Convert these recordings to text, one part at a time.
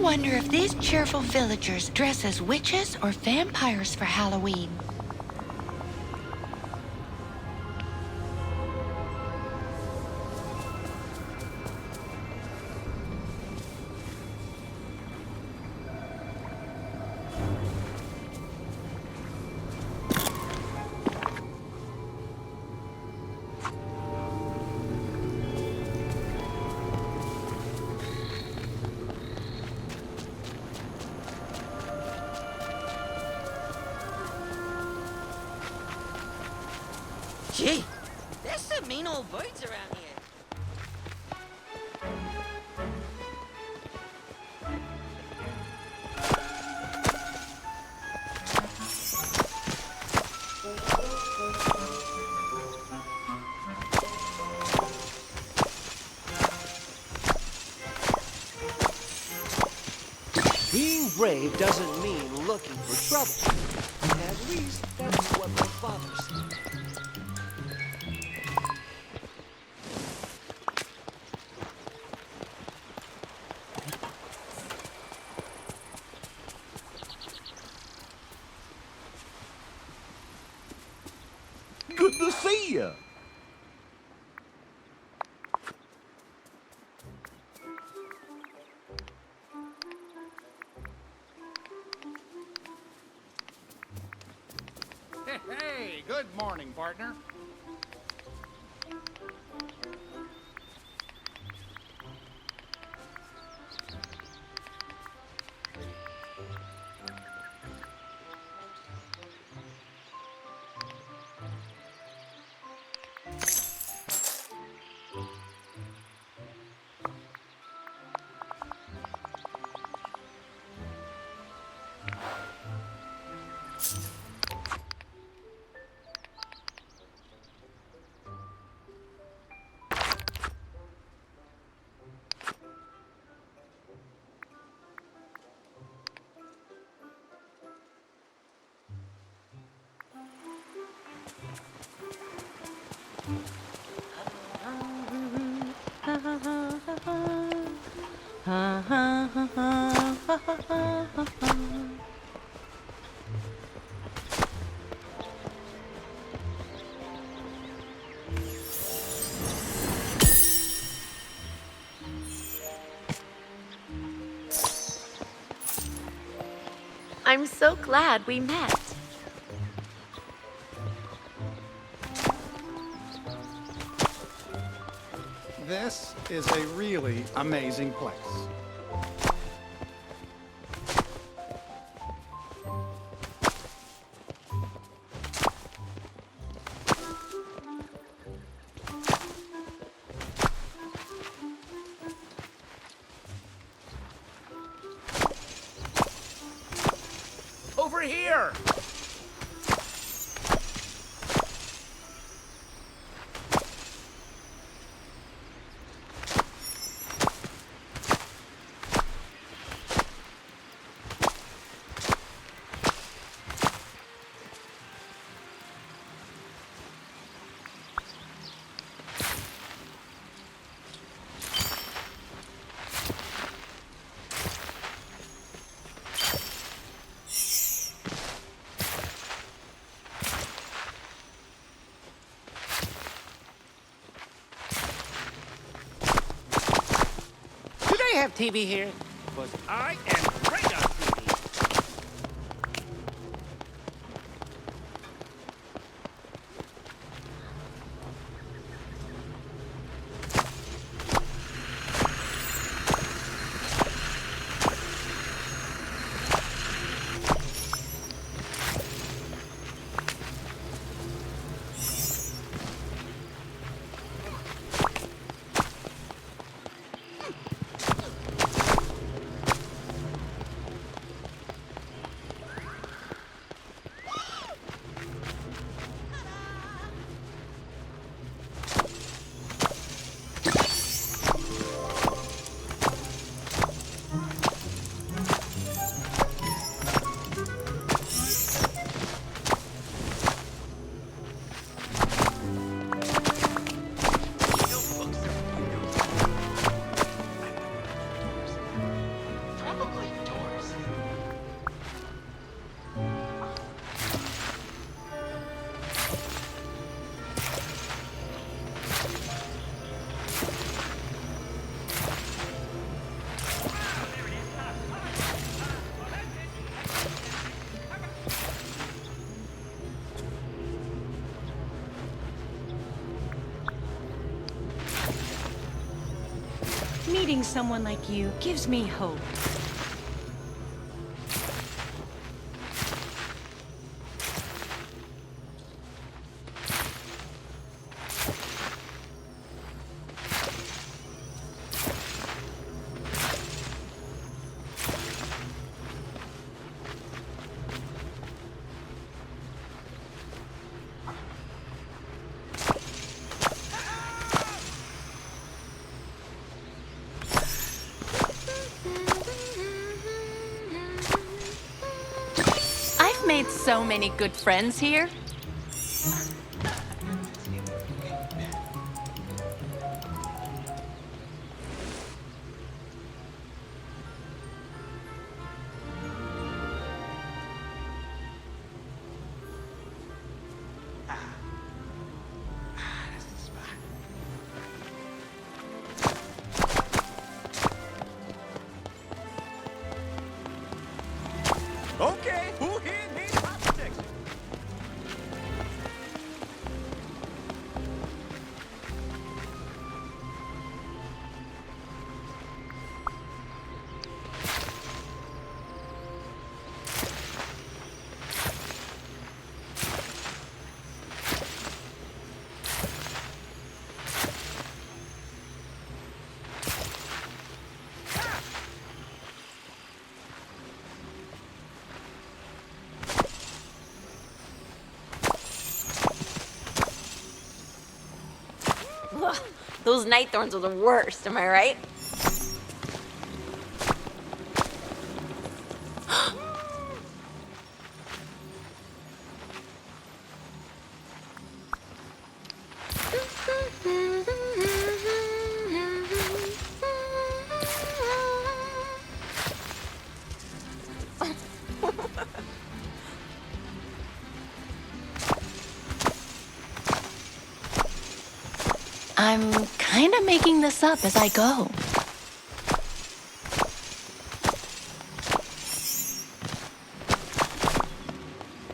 wonder if these cheerful villagers dress as witches or vampires for Halloween. Gee, there's some mean old birds around here. Being brave doesn't mean looking for trouble. At least that's what my father said. Good to see you. Hey, good morning, partner. I'm so glad we met. This is a really amazing place. Over here! They have TV here, because I am great on TV. Meeting someone like you gives me hope. I've made so many good friends here. Okay, who here needs hot protection? Ugh, those night thorns are the worst, am I right? I'm kind of making this up as I go.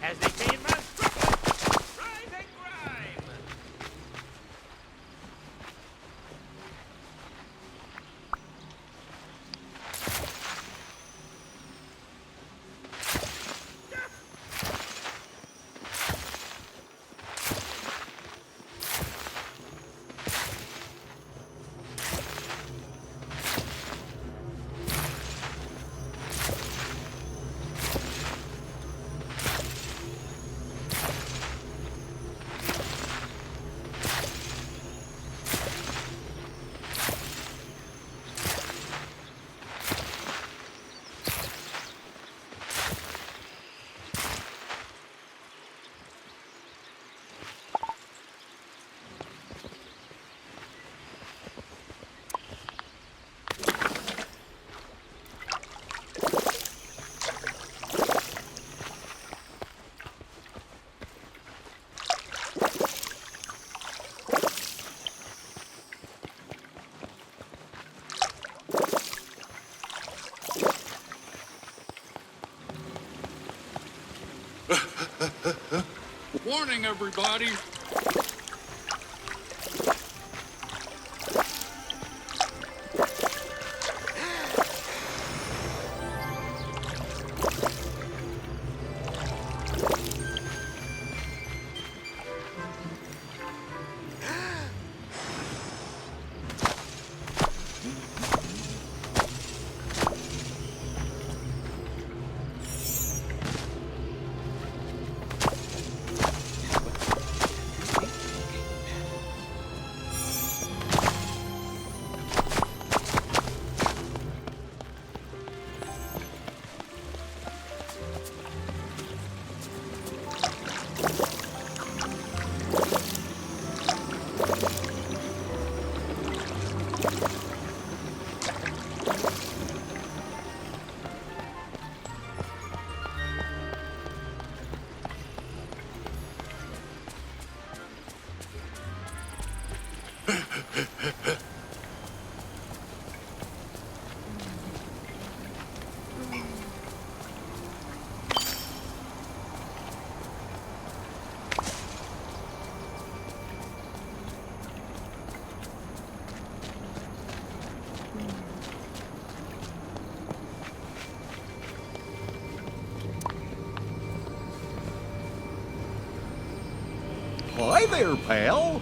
As they say in my struggle, rise and grime! Warning, everybody. there, pal.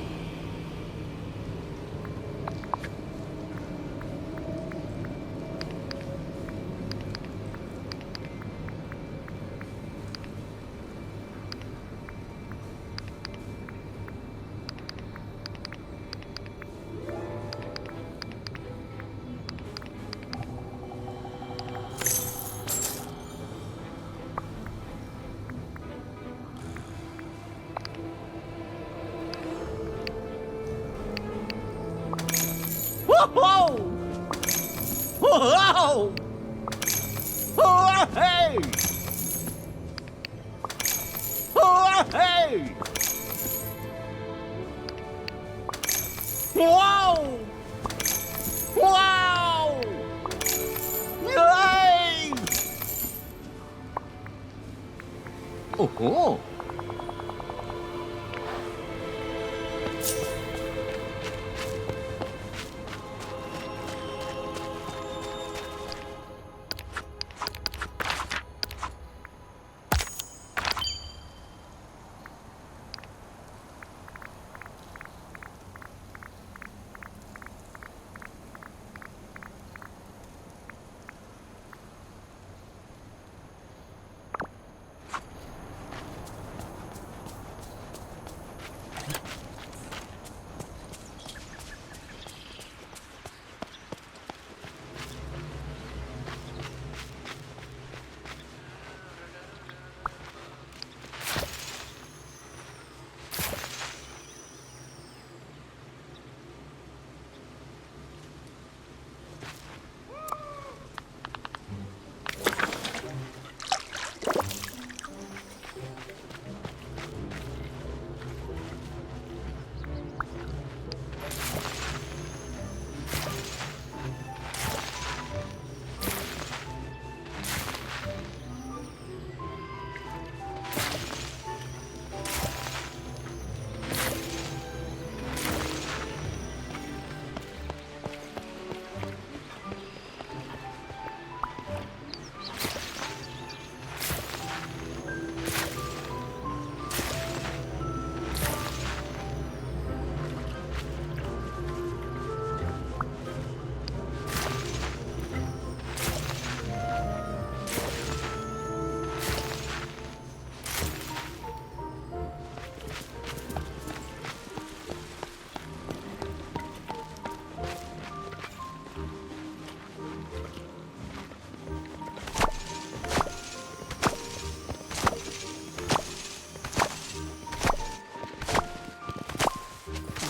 Whoa! Whoa! Oh, hey! Oh, hey! Whoa! Wow! Yay! Oh!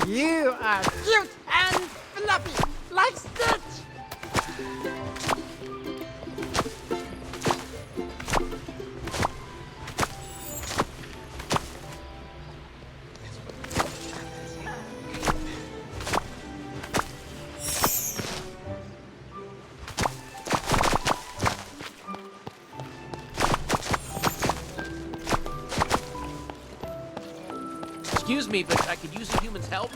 You are cute and fluffy, like Stitch! Excuse me, but I could use a human's help.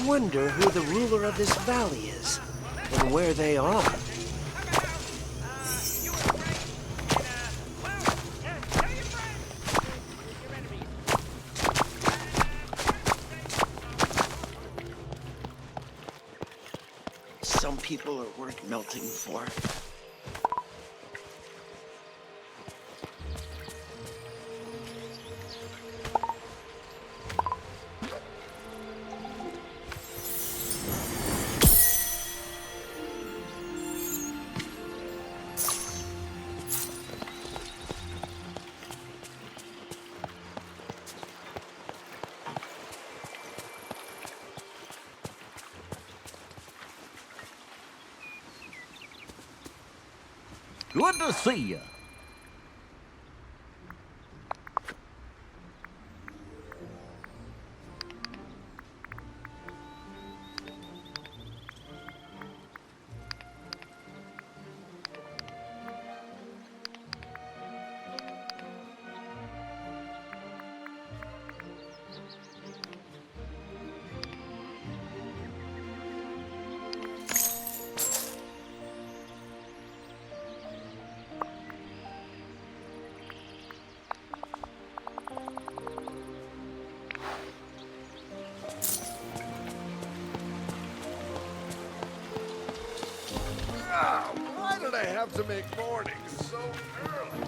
wonder who the ruler of this valley is, and where they are. Some people are worth melting for. Good to see you. Why did I have to make morning so early?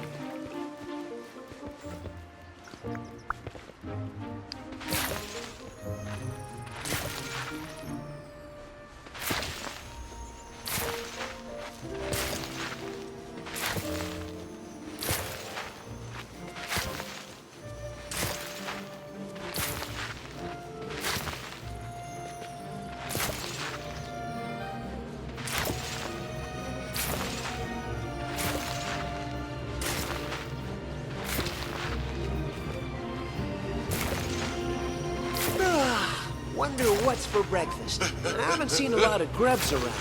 Wonder what's for breakfast. I haven't seen a lot of grubs around.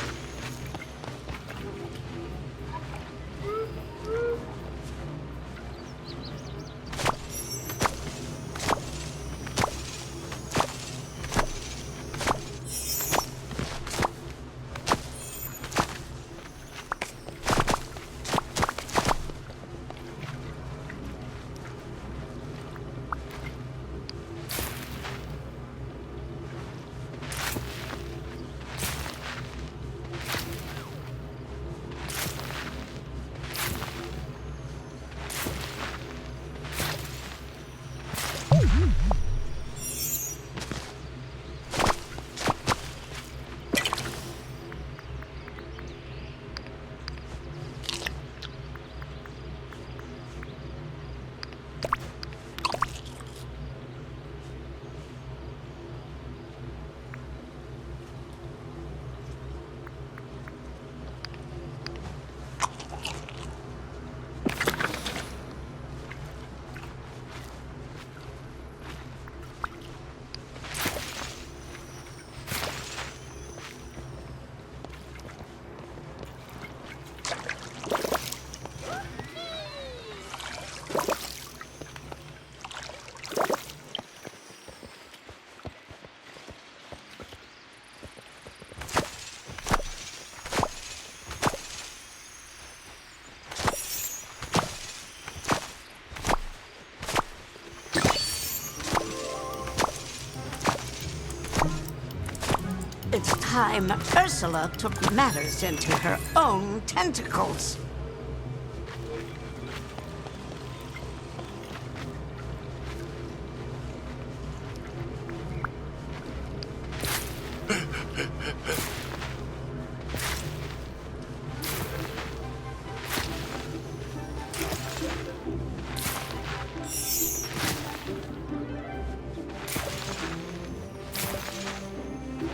It's time Ursula took matters into her own tentacles.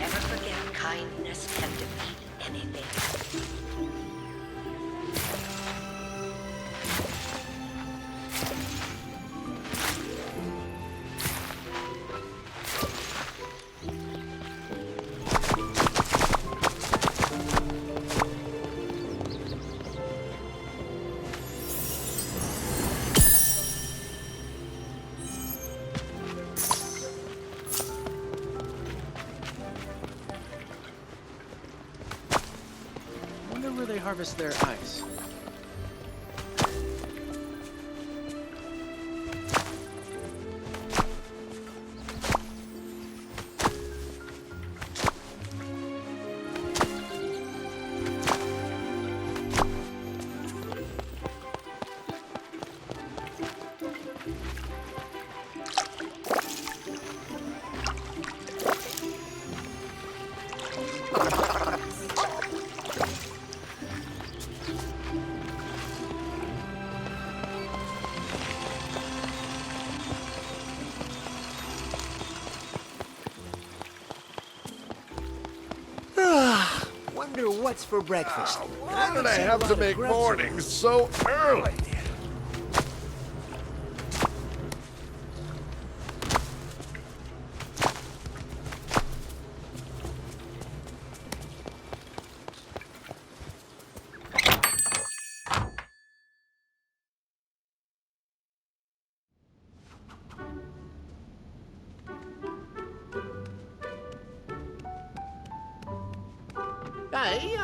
Never forget kindness can defeat anything. harvest their ice? Wonder what's for breakfast. Why did I have to make mornings so early?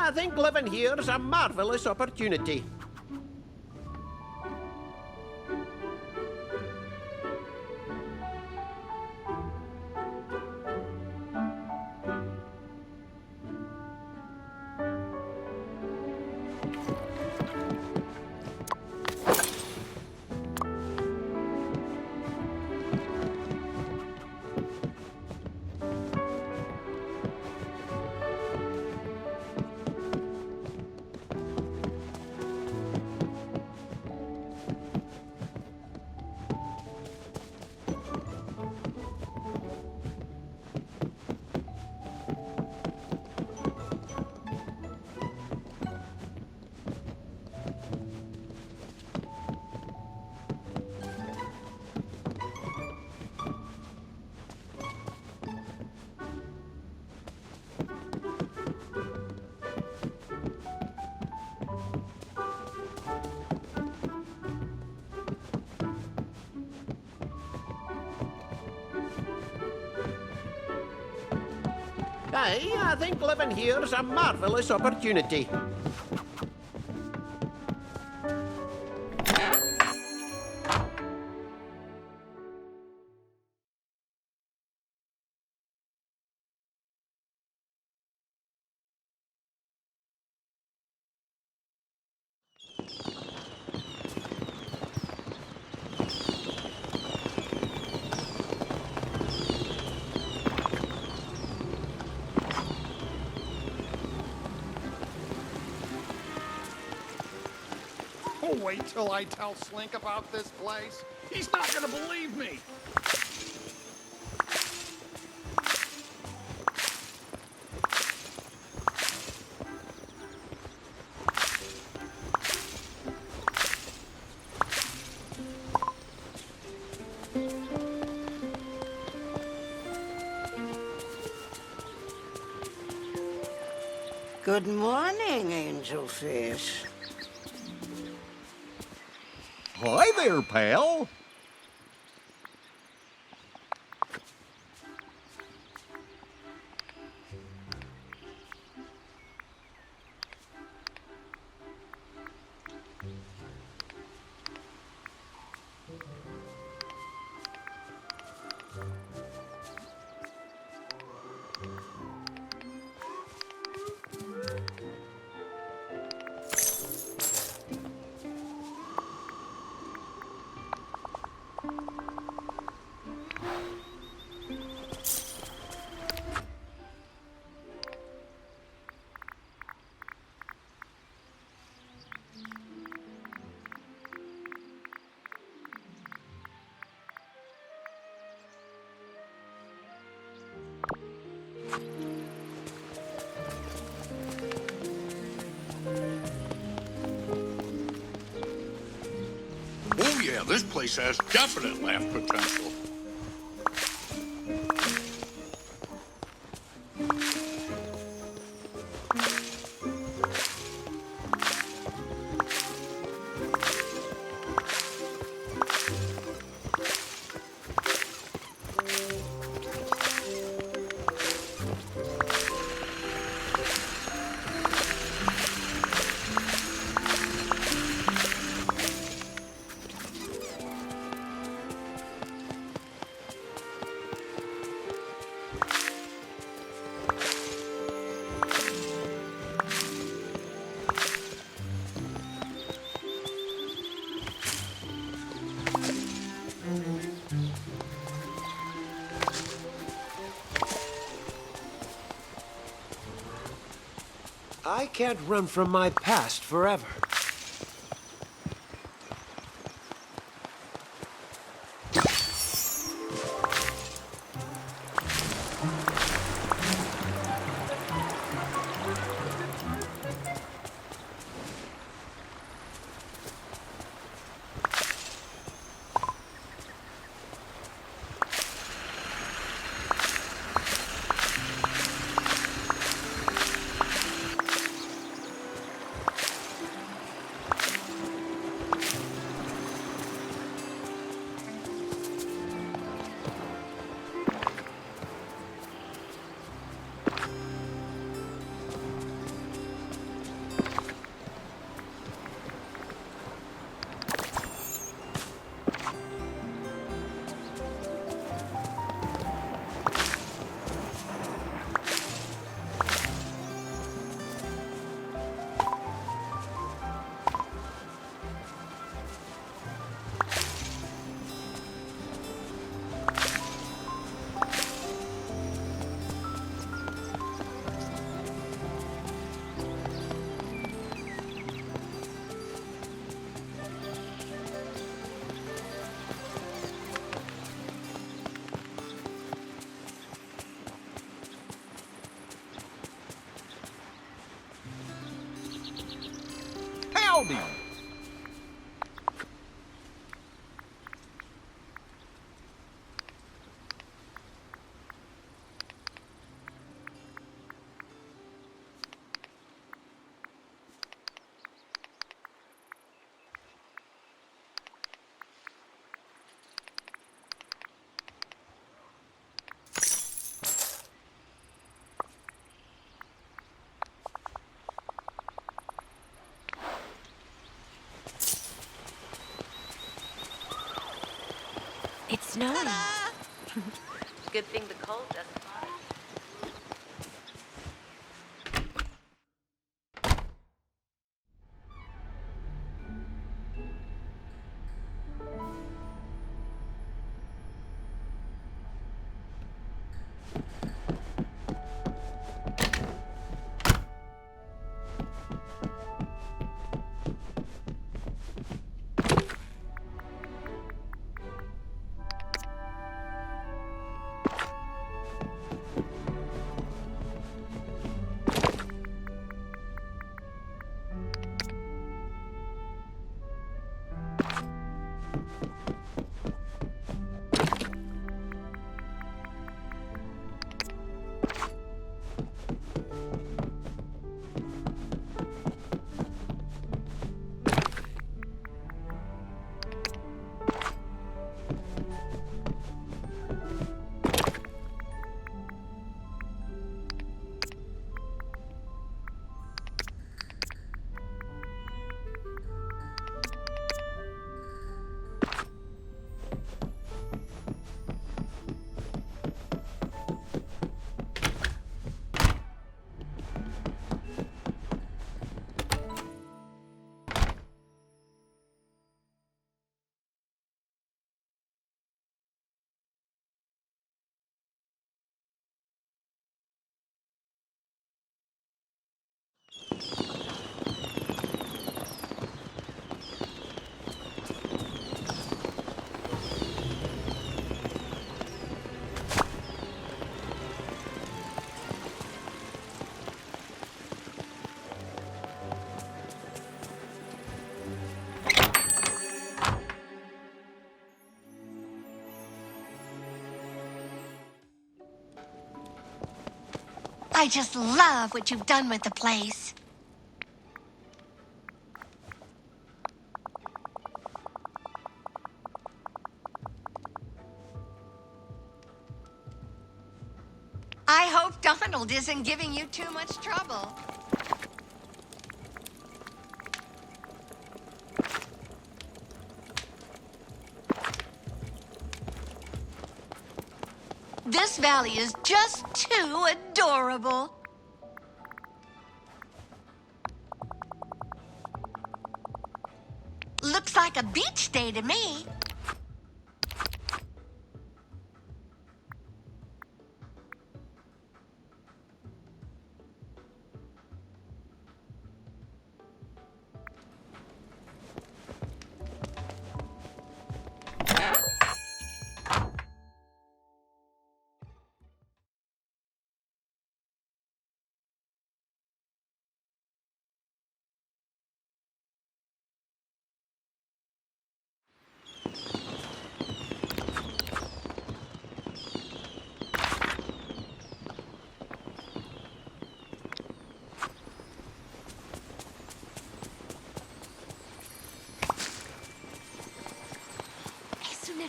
I think living here is a marvelous opportunity. I think living here is a marvelous opportunity. Oh, wait till I tell Slink about this place. He's not gonna believe me. Good morning, angelfish. Hi there, pal. Oh yeah, this place has definite laugh potential. I can't run from my past forever. Howdy. It's snowing. Good thing the cold doesn't bother. I just love what you've done with the place. I hope Donald isn't giving you too much trouble. This valley is just too adorable. Looks like a beach day to me.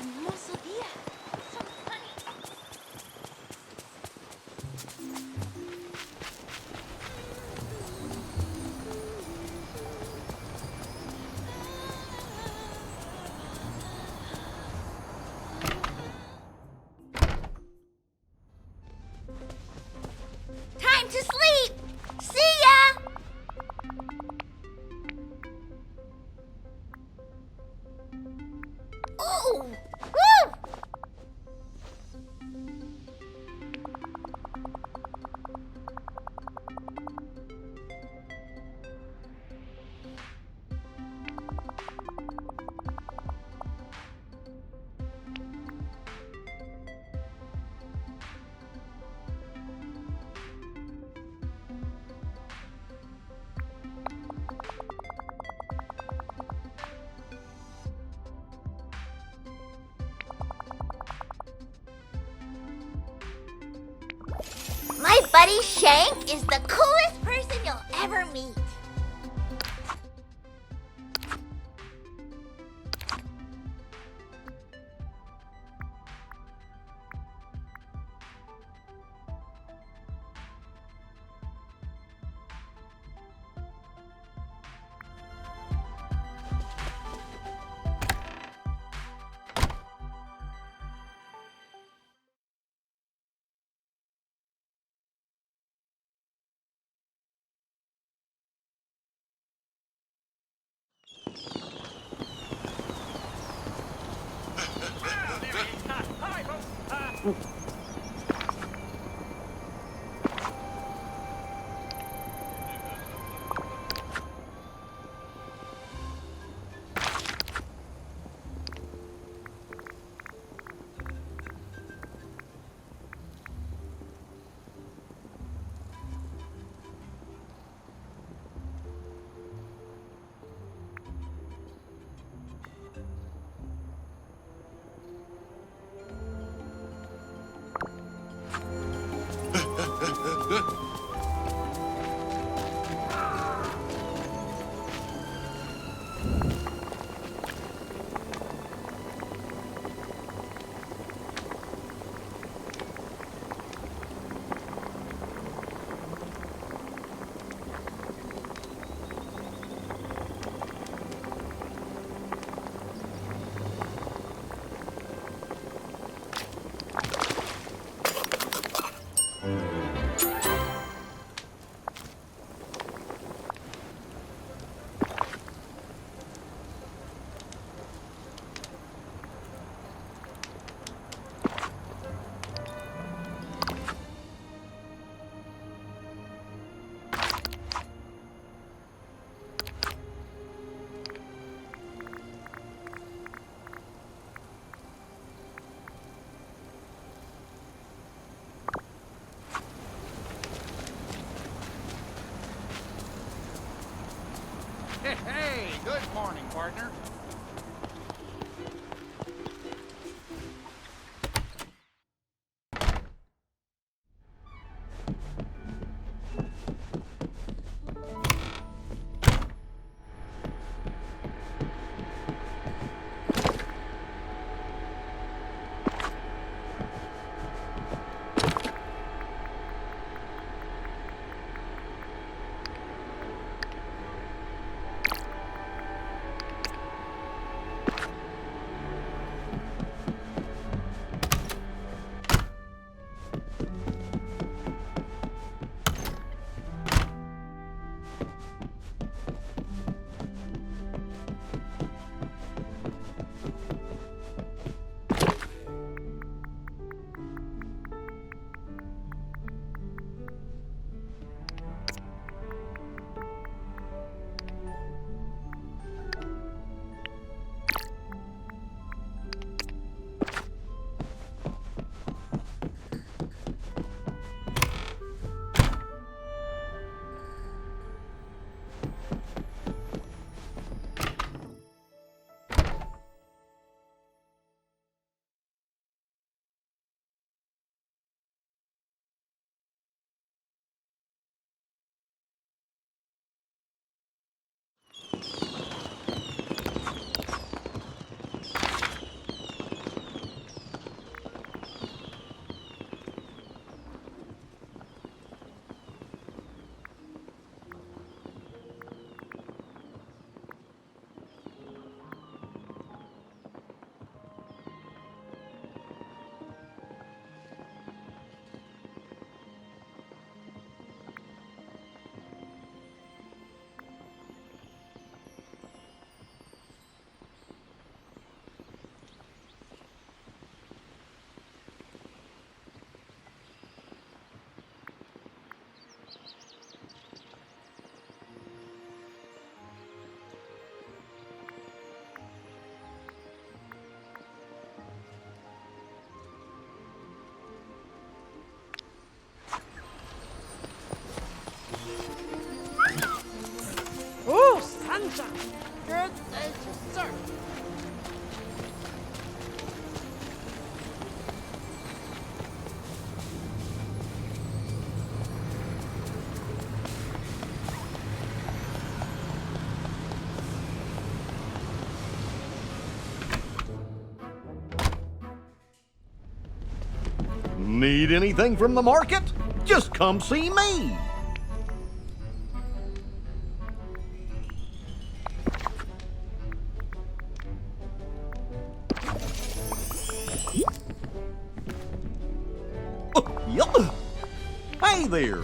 hermoso día. So funny. Time to sleep! See ya! Ooh! Woo! My buddy Shank is the coolest person you'll ever meet. Hi, folks. Need anything from the market? Just come see me. Yup. Hey there.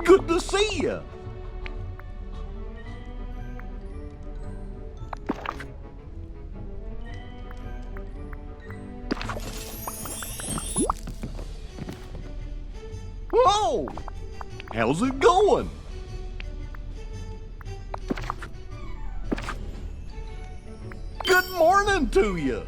Good to see you. Whoa! How's it going? Good morning to you.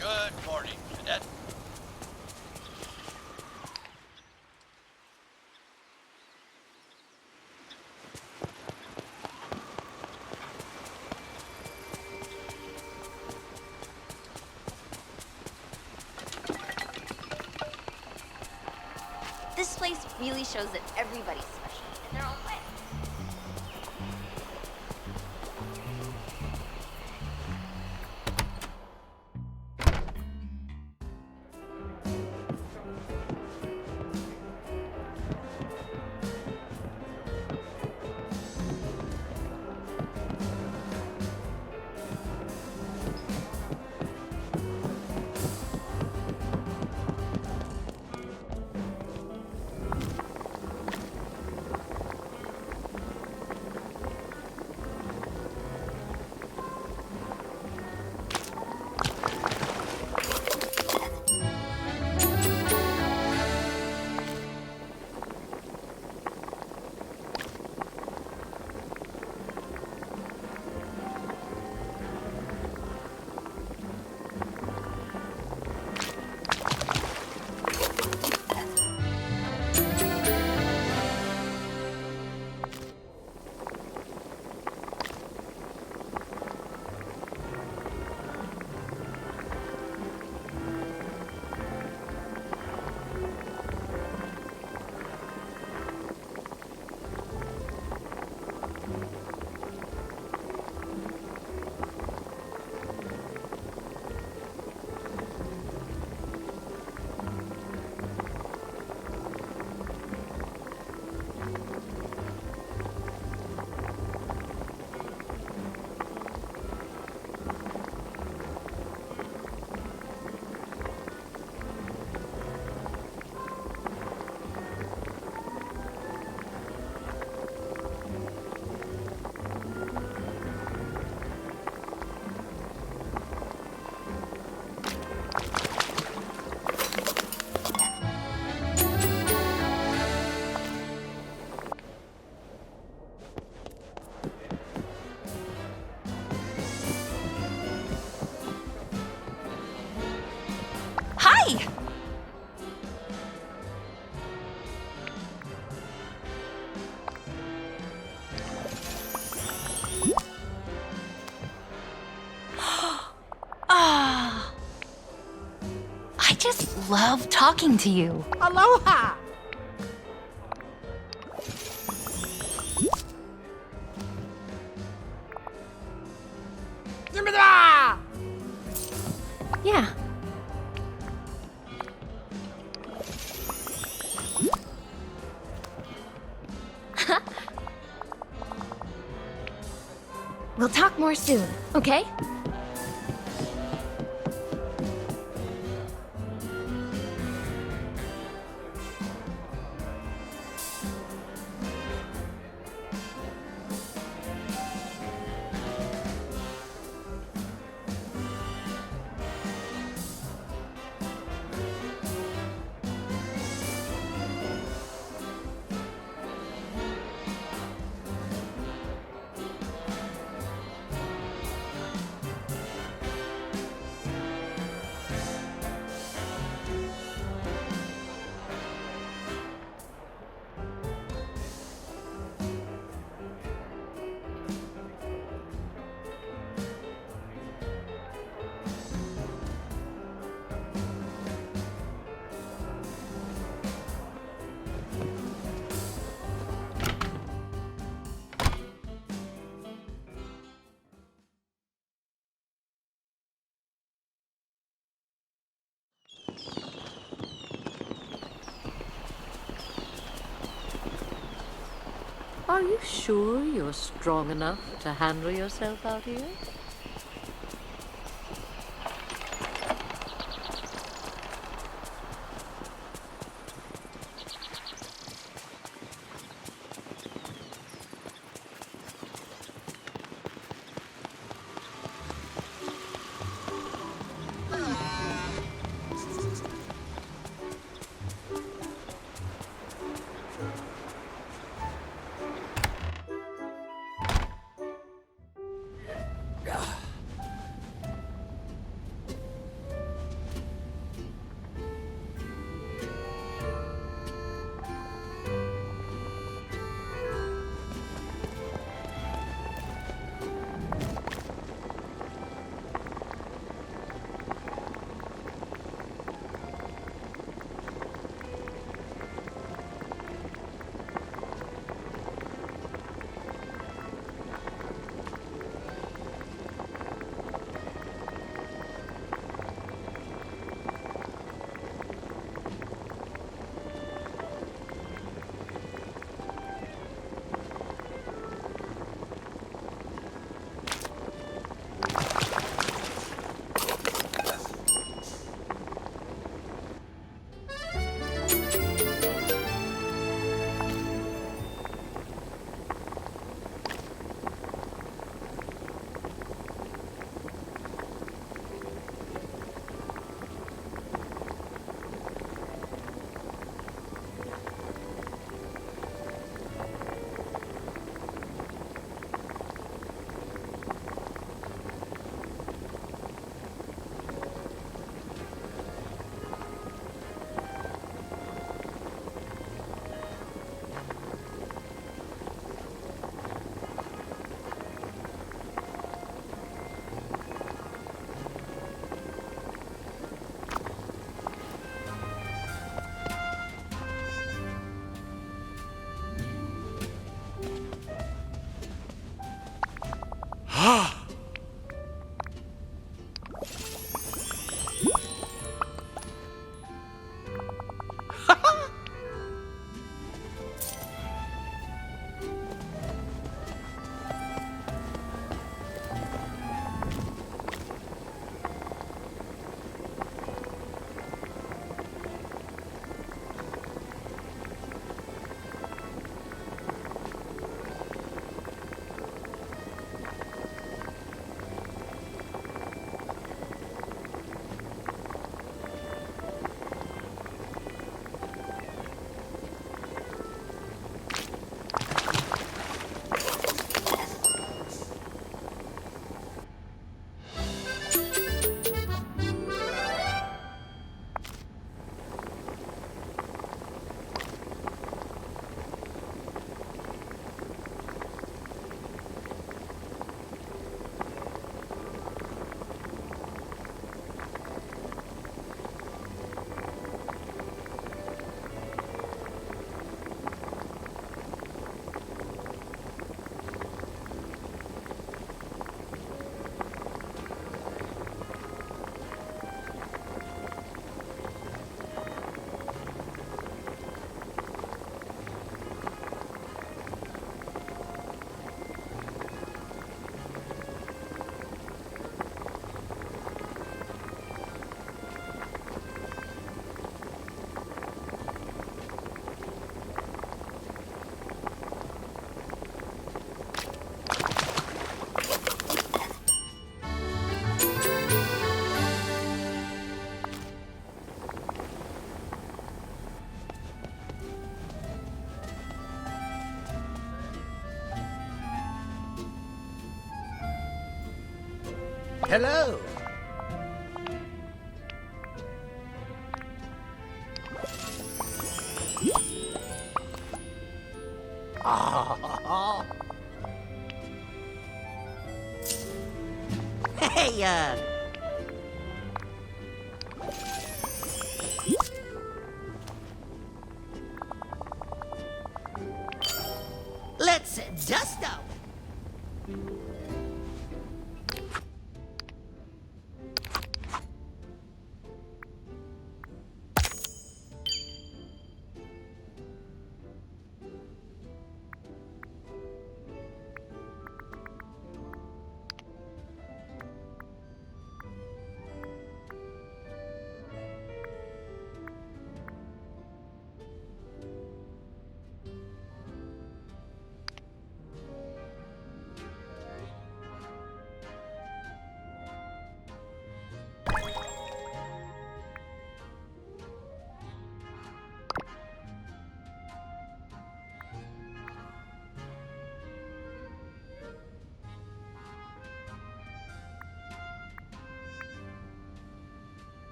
Good morning, Cadet. This place really shows that everybody's special in their own way. I just love talking to you. Aloha! Yeah. We'll talk more soon, okay? Are you sure you're strong enough to handle yourself out here? Hello. Hey, let's dust off.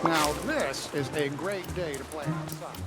Now this is a great day to play outside.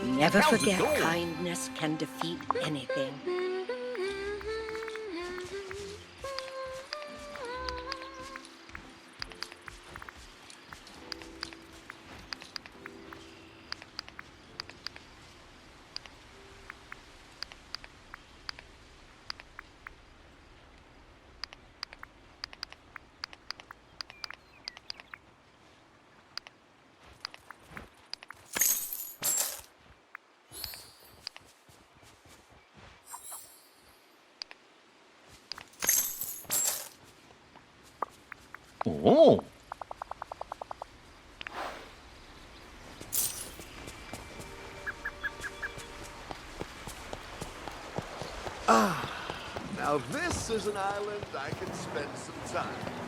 Never forget, kindness can defeat anything. Oh. Now this is an island I can spend some time.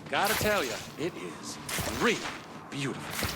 Gotta tell you, it is really beautiful.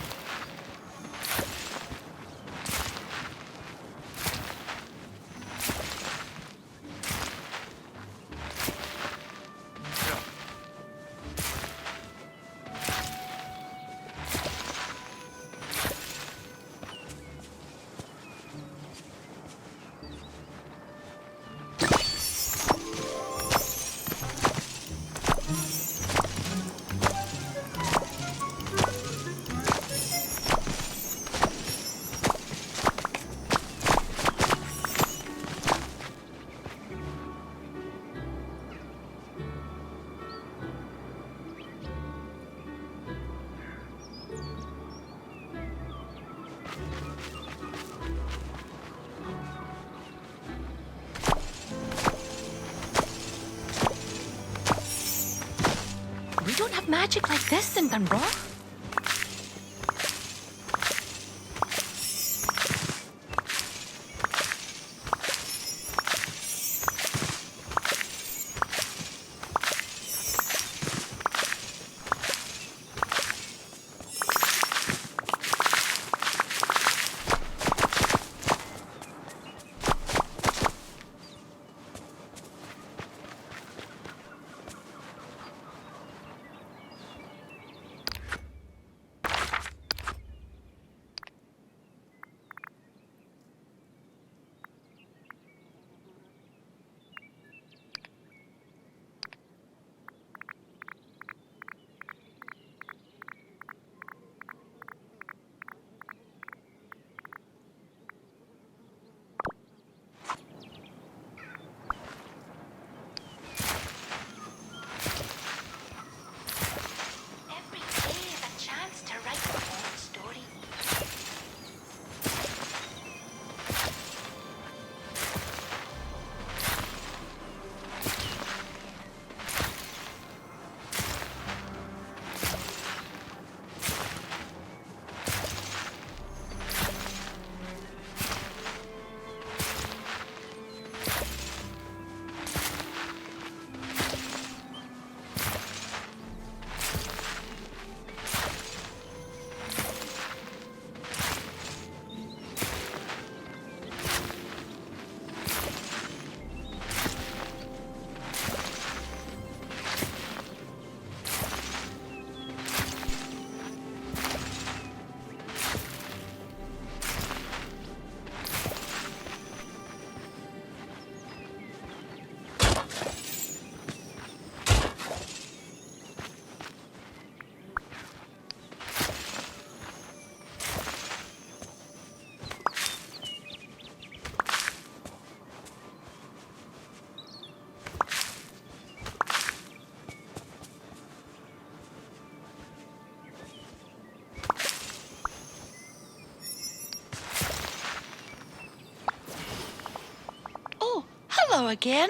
We don't have magic like this in Dunbrook. Hello again.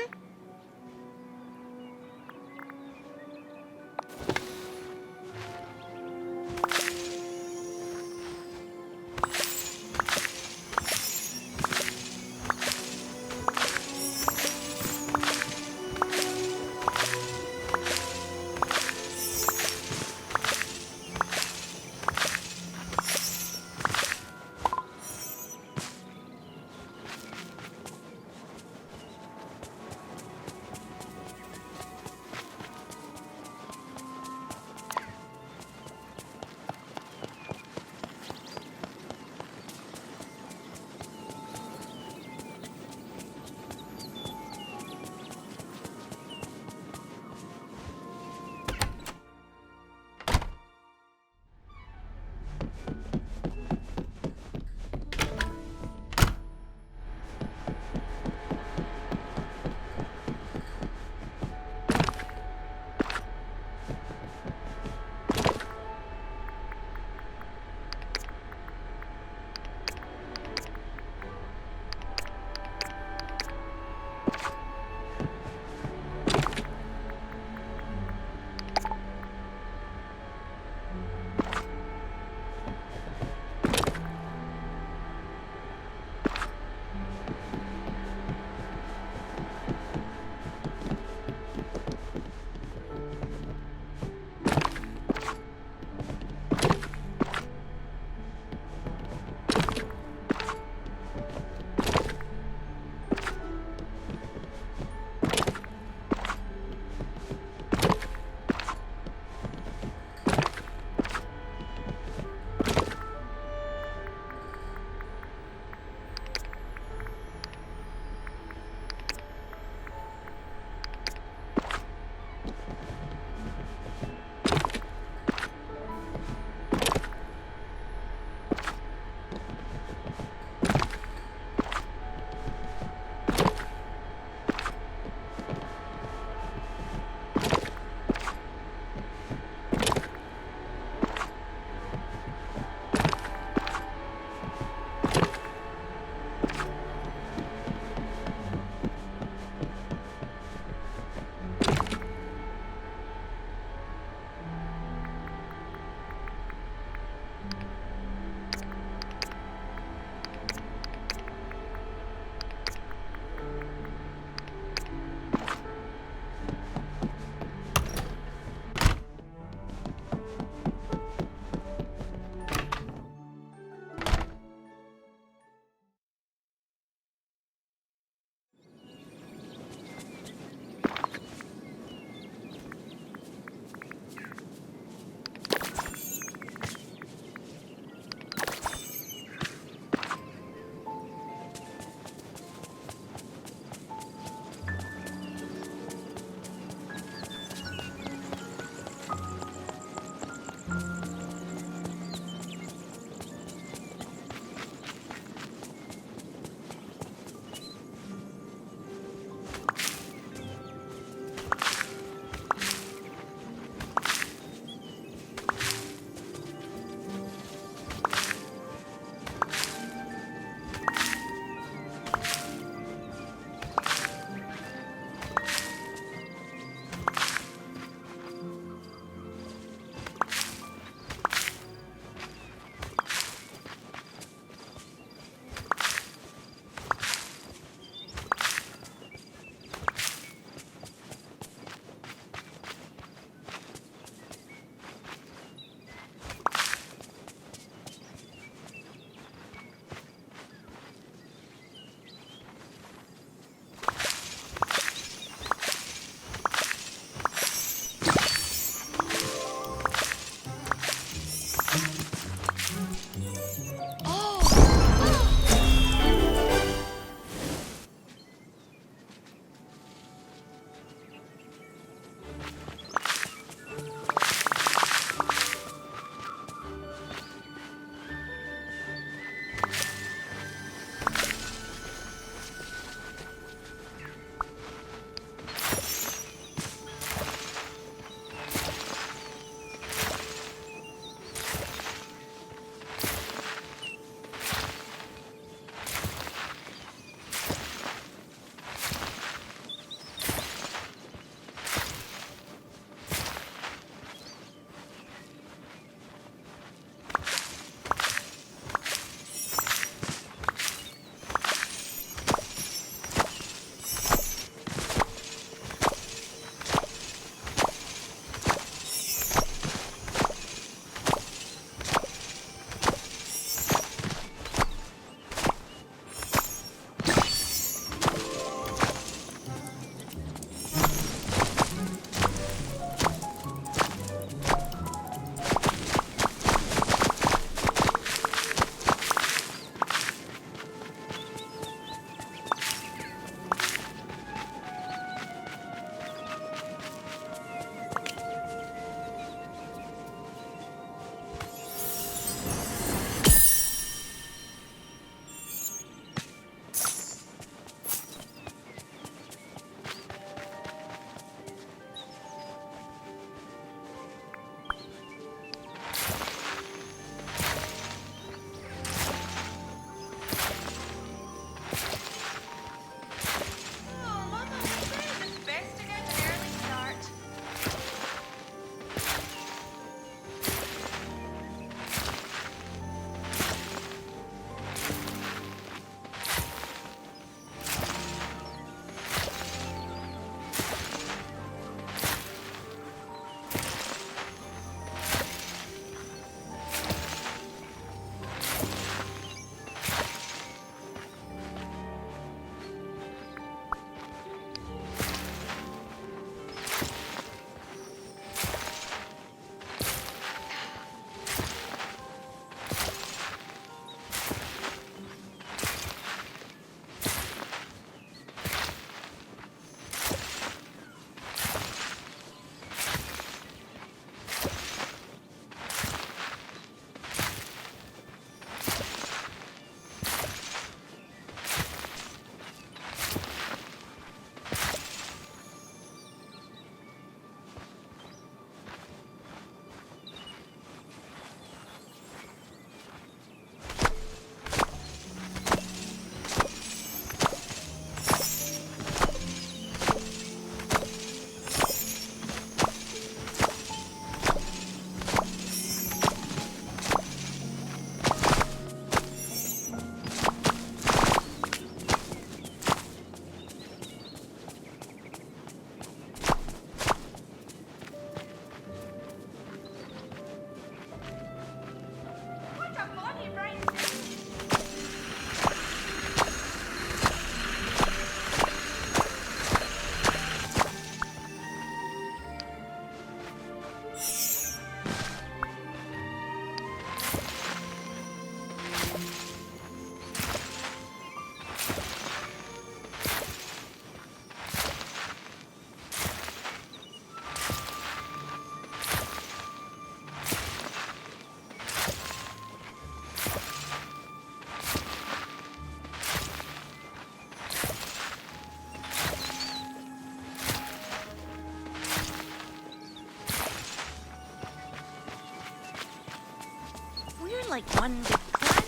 like one big plan.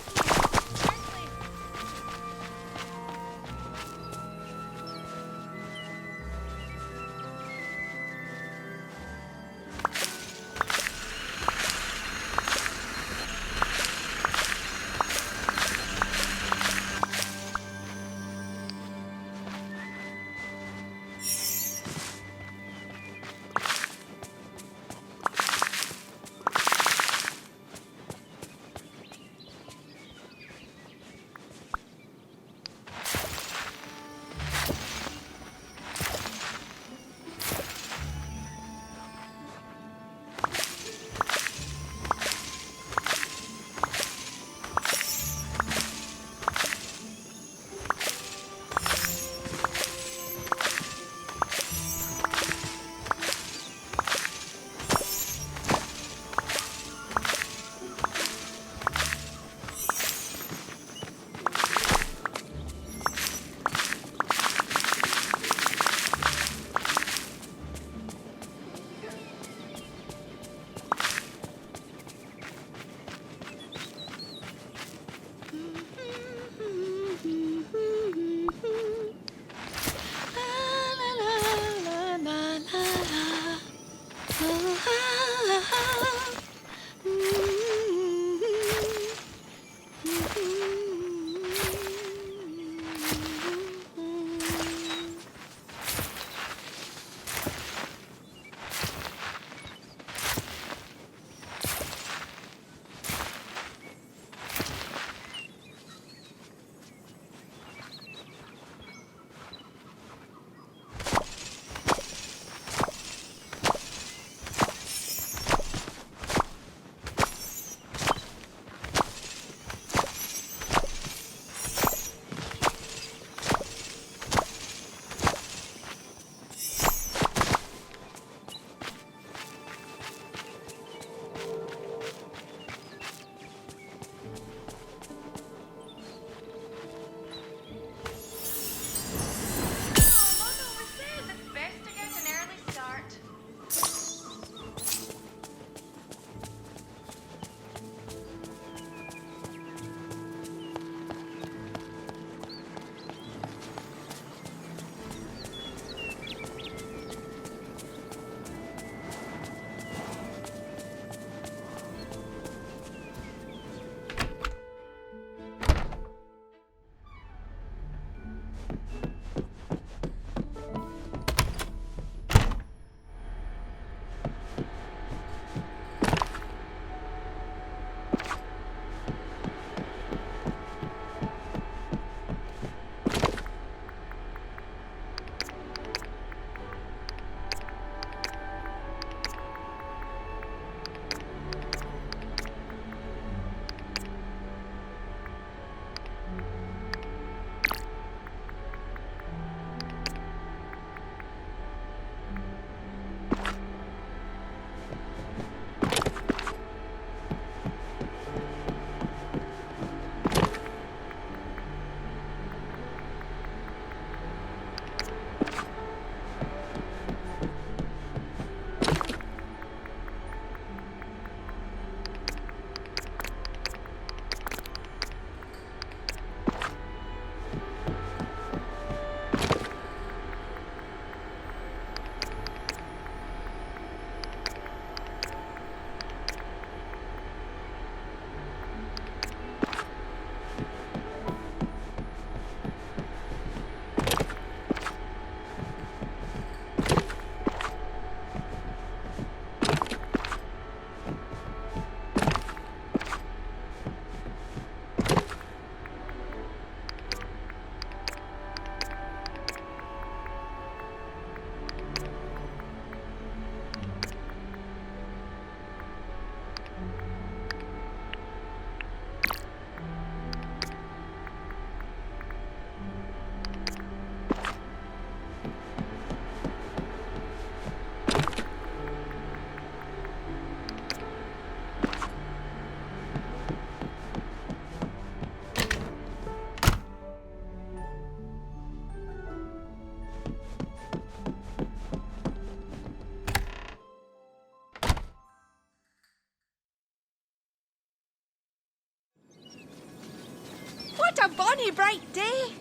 a bright day.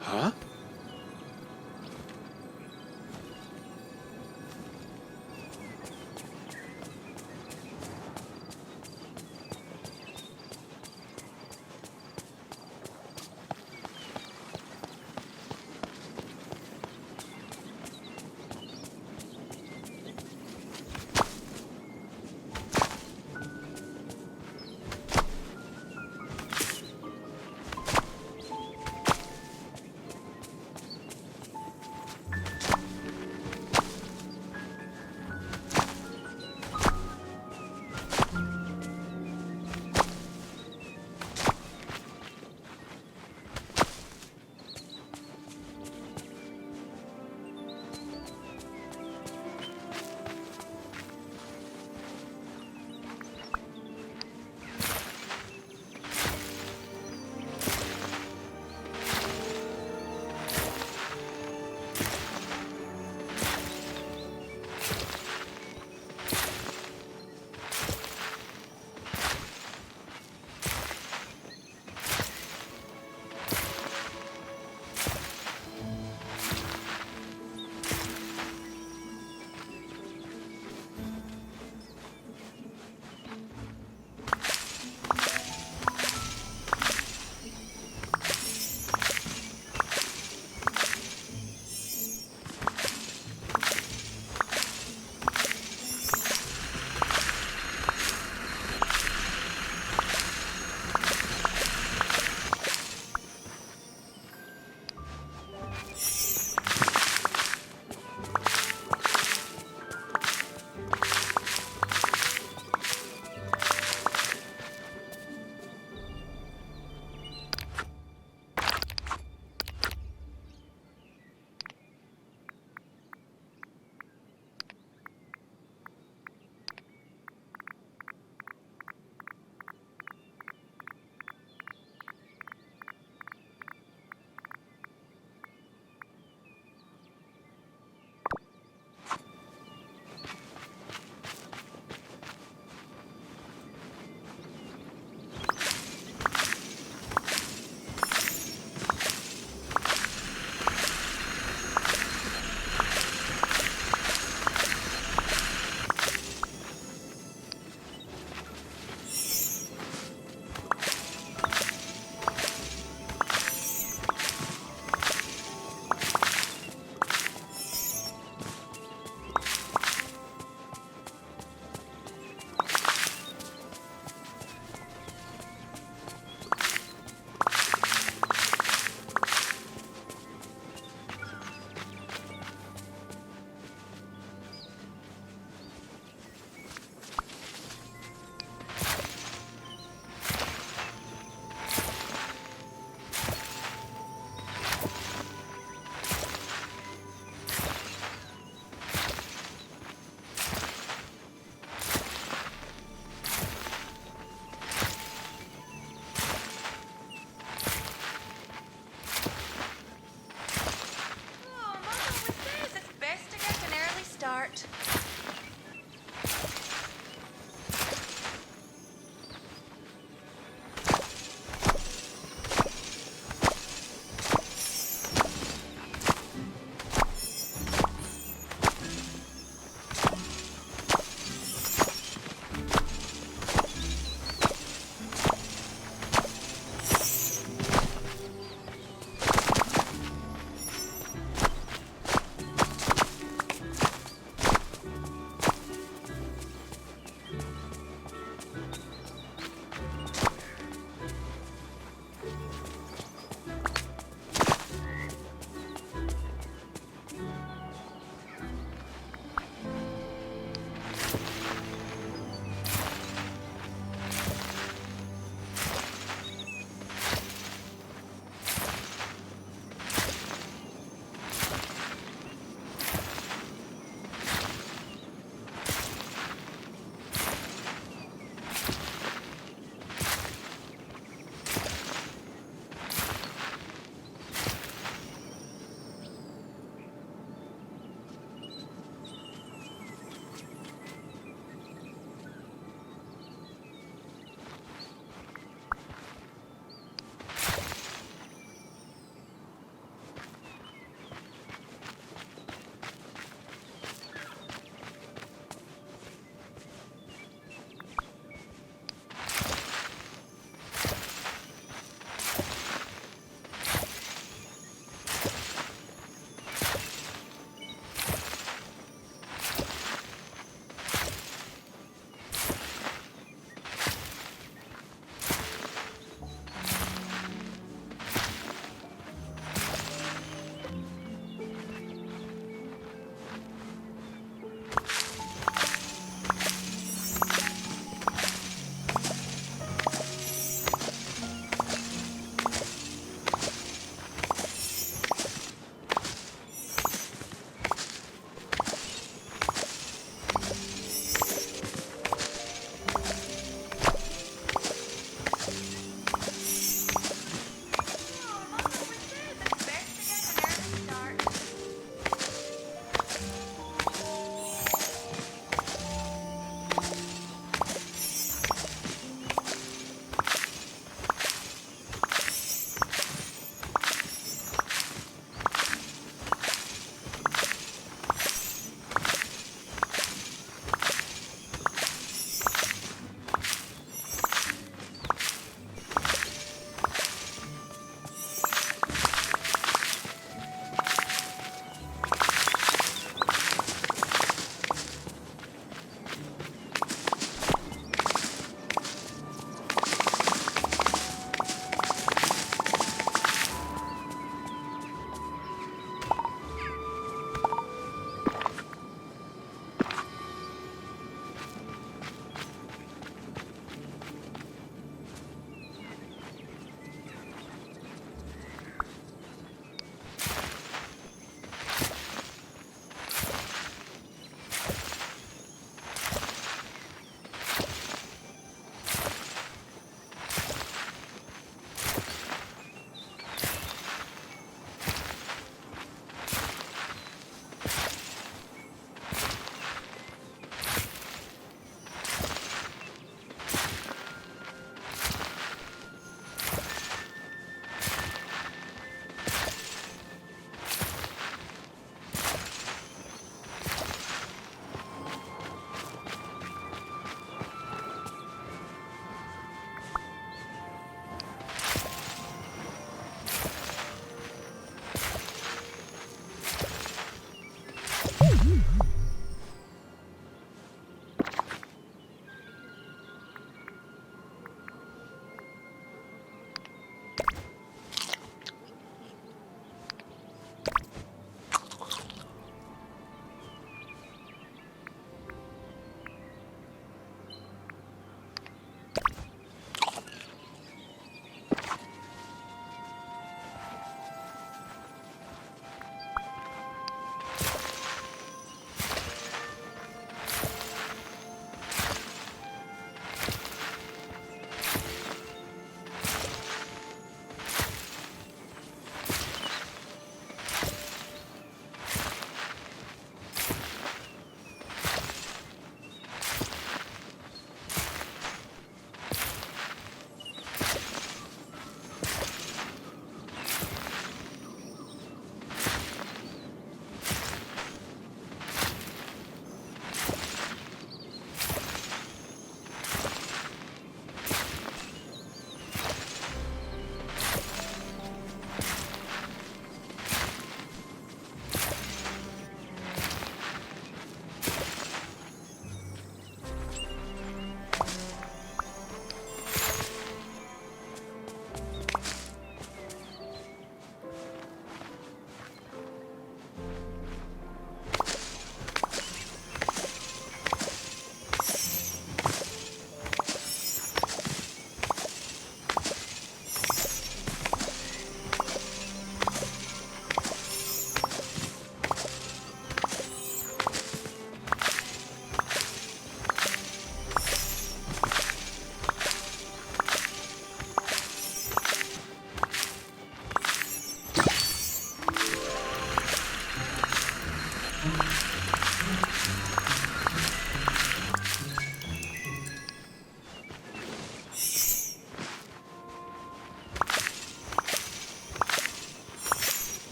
Huh?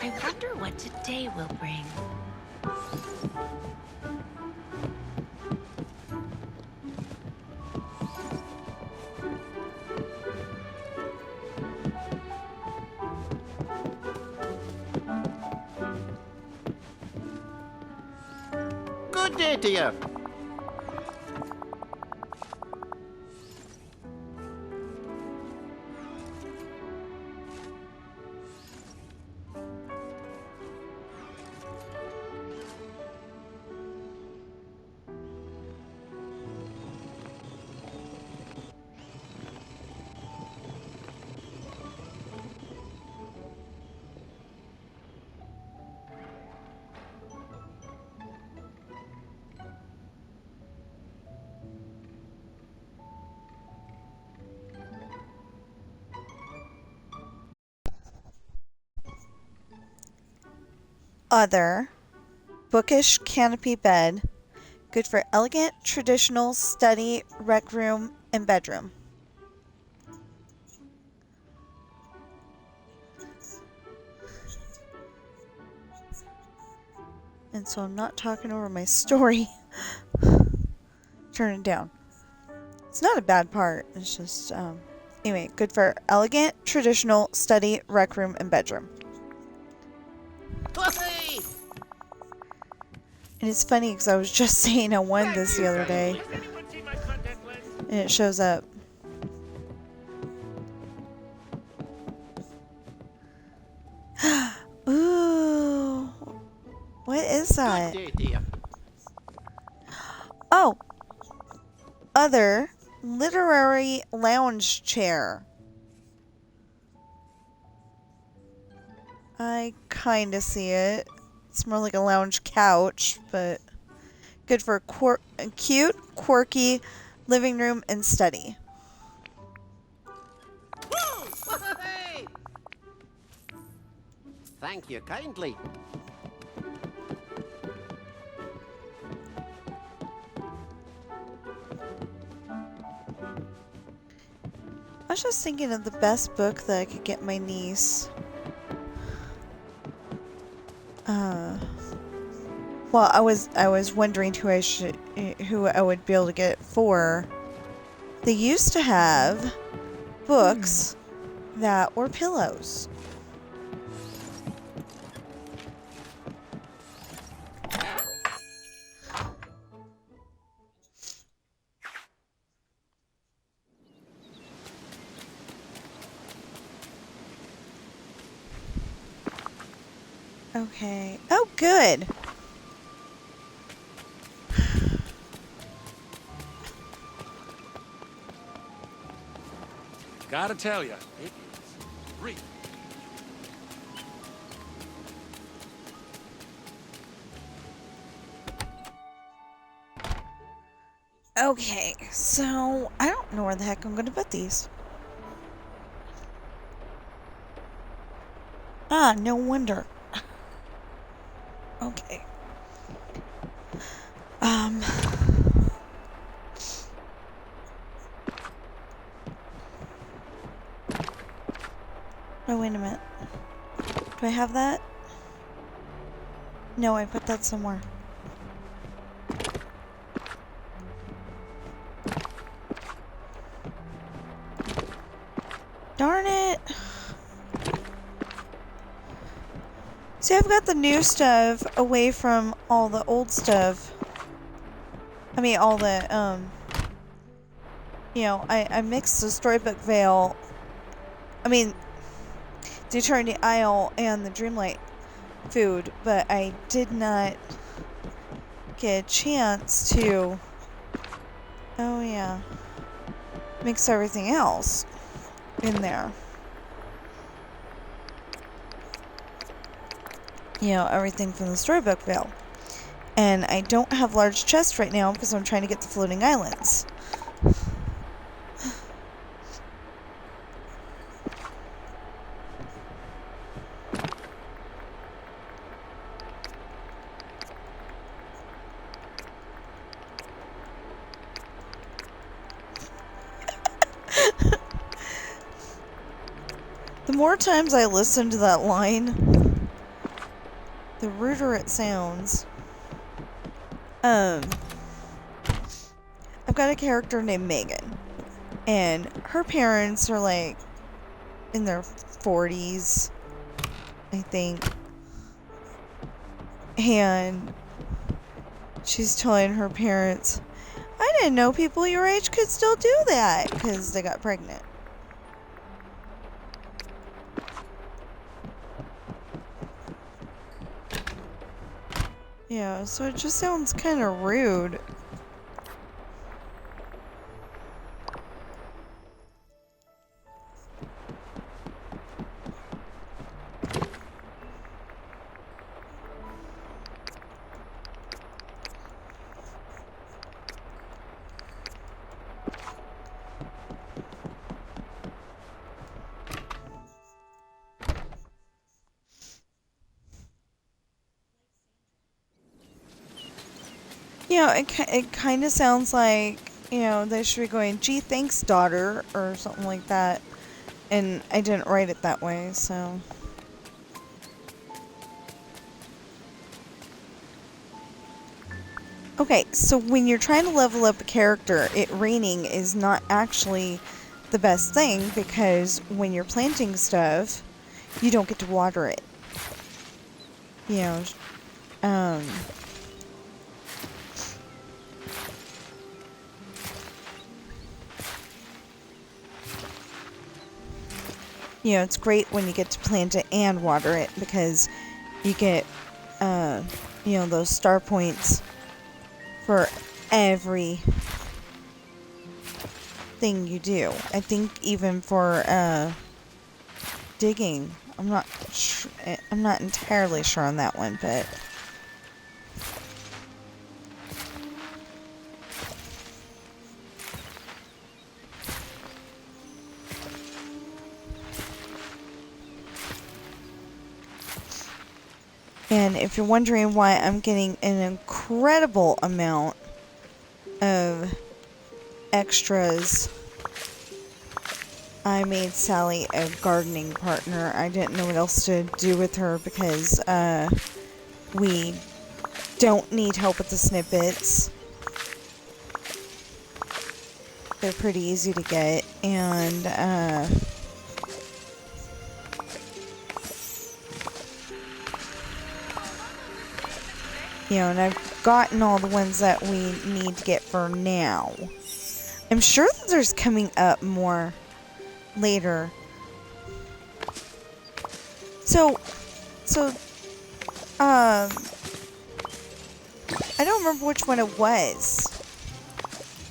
I wonder what today will bring. Good day to you. Other, bookish canopy bed, good for elegant, traditional study, rec room, and bedroom. And so I'm not talking over my story. Turn it down. It's not a bad part. It's just, anyway, good for elegant, traditional, study, rec room, and bedroom. Hey! And it's funny because I was just saying I won this the other day. And it shows up. Ooh. What is that? Good day to you. Oh. Other literary lounge chair. I kind of see it. It's more like a lounge couch, but good for a cute, quirky living room and study. Hey! Thank you kindly. I was just thinking of the best book that I could get my niece. Well, I was wondering who I would be able to get it for. They used to have books that were pillows. Okay. Oh, good. Gotta tell you, it is real. Okay, so I don't know where the heck I'm going to put these. Ah, no wonder. Okay. Oh, wait a minute. Do I have that? No, I put that somewhere. Darn it! See, I've got the new stuff away from all the old stuff. I mean, all the, you know, I mixed the Storybook Veil. I mean, the Eternity Isle and the Dreamlight food, but I did not get a chance to, oh yeah, mix everything else in there. You know, everything from the Storybook Veil. And I don't have large chests right now because I'm trying to get the floating islands. more times I listen to that line, the ruder it sounds. I've got a character named Megan, and her parents are like in their 40s, I think. And she's telling her parents, I didn't know people your age could still do that, because they got pregnant. Yeah, so it just sounds kind of rude. You know, it kind of sounds like, you know, they should be going, gee, thanks, daughter, or something like that. And I didn't write it that way, so. Okay, so when you're trying to level up a character, it raining is not actually the best thing, because when you're planting stuff, you don't get to water it. You know, you know, it's great when you get to plant it and water it, because you get, you know, those star points for every thing you do. I think even for, digging. I'm not entirely sure on that one, but and if you're wondering why I'm getting an incredible amount of extras, I made Sally a gardening partner. I didn't know what else to do with her, because we don't need help with the snippets. They're pretty easy to get, and you know, and I've gotten all the ones that we need to get for now. I'm sure that there's coming up more later. So I don't remember which one it was,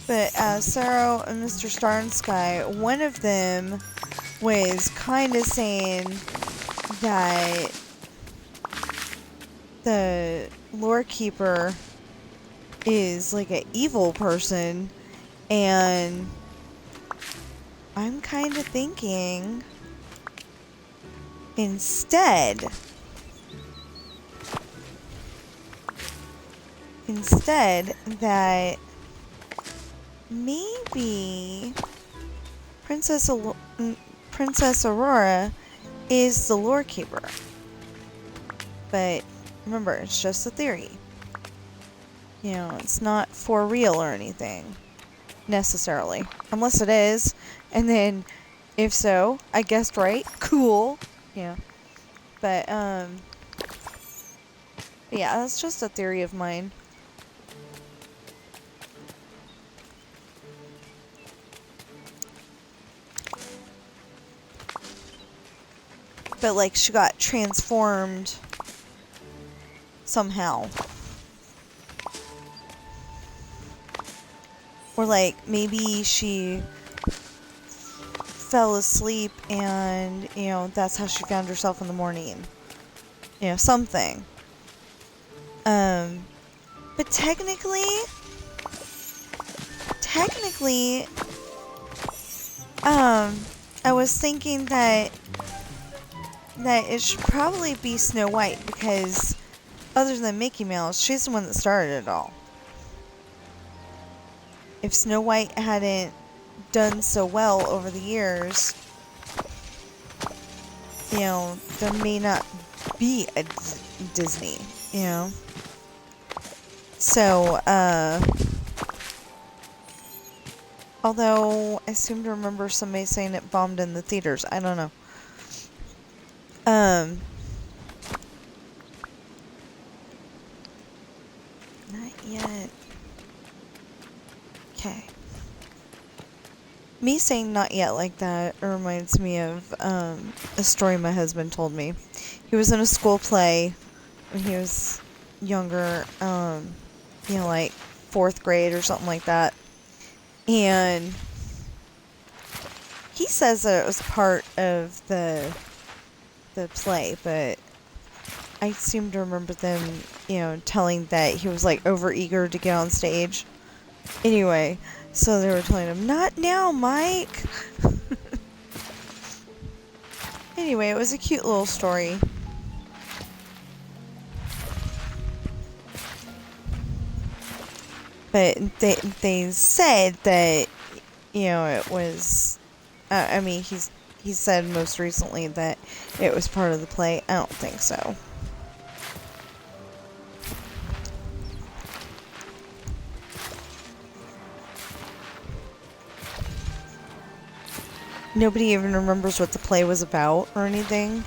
but Sarah and Mr. Star and Sky, one of them was kind of saying that the lore keeper is like an evil person, and I'm kind of thinking instead that maybe Princess Aurora is the lore keeper. But remember, it's just a theory. You know, it's not for real or anything, necessarily. Unless it is, and then, if so, I guessed right. Cool. Yeah. But, yeah, that's just a theory of mine. But, like, she got transformed somehow. Or, like, maybe she fell asleep and, you know, that's how she found herself in the morning. You know, something. But technically, I was thinking that it should probably be Snow White, because other than Mickey Mouse, she's the one that started it all. If Snow White hadn't done so well over the years, you know, there may not be a Disney, you know. So, although I seem to remember somebody saying it bombed in the theaters. I don't know. Not yet. Okay. Me saying not yet like that reminds me of a story my husband told me. He was in a school play when he was younger, you know, like 4th grade or something like that. And he says that it was part of the play, but I seem to remember them, you know, telling that he was like overeager to get on stage. Anyway, so they were telling him, "Not now, Mike." Anyway, it was a cute little story. But they said that, you know, it was, I mean, he said most recently that it was part of the play. I don't think so. Nobody even remembers what the play was about or anything.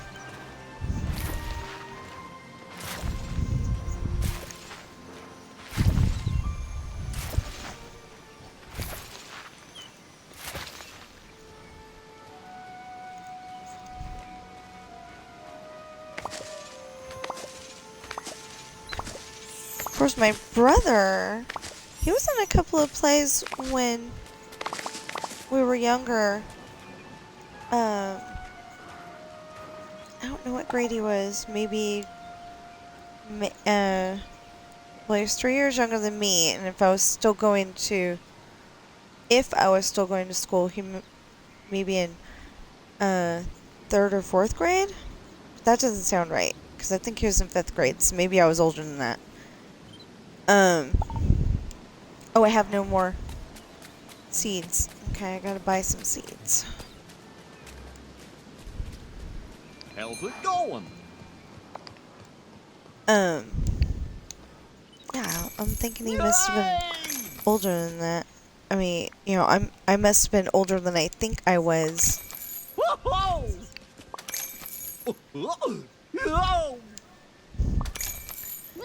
Of course, my brother, he was in a couple of plays when we were younger. I don't know what grade he was. Maybe, well, he was 3 years younger than me, and if I was still going to school, he maybe in 3rd or 4th grade. That doesn't sound right, because I think he was in 5th grade, so maybe I was older than that. Oh, I have no more seeds. Okay, I gotta buy some seeds. How's it going? Yeah, I'm thinking he must have been older than that. I mean, you know, I must have been older than I think I was.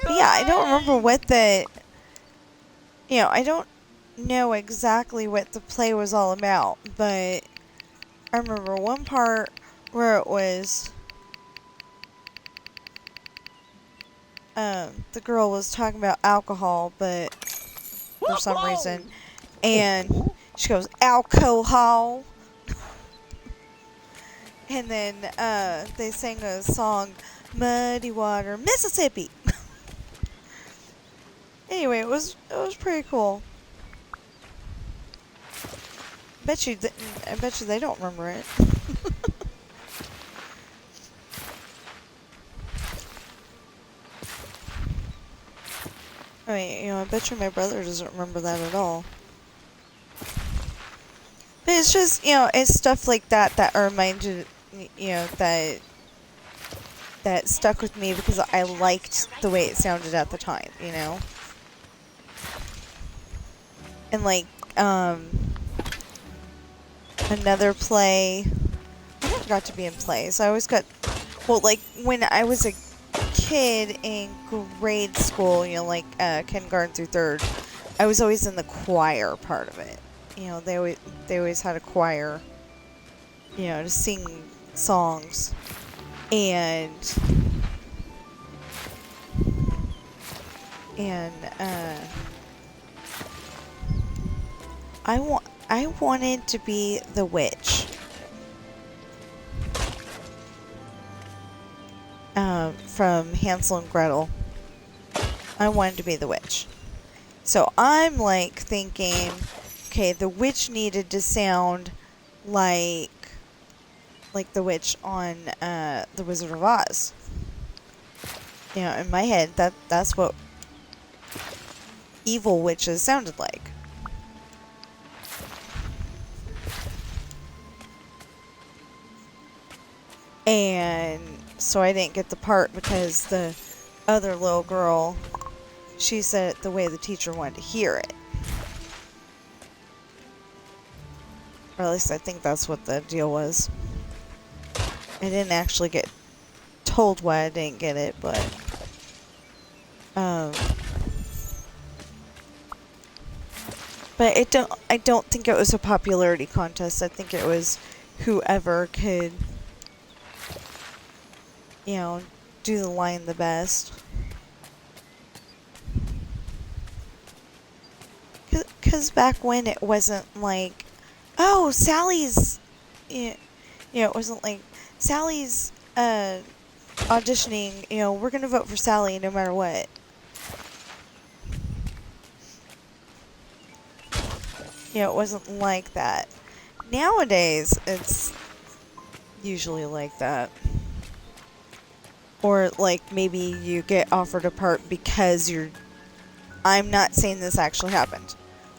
But yeah, I don't remember what the, you know, I don't know exactly what the play was all about, but I remember one part where it was, the girl was talking about alcohol, but for some reason, and she goes, "Alcohol," and then they sang a song, "Muddy Water, Mississippi." Anyway, it was pretty cool. I bet you they don't remember it. I mean, you know, I bet you my brother doesn't remember that at all. But it's just, you know, it's stuff like that reminded, you know, that stuck with me because I liked the way it sounded at the time, you know? And like, another play, I never got to be in plays. I always got, well, like, when I was a kid in grade school, you know, like, kindergarten through 3rd, I was always in the choir part of it. You know, they always had a choir, you know, to sing songs. And I wanted to be the witch. From Hansel and Gretel. I wanted to be the witch. So I'm like thinking, okay, the witch needed to sound like the witch on The Wizard of Oz. You know, in my head, that's what evil witches sounded like. And so I didn't get the part because the other little girl, she said it the way the teacher wanted to hear it. Or at least I think that's what the deal was. I didn't actually get told why I didn't get it, but I don't think it was a popularity contest. I think it was whoever could, you know, do the line the best. Cause back when it wasn't like, oh, Sally's, it wasn't like Sally's auditioning, we're gonna vote for Sally no matter what. It wasn't like that. Nowadays, it's usually like that. Or like maybe you get offered a part because I'm not saying this actually happened.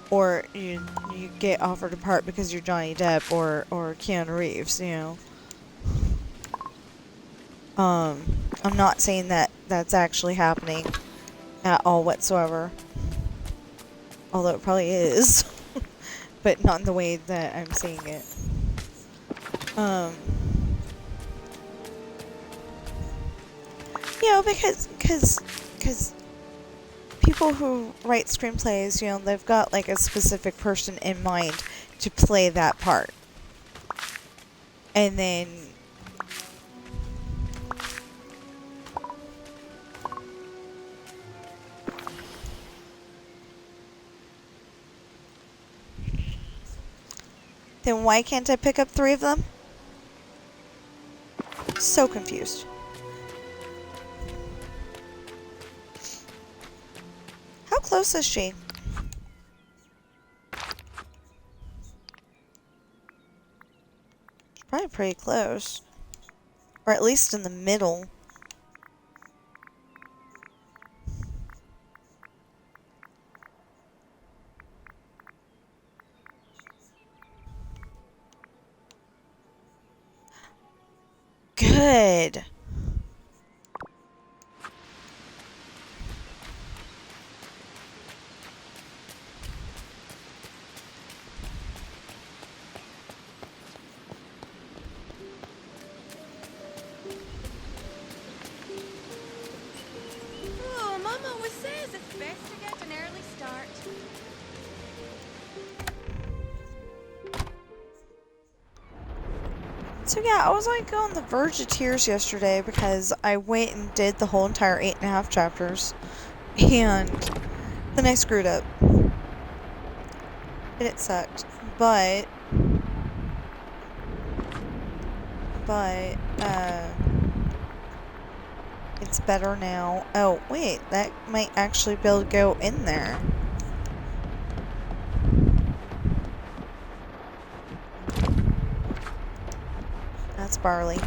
Or you get offered a part because you're Johnny Depp or Keanu Reeves, I'm not saying that that's actually happening at all whatsoever. Although it probably is. But not in the way that I'm saying it. Because people who write screenplays, they've got like a specific person in mind to play that part. And then why can't I pick up 3 of them? So confused. How close is she? She's probably pretty close. Or at least in the middle. Good. Oh, Mama always says it's best to get an early start. So yeah, I was like on the verge of tears yesterday because I went and did the whole entire 8.5 chapters, and then I screwed up, and it sucked. But it's better now. Oh wait, that might actually be able to go in there. That's barley.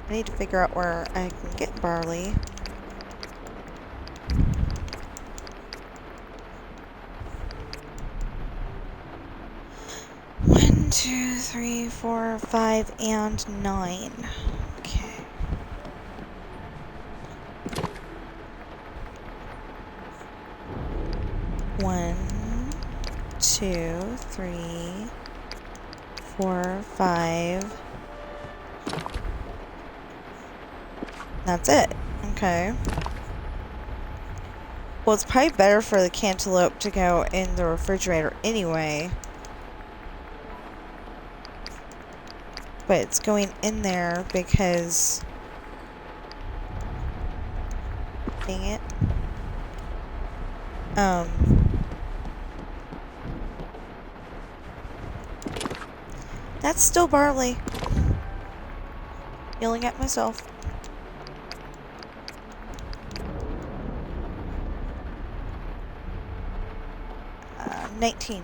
I need to figure out where I can get barley. One, 2, 3, 4, 5, and 9. Okay. One, 2, 3, 4, 5. That's it. Okay. Well, it's probably better for the cantaloupe to go in the refrigerator anyway. But it's going in there because... Dang it. That's still barley. Yelling at myself. 19.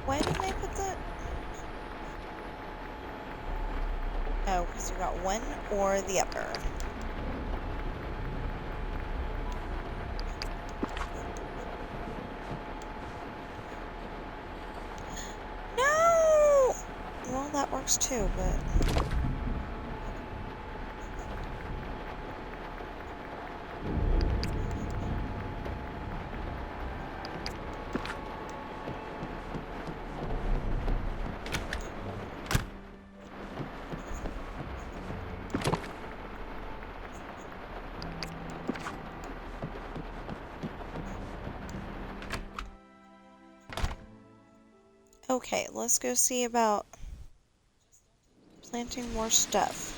Why didn't I put that? Oh, because you got one or the other. No! Well, that works too, but... Okay, let's go see about planting more stuff.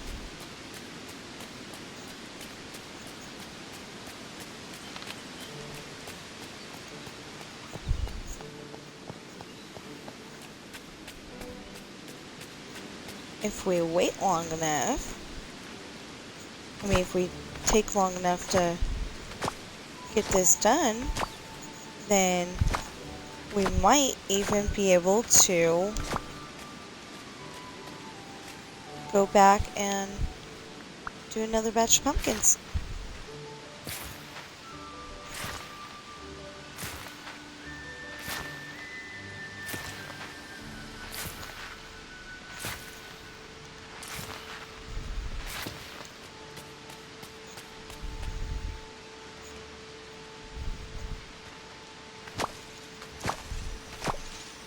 If we wait long enough, I mean, if we take long enough to get this done, then we might even be able to go back and do another batch of pumpkins.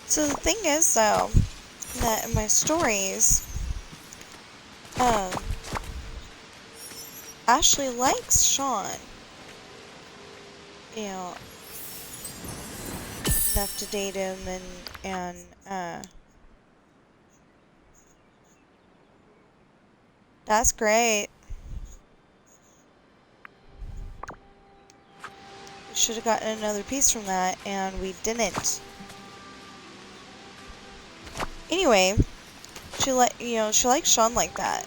So the thing is, though, that in my stories, Ashley likes Sean, you know, enough to date him, and that's great. We should have gotten another piece from that, and we didn't. Anyway, she likes Sean like that,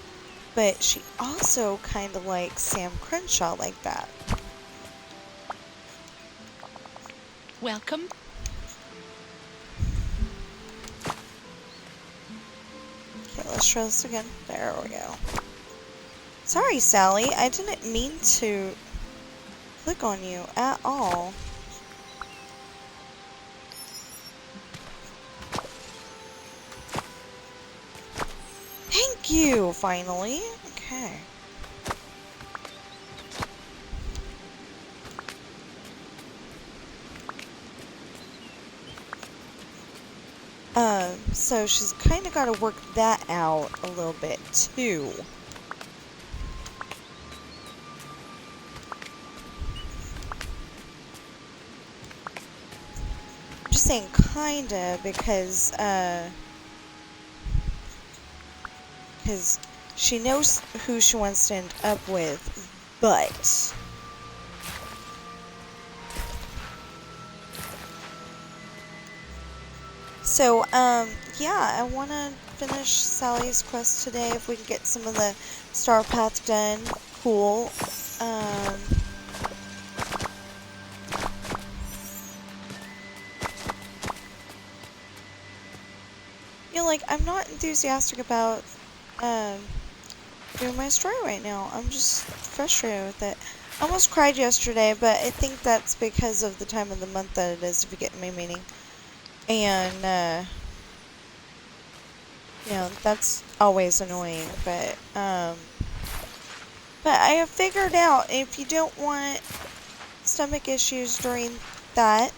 but she also kind of likes Sam Crenshaw like that. Welcome. Okay, let's try this again. There we go. Sorry, Sally, I didn't mean to click on you at all. Thank you, finally. Okay. So she's kind of got to work that out a little bit, too. I'm just saying kinda because she knows who she wants to end up with, but so yeah, I want to finish Sally's quest today. If we can get some of the Star Path done, cool. You know, like, I'm not enthusiastic about doing my story right now. I'm just frustrated with it. I almost cried yesterday, but I think that's because of the time of the month that it is, if you get my meaning. And, you know, that's always annoying, but I have figured out if you don't want stomach issues during that,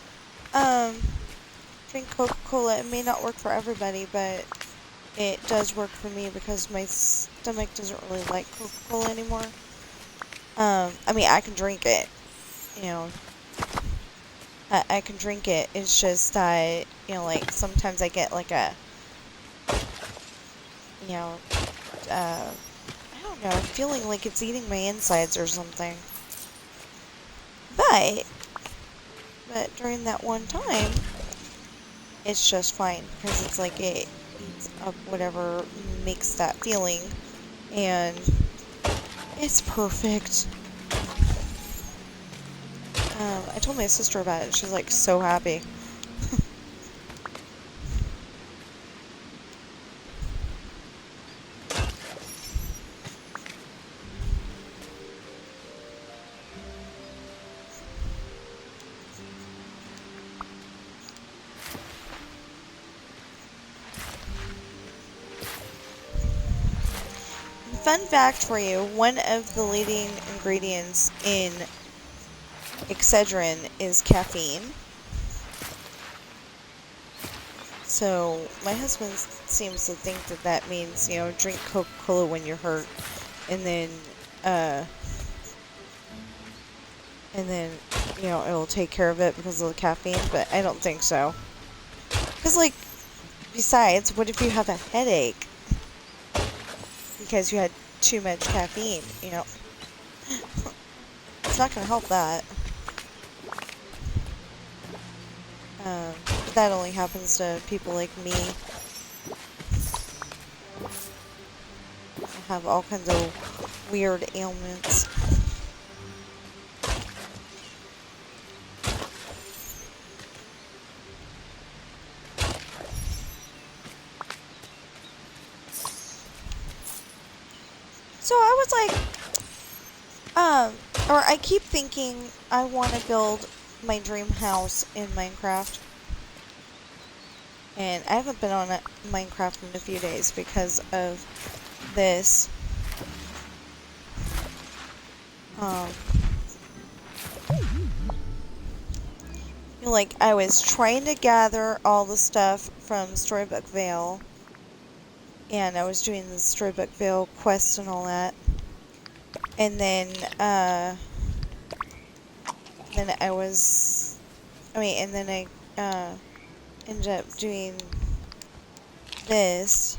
drink Coca-Cola. It may not work for everybody, but it does work for me because my stomach doesn't really like Coca-Cola anymore. I mean, I can drink it, you know. I can drink it. It's just that, you know, like, sometimes I get, like, a, you know, I don't know, feeling like it's eating my insides or something. But during that one time, it's just fine, because it's like it eats up whatever makes that feeling, and it's perfect. I told my sister about it. She's like so happy. fun fact for you, one of the leading ingredients in Excedrin is caffeine. So my husband seems to think that that means, you know, drink Coca-Cola when you're hurt, and then, you know, it'll take care of it because of the caffeine, but I don't think so. Because, like, besides, what if you have a headache because you had too much caffeine, you know? It's not going to help that. That only happens to people like me. I have all kinds of weird ailments. So I was like, or I keep thinking I want to build my dream house in Minecraft. And I haven't been on Minecraft in a few days because of this. Like, I was trying to gather all the stuff from Storybook Vale. And I was doing the Storybook Vale quest and all that. And then, I ended up doing this.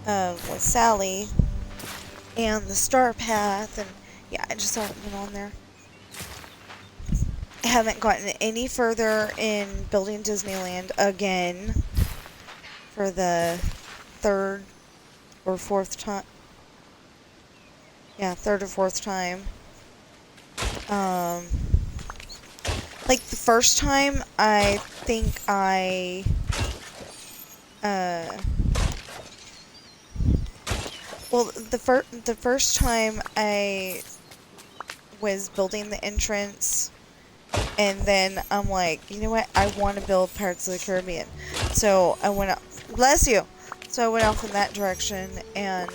With Sally and the Star Path, and yeah, I just haven't been on there. I haven't gotten any further in building Disneyland again for the third or fourth time. Yeah, third or fourth time. Like the first time, I think well, the first time I was building the entrance, and then I'm like, you know what? I want to build Pirates of the Caribbean. So I went up. Bless you. So I went off in that direction and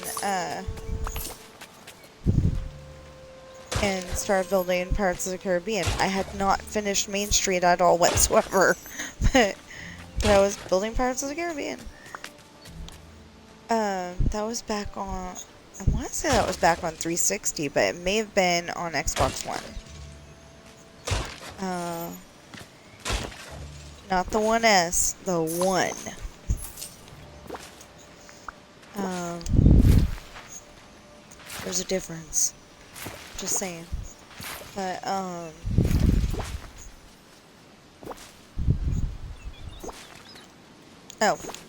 started building Pirates of the Caribbean. I had not finished Main Street at all whatsoever, but I was building Pirates of the Caribbean. That was back on, I want to say that was back on 360, but it may have been on Xbox One. Not the 1S, the One. There's a difference. Just saying. But, oh,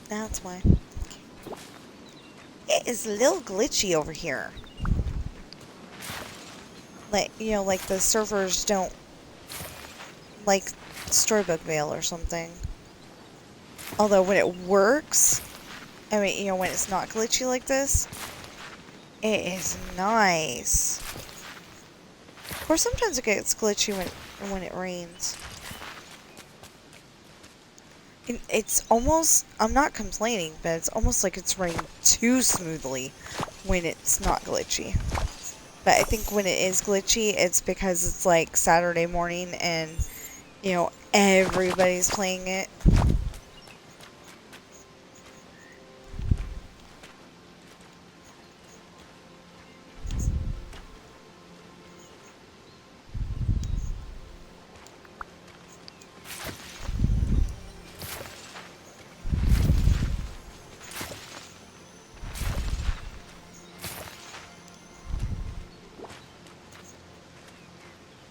that's why. It is a little glitchy over here. Like, you know, like the servers don't like Storybook Vale or something. Although when it works, I mean, you know, when it's not glitchy like this, it is nice. Of course, sometimes it gets glitchy when it rains. It's almost, I'm not complaining, but it's almost like it's raining too smoothly when it's not glitchy. But I think when it is glitchy, it's because it's like Saturday morning and, you know, everybody's playing it.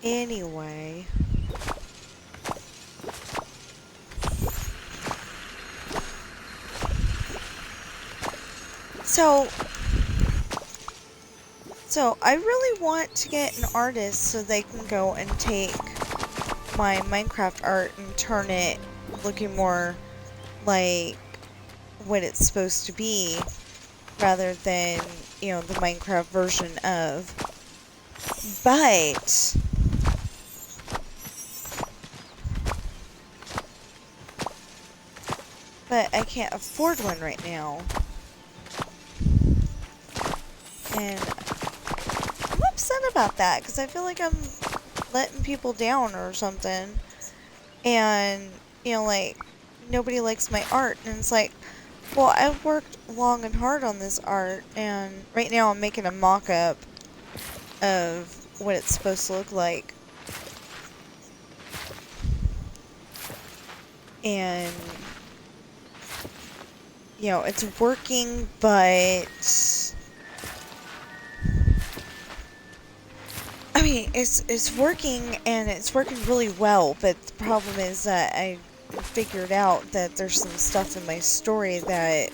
Anyway, so I really want to get an artist so they can go and take my Minecraft art and turn it looking more like what it's supposed to be, rather than, you know, the Minecraft version of. But but I can't afford one right now. And I'm upset about that because I feel like I'm letting people down or something. And, you know, like, nobody likes my art. And it's like, well, I've worked long and hard on this art, and right now I'm making a mock-up of what it's supposed to look like. And, you know, it's working, but I mean, it's working, and it's working really well, but the problem is that I figured out that there's some stuff in my story that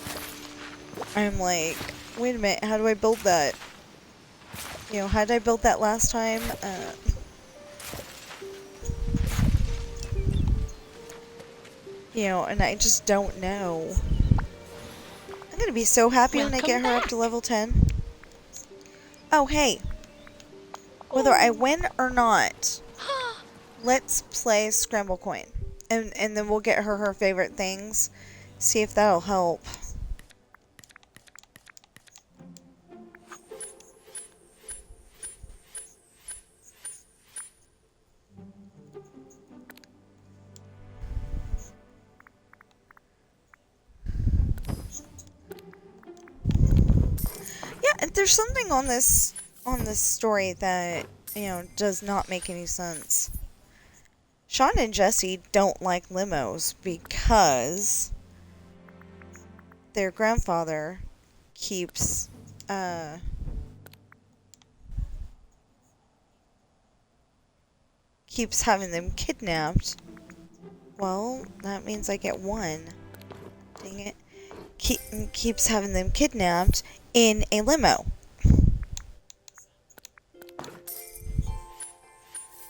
I'm like, wait a minute, how do I build that? You know, how did I build that last time? You know, and I just don't know. I'm gonna be so happy when I get her up to level 10. Oh, hey. Whether I win or not, let's play Scramble Coin. And then we'll get her her favorite things. See if that'll help. Yeah, and there's something on this story that, you know, does not make any sense. Sean and Jesse don't like limos because their grandfather keeps having them kidnapped. Well, that means I get one. Dang it. Keeps having them kidnapped in a limo.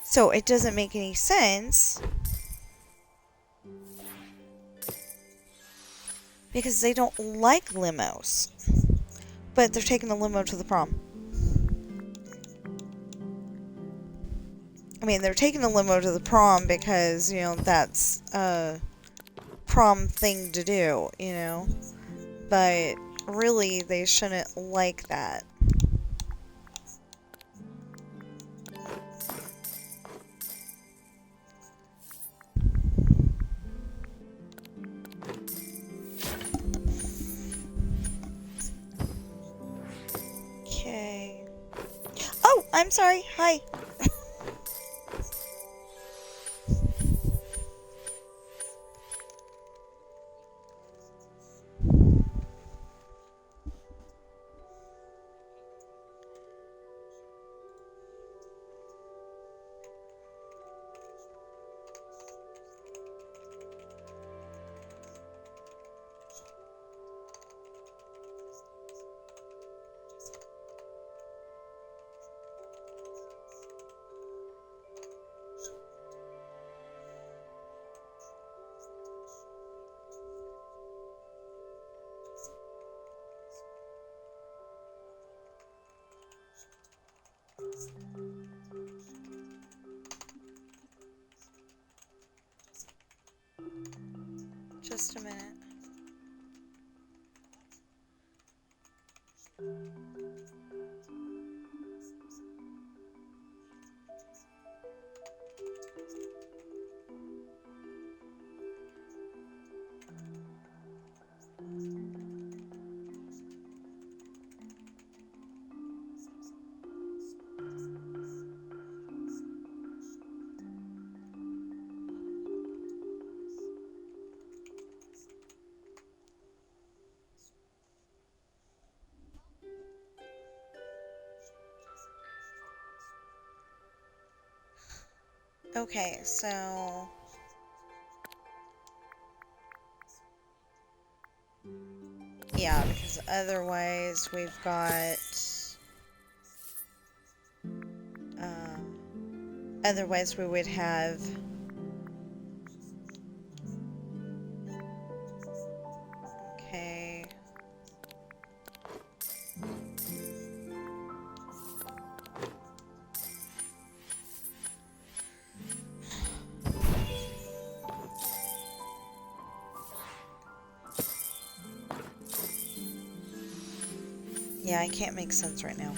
So it doesn't make any sense because they don't like limos. But they're taking the limo to the prom. I mean, they're taking the limo to the prom because, you know, that's a prom thing to do, you know. But really, they shouldn't like that. Okay. Oh, I'm sorry. Hi. Just a minute. Okay, so yeah, because otherwise we've got otherwise we would have okay. Yeah, I can't make sense right now.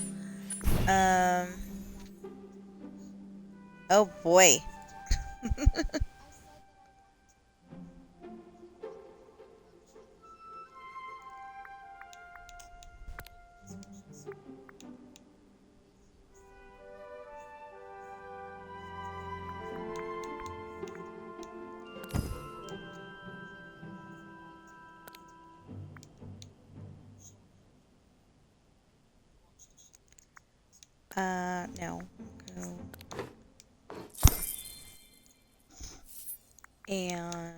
Oh boy. No. Go. And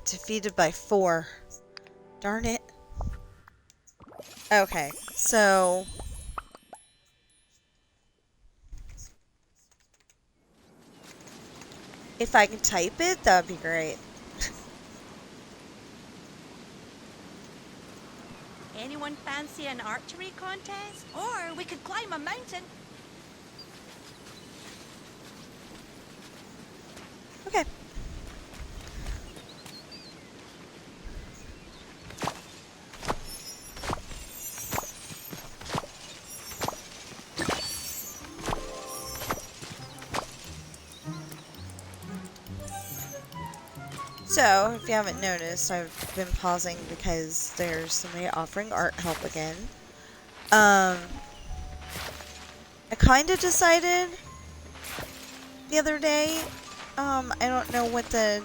defeated by 4. Darn it. Okay, so if I can type it, that would be great. Anyone fancy an archery contest? Or we could climb a mountain. Okay. So, if you haven't noticed, I've been pausing because there's somebody offering art help again. I kind of decided the other day, I don't know what the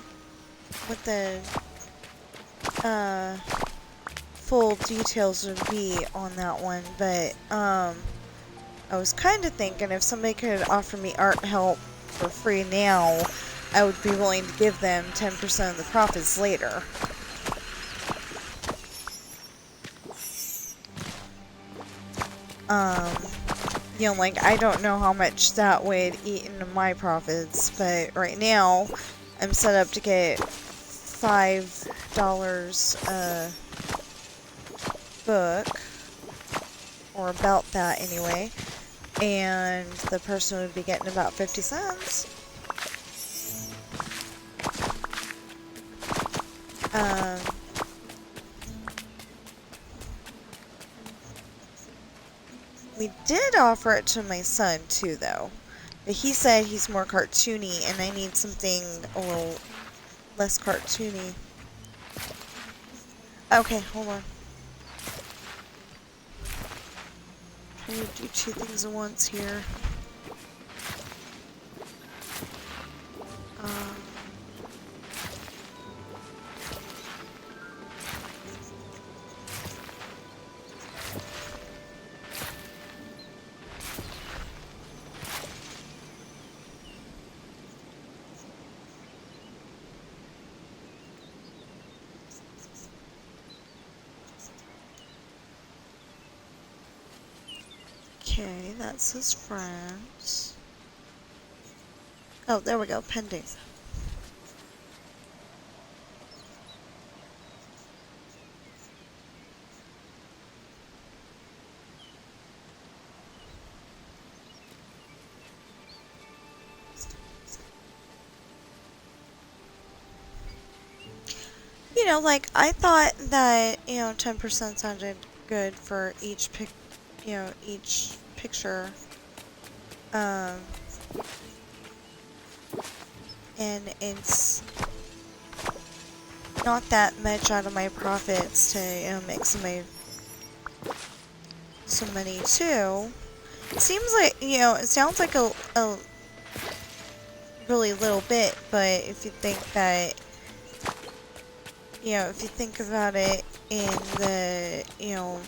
full details would be on that one, but, I was kind of thinking if somebody could offer me art help for free now, I would be willing to give them 10% of the profits later. You know, like, I don't know how much that would eat into my profits, but right now, I'm set up to get $5 a book, or about that anyway, and the person would be getting about 50 cents. We did offer it to my son too, though, but he said he's more cartoony and I need something a little less cartoony. Okay, hold on. Trying to do 2 things at once here. Okay, that says friends. Oh, there we go, pending. You know, like, I thought that, you know, 10% sounded good for each each picture. And it's not that much out of my profits to, you know, make some money too. It seems like, you know, it sounds like a really little bit, but if you think that, you know, if you think about it in the, you know,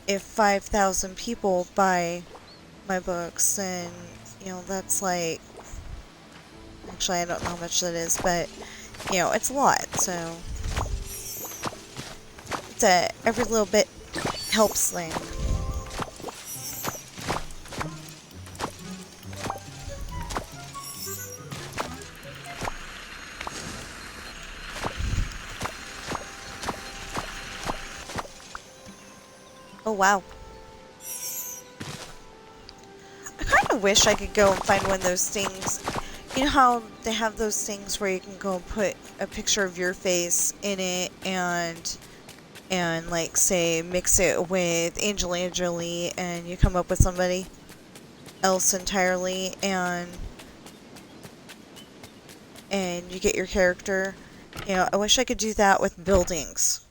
if 5,000 people buy my books, then, you know, that's like, actually I don't know how much that is, but, you know, it's a lot, so it's a every little bit helps thing. Oh, wow. I kind of wish I could go and find one of those things. You know how they have those things where you can go and put a picture of your face in it and like say mix it with Angelina Jolie and you come up with somebody else entirely and you get your character. You know, I wish I could do that with buildings.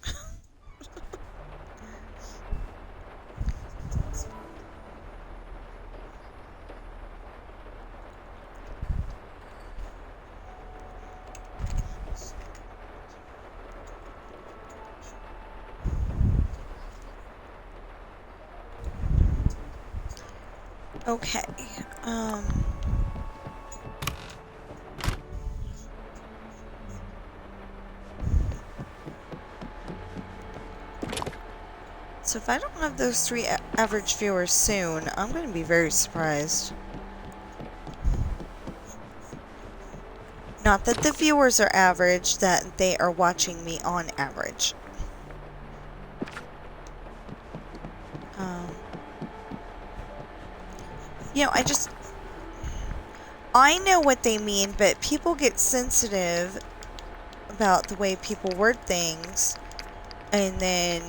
Okay, so if I don't have those 3 average viewers soon, I'm going to be very surprised. Not that the viewers are average, that they are watching me on average. You know, I know what they mean, but people get sensitive about the way people word things, and then,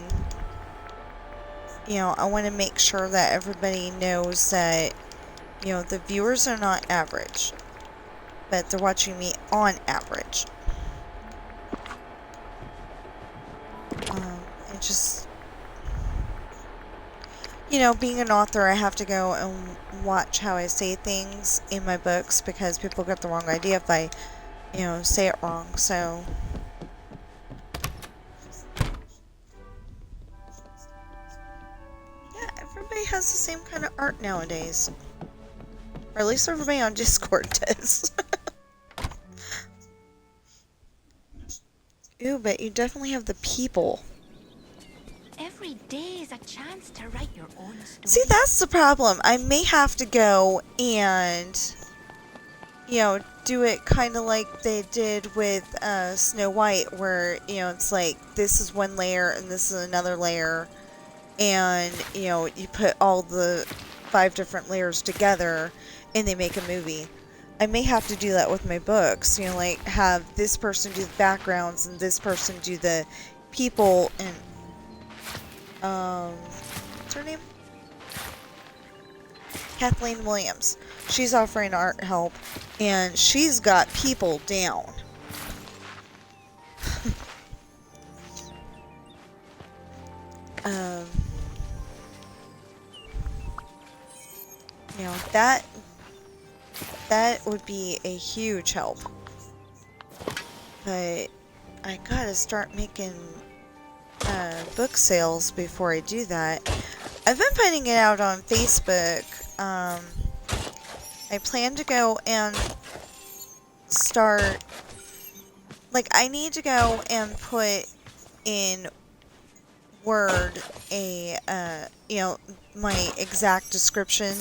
you know, I want to make sure that everybody knows that, you know, the viewers are not average, but they're watching me on average. It just, you know, being an author, I have to go and watch how I say things in my books because people get the wrong idea if I, you know, say it wrong, so. Yeah, everybody has the same kind of art nowadays. Or at least everybody on Discord does. Ooh, but you definitely have the people. Every day is a chance to write your own story. See, that's the problem. I may have to go and, you know, do it kind of like they did with Snow White, where, you know, it's like, this is one layer and this is another layer. And, you know, you put all the 5 different layers together and they make a movie. I may have to do that with my books, you know, like have this person do the backgrounds and this person do the people and what's her name? Kathleen Williams. She's offering art help, and she's got people down. You know, that would be a huge help. But I gotta start making book sales before I do that. I've been putting it out on Facebook. I plan to go and start, like, I need to go and put in Word a, you know, my exact description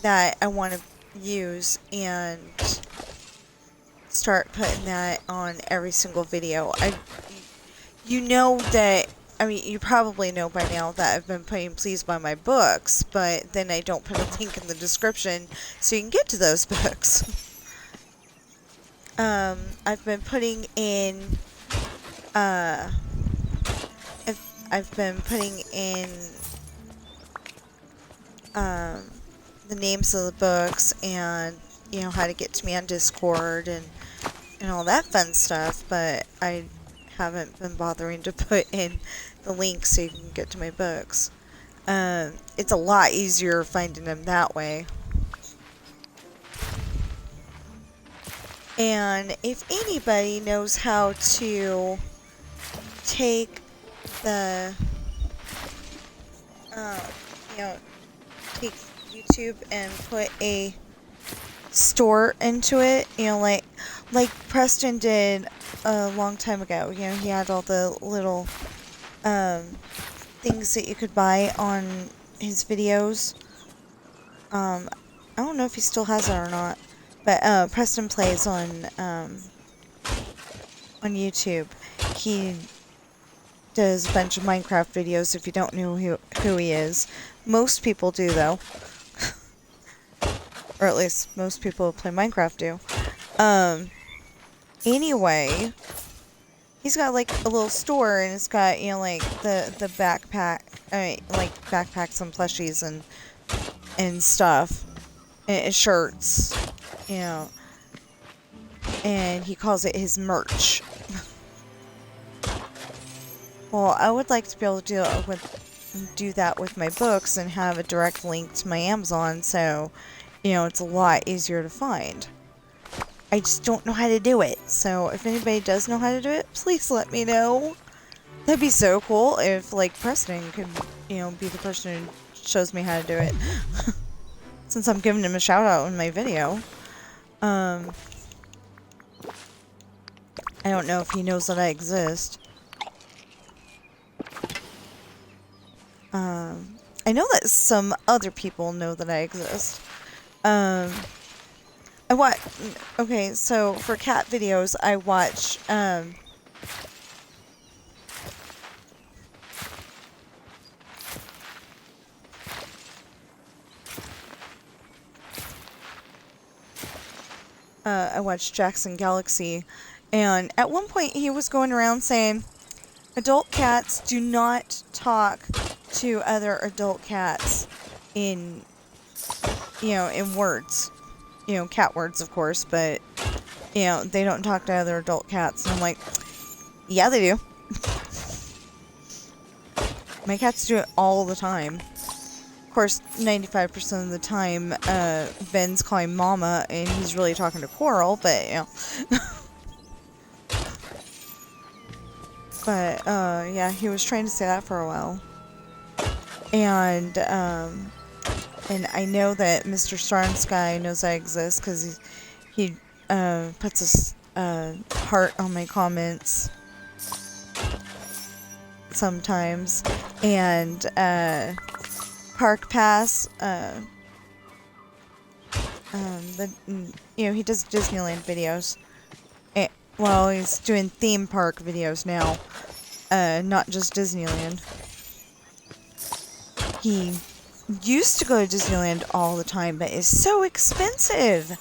that I want to use and start putting that on every single video. You know that, I mean, you probably know by now that I've been putting please buy my books, but then I don't put a link in the description so you can get to those books. I've been putting in, I've been putting in, the names of the books and, you know, how to get to me on Discord and all that fun stuff, but I haven't been bothering to put in the link so you can get to my books. It's a lot easier finding them that way. And if anybody knows how to take the, you know, take YouTube and put a store into it, you know, like Preston did a long time ago. You know, he had all the little things that you could buy on his videos. I don't know if he still has it or not, but Preston Plays on YouTube. does a bunch of Minecraft videos, if you don't know who he is. Most people do, though. Or at least most people who play Minecraft do. Anyway, he's got like a little store, and it's got, you know, like the backpack, like backpacks and plushies and stuff, and shirts, you know, and he calls it his merch. Well, I would like to be able to do that with my books and have a direct link to my Amazon, so, you know, it's a lot easier to find. I just don't know how to do it, so if anybody does know how to do it, please let me know. That'd be so cool if, like, Preston could, you know, be the person who shows me how to do it. Since I'm giving him a shout out in my video. I don't know if he knows that I exist. I know that some other people know that I exist. Okay, so for cat videos, I watch, I watched Jackson Galaxy, and at one point he was going around saying, adult cats do not talk to other adult cats in, you know, in words. You know, cat words, of course, but, you know, they don't talk to other adult cats. And I'm like, yeah, they do. My cats do it all the time. Of course, 95% of the time, Ben's calling Mama, and he's really talking to Coral, but, you know. But, yeah, he was trying to say that for a while. And I know that Mr. Star and Sky knows I exist, because he puts a heart on my comments sometimes. And, Park Pass, you know, he does Disneyland videos. Well, he's doing theme park videos now, not just Disneyland. He used to go to Disneyland all the time, but it's so expensive,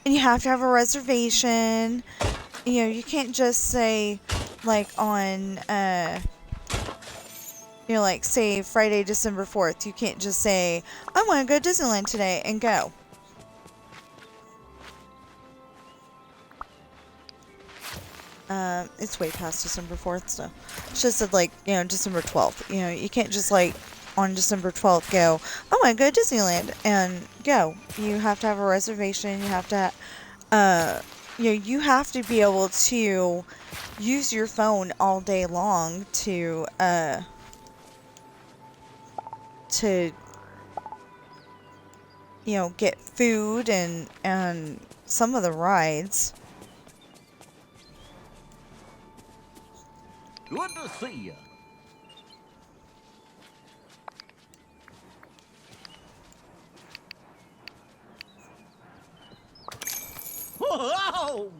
and you have to have a reservation. You know, you can't just say, like, on, you know, like, say Friday, December 4th, you can't just say, I want to go to Disneyland today, and go. It's way past December 4th, so it's just said, like, you know, December 12th. You know, you can't just, like, on December 12th go, I want to go to Disneyland, and go. You have to have a reservation. You have to, you know, you have to be able to use your phone all day long to, you know, get food and some of the rides. Good to see you. Whoa!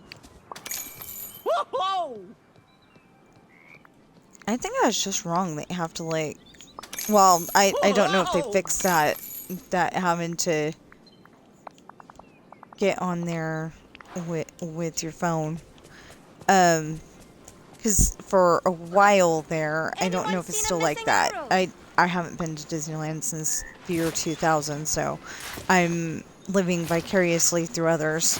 Whoa! I think I was just wrong that you have to, like, well, I don't know if they fixed that having to get on there with your phone. Because for a while there, I don't know if it's still like that. I haven't been to Disneyland since the year 2000, so I'm living vicariously through others.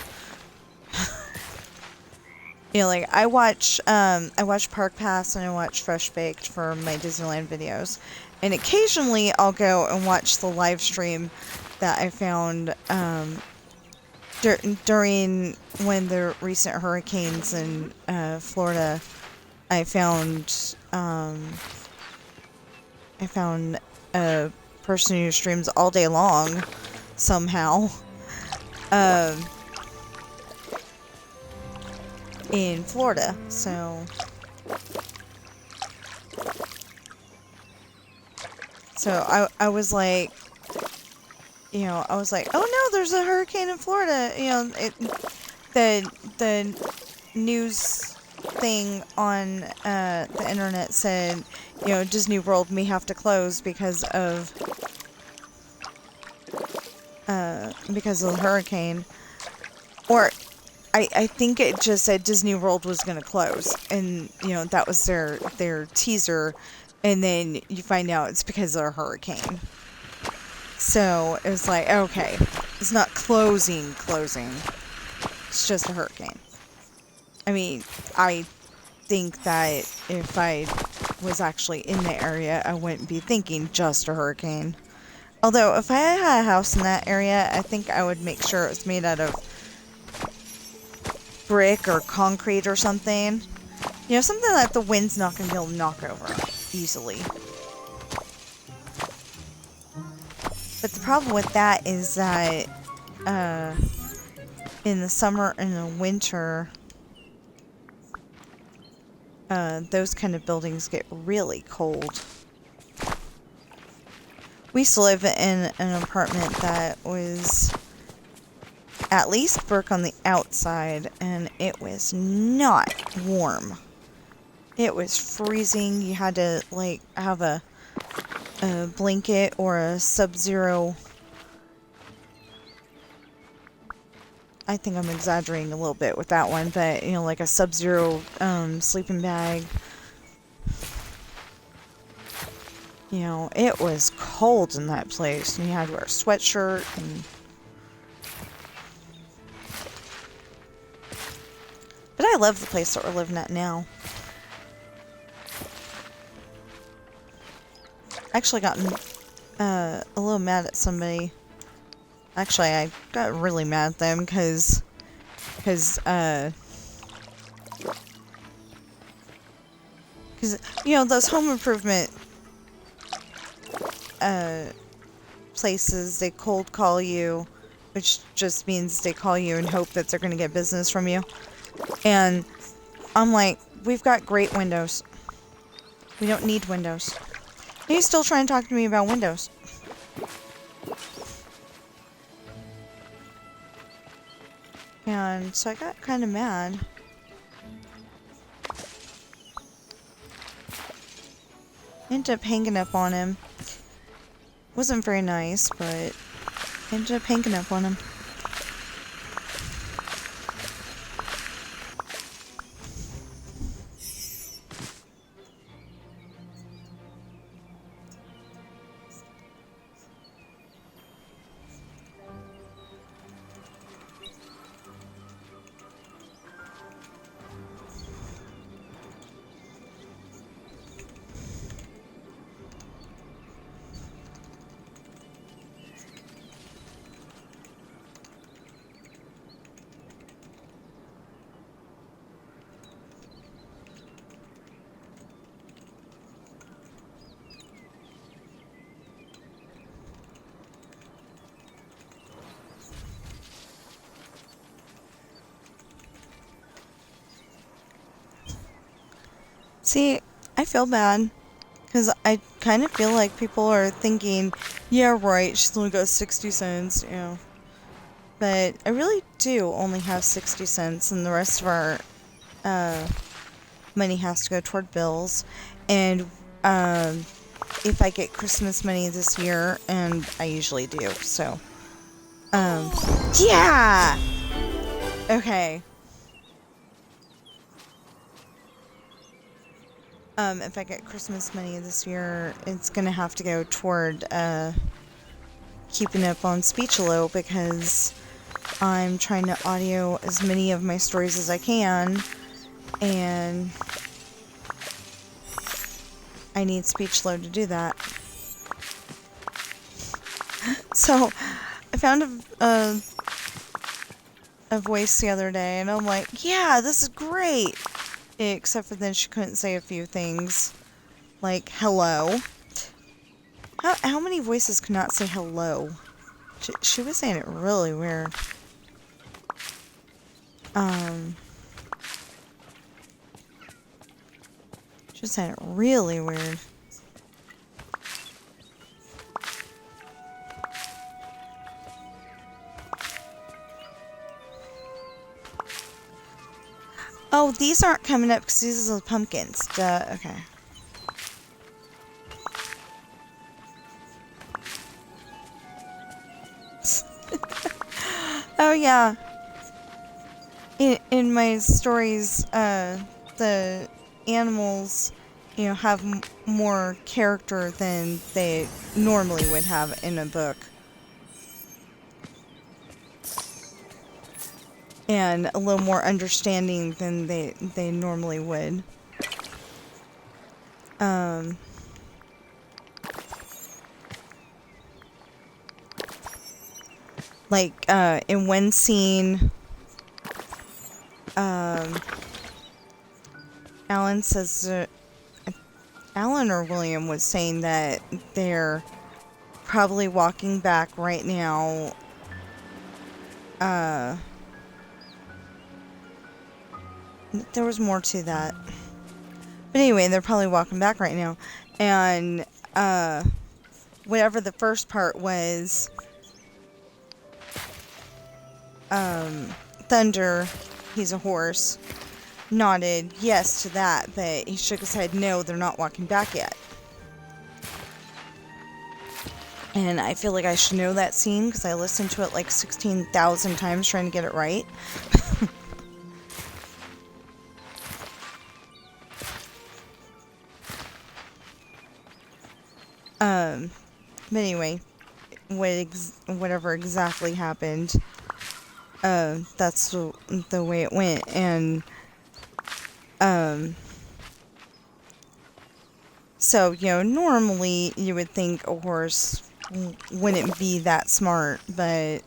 You know, like, I watch Park Pass and I watch Fresh Baked for my Disneyland videos. And occasionally I'll go and watch the live stream that I found during when the recent hurricanes in Florida. I found a person who streams all day long somehow in Florida, so I was like, you know, I was like, oh no, there's a hurricane in Florida, you know, the news thing on the internet said, you know, Disney World may have to close because of the hurricane. Or I think it just said Disney World was going to close, and you know that was their teaser, and then you find out it's because of a hurricane. So it was like, okay, it's not closing. It's just a hurricane. I mean, I think that if I was actually in the area, I wouldn't be thinking just a hurricane. Although, if I had a house in that area, I think I would make sure it was made out of brick or concrete or something. You know, something that the wind's not going to be able to knock over easily. But the problem with that is that in the summer and the winter, those kind of buildings get really cold. We used to live in an apartment that was at least brick on the outside, and it was not warm. It was freezing. You had to, like, have a blanket or a sub-zero. I think I'm exaggerating a little bit with that one, but, you know, like a sub-zero sleeping bag. You know, it was cold in that place, and you had to wear a sweatshirt, and... But I love the place that we're living at now. I actually got a little mad at somebody. Actually, I got really mad at them because you know, those home improvement places, they cold call you, which just means they call you and hope that they're going to get business from you. And I'm like, we've got great windows. We don't need windows. And he's still trying to talk to me about windows. And so I got kind of mad. Ended up hanging up on him. Wasn't very nice, but ended up hanging up on him. See, I feel bad, because I kind of feel like people are thinking, yeah, right, she's only got 60 cents, you know. But I really do only have 60 cents, and the rest of our money has to go toward bills. And if I get Christmas money this year, and I usually do, so. Yeah! Okay. If I get Christmas money this year, it's gonna have to go toward, keeping up on Speechelo, because I'm trying to audio as many of my stories as I can, and I need Speechelo to do that. So, I found a voice the other day, and I'm like, yeah, this is great! Except for then she couldn't say a few things. Like, hello. How many voices cannot say hello? She was saying it really weird. She was saying it really weird. Oh, these aren't coming up because these are the pumpkins. Duh, okay. Oh, yeah. In my stories, the animals, you know, have more character than they normally would have in a book. And a little more understanding than they normally would. Like, in one scene, Alan says, Alan or William was saying that they're probably walking back right now, there was more to that. But anyway, they're probably walking back right now. And, whatever the first part was, Thunder, he's a horse, nodded yes to that, but he shook his head, no, they're not walking back yet. And I feel like I should know that scene because I listened to it like 16,000 times trying to get it right. But anyway, whatever exactly happened, that's the way it went. And so, you know, normally you would think a horse wouldn't be that smart, but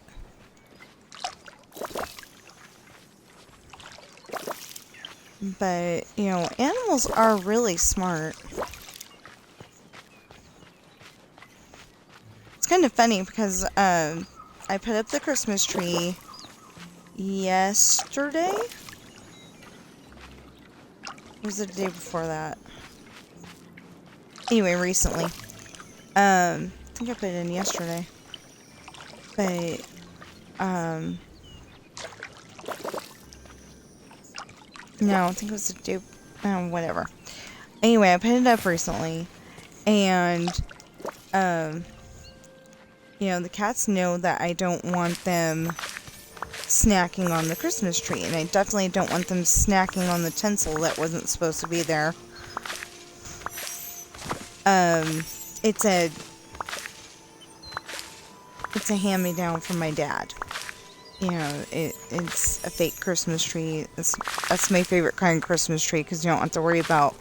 you know, animals are really smart. It's kind of funny because I put up the Christmas tree yesterday. Or was it the day before that? Anyway, recently. I think I put it in yesterday. But, no, I think it was the day, whatever. Anyway, I put it up recently. And, you know, the cats know that I don't want them snacking on the Christmas tree. And I definitely don't want them snacking on the tinsel that wasn't supposed to be there. It's a hand-me-down from my dad. You know, it's a fake Christmas tree. That's my favorite kind of Christmas tree because you don't have to worry about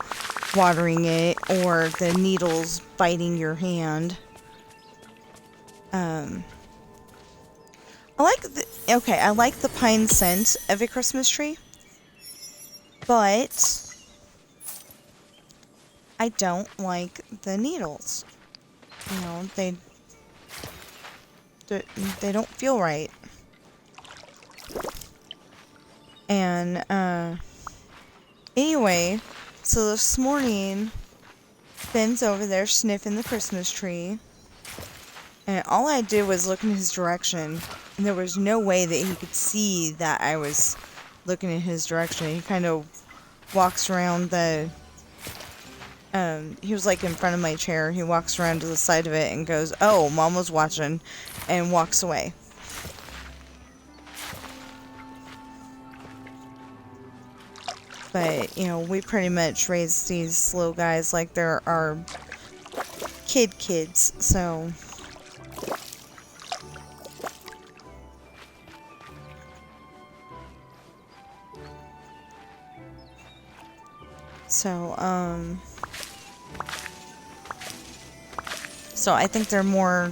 watering it or the needles biting your hand. I like the pine scent of a Christmas tree, but I don't like the needles. You know, they don't feel right. And, anyway, so this morning, Ben's over there sniffing the Christmas tree, and all I did was look in his direction, and there was no way that he could see that I was looking in his direction. He kind of walks around he was like in front of my chair. He walks around to the side of it and goes, "Oh, Mom was watching," and walks away. But, you know, we pretty much raise these little guys like they're our kids, so. So I think they're more,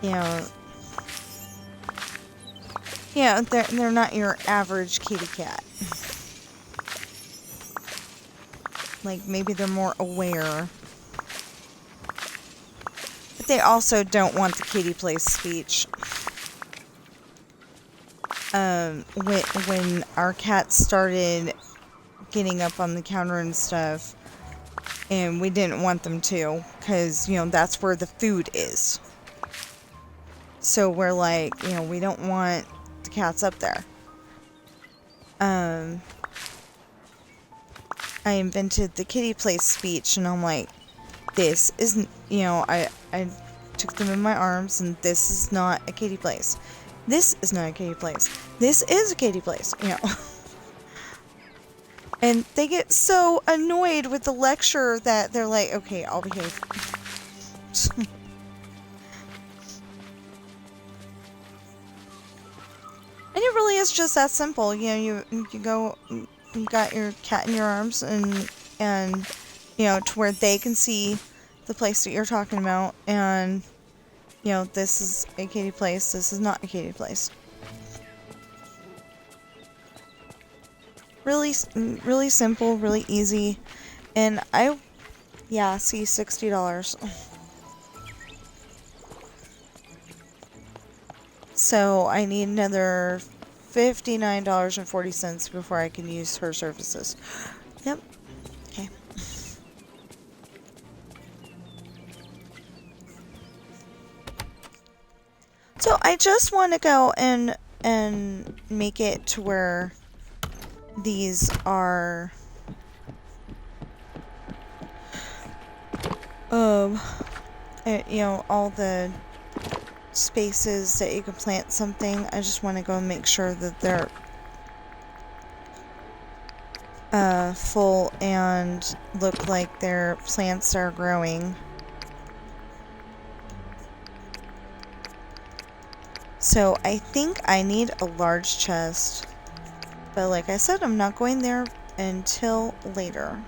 you know, yeah, they're not your average kitty cat. Like, maybe they're more aware. But they also don't want the kitty place speech. When our cats started getting up on the counter and stuff, and we didn't want them to, because, you know, that's where the food is. So we're like, you know, we don't want the cats up there. I invented the kitty place speech, and I'm like, this isn't, you know, I took them in my arms, and this is not a kitty place. This is not a kitty place. This is a kitty place, you know. And they get so annoyed with the lecture that they're like, okay, I'll behave. And it really is just that simple. You know, you go, you got your cat in your arms, and you know, to where they can see the place that you're talking about, and you know, this is a kitty place, this is not a kitty place. Really simple, really easy, and yeah, see, $60. So I need another $59.40 before I can use her services. Yep. Okay. So I just want to go and make it to where these are you know, all the spaces that you can plant something. I just want to go and make sure that they're full and look like their plants are growing. So I think I need a large chest, but like I said, I'm not going there until later.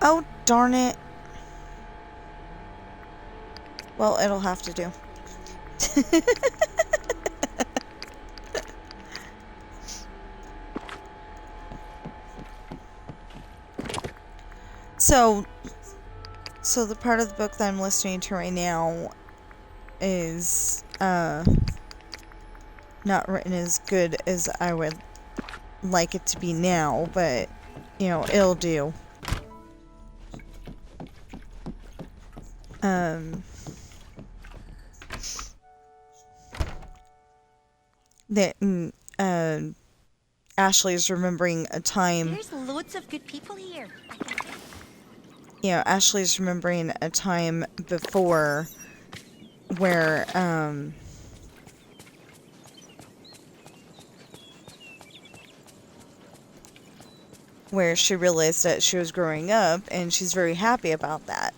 Oh, darn it. Well, it'll have to do. So the part of the book that I'm listening to right now is not written as good as I would like it to be now, but you know, it'll do. That Ashley's remembering a time. There's loads of good people here. You know, Ashley's remembering a time before where she realized that she was growing up, and she's very happy about that.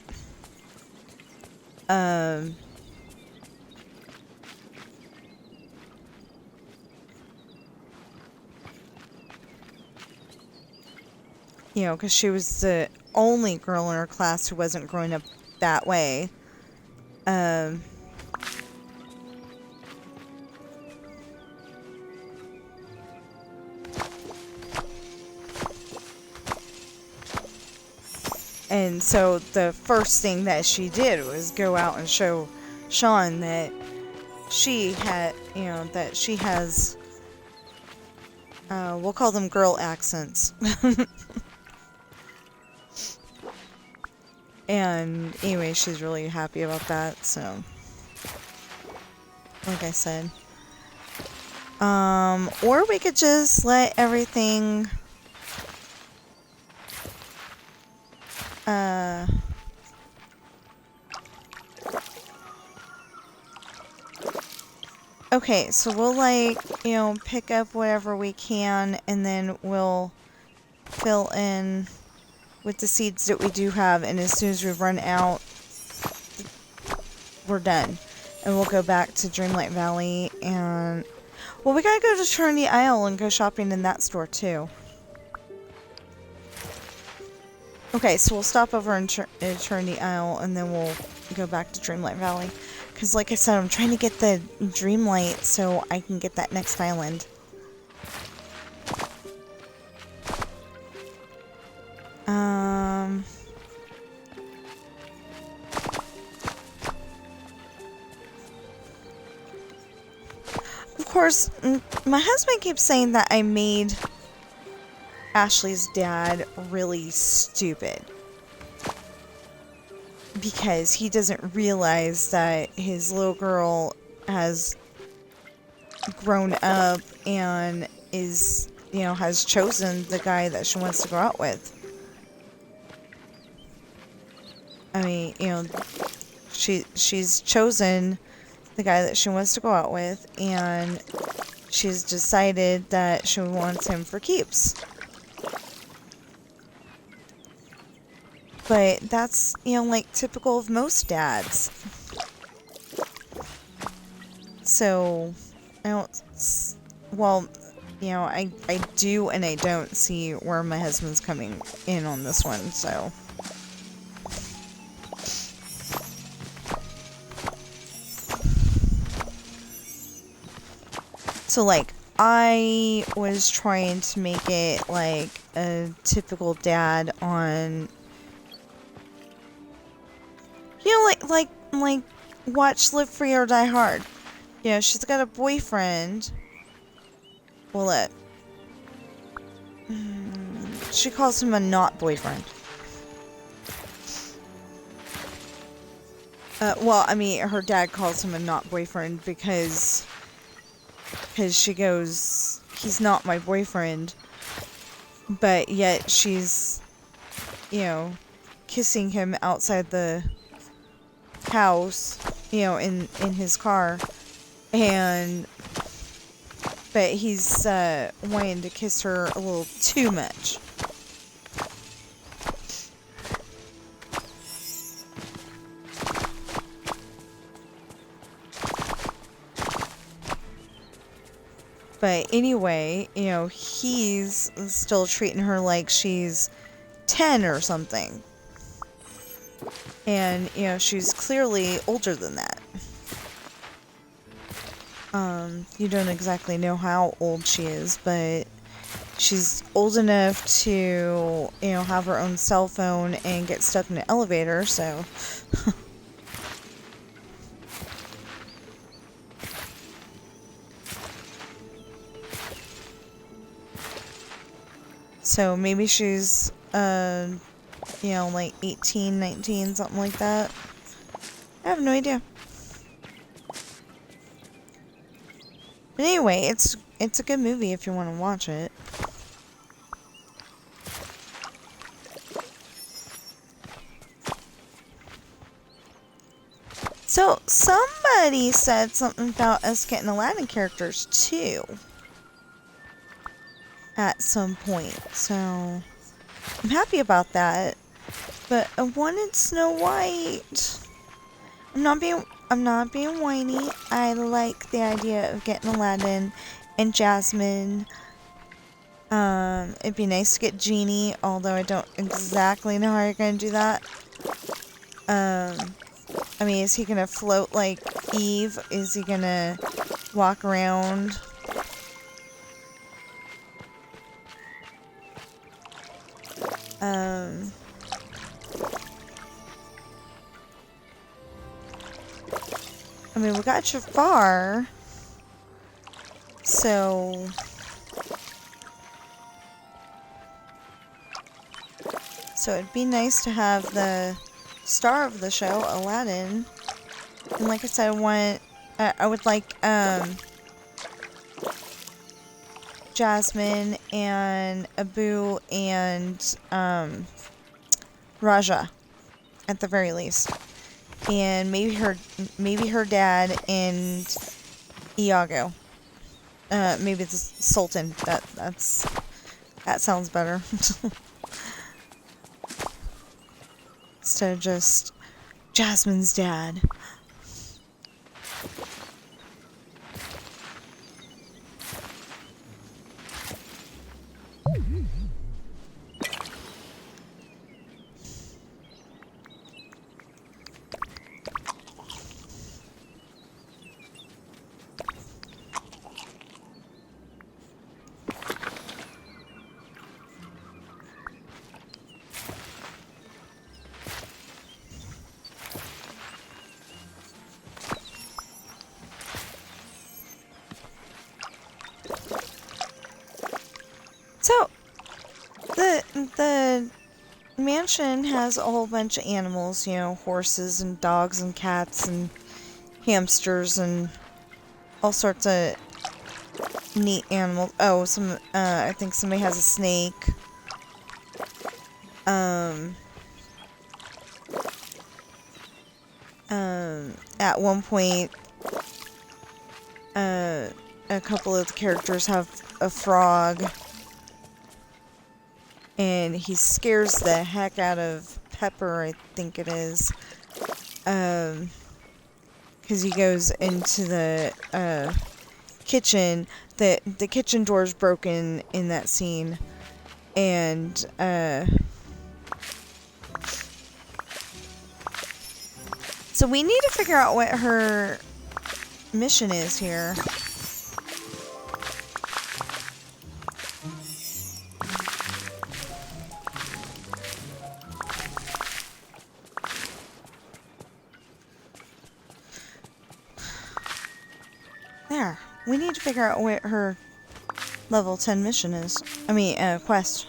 You know, because she was the only girl in her class who wasn't growing up that way. And so the first thing that she did was go out and show Sean that she had, you know, that she has, we'll call them girl accents. And anyway, she's really happy about that, so like I said. Or we could just let everything okay, so we'll, like, you know, pick up whatever we can, and then we'll fill in with the seeds that we do have, and as soon as we run out, we're done. And we'll go back to Dreamlight Valley, and well, we gotta go to Trinity Isle and go shopping in that store too. Okay, so we'll stop over in Trinity Isle, and then we'll go back to Dreamlight Valley. Because like I said, I'm trying to get the Dreamlight so I can get that next island. Of course, my husband keeps saying that I made Ashley's dad really stupid. because he doesn't realize that his little girl has grown up and is, you know, has chosen the guy that she wants to go out with. I mean, you know, she's chosen the guy that she wants to go out with, and she's decided that she wants him for keeps. But that's, you know, like typical of most dads. So, I don't, well, you know, I do and I don't see where my husband's coming in on this one, so. So, like, I was trying to make it like a typical dad on, you know, like watch Live Free or Die Hard. You know, she's got a boyfriend. Well, she calls him a not boyfriend. Well, I mean, her dad calls him a not boyfriend because she goes, he's not my boyfriend, but yet she's, you know, kissing him outside the house, you know, in his car, but he's wanting to kiss her a little too much. But anyway, you know, he's still treating her like she's 10 or something. And, you know, she's clearly older than that. You don't exactly know how old she is, but she's old enough to, you know, have her own cell phone and get stuck in an elevator, so. So maybe she's, you know, like 18, 19, something like that. I have no idea. But anyway, it's a good movie if you want to watch it. So, somebody said something about us getting Aladdin characters, too. At some point, so I'm happy about that. But I wanted Snow White. I'm not being whiny. I like the idea of getting Aladdin and Jasmine. It'd be nice to get Genie, although I don't exactly know how you're gonna do that. I mean, is he gonna float like Eve? Is he gonna walk around? I mean, we got Jafar, so it'd be nice to have the star of the show, Aladdin. And like I said, I would like Jasmine and Abu and Raja, at the very least. And maybe her dad and Iago. Maybe the Sultan. That sounds better. Instead of just Jasmine's dad. So, the mansion has a whole bunch of animals, you know, horses and dogs and cats and hamsters and all sorts of neat animals. Oh, I think somebody has a snake. At one point, a couple of the characters have a frog, and he scares the heck out of Pepper, I think it is, because he goes into the kitchen. The kitchen door's broken in that scene, and so we need to figure out what her mission is here. There. We need to figure out what her level 10 mission is. I mean, quest.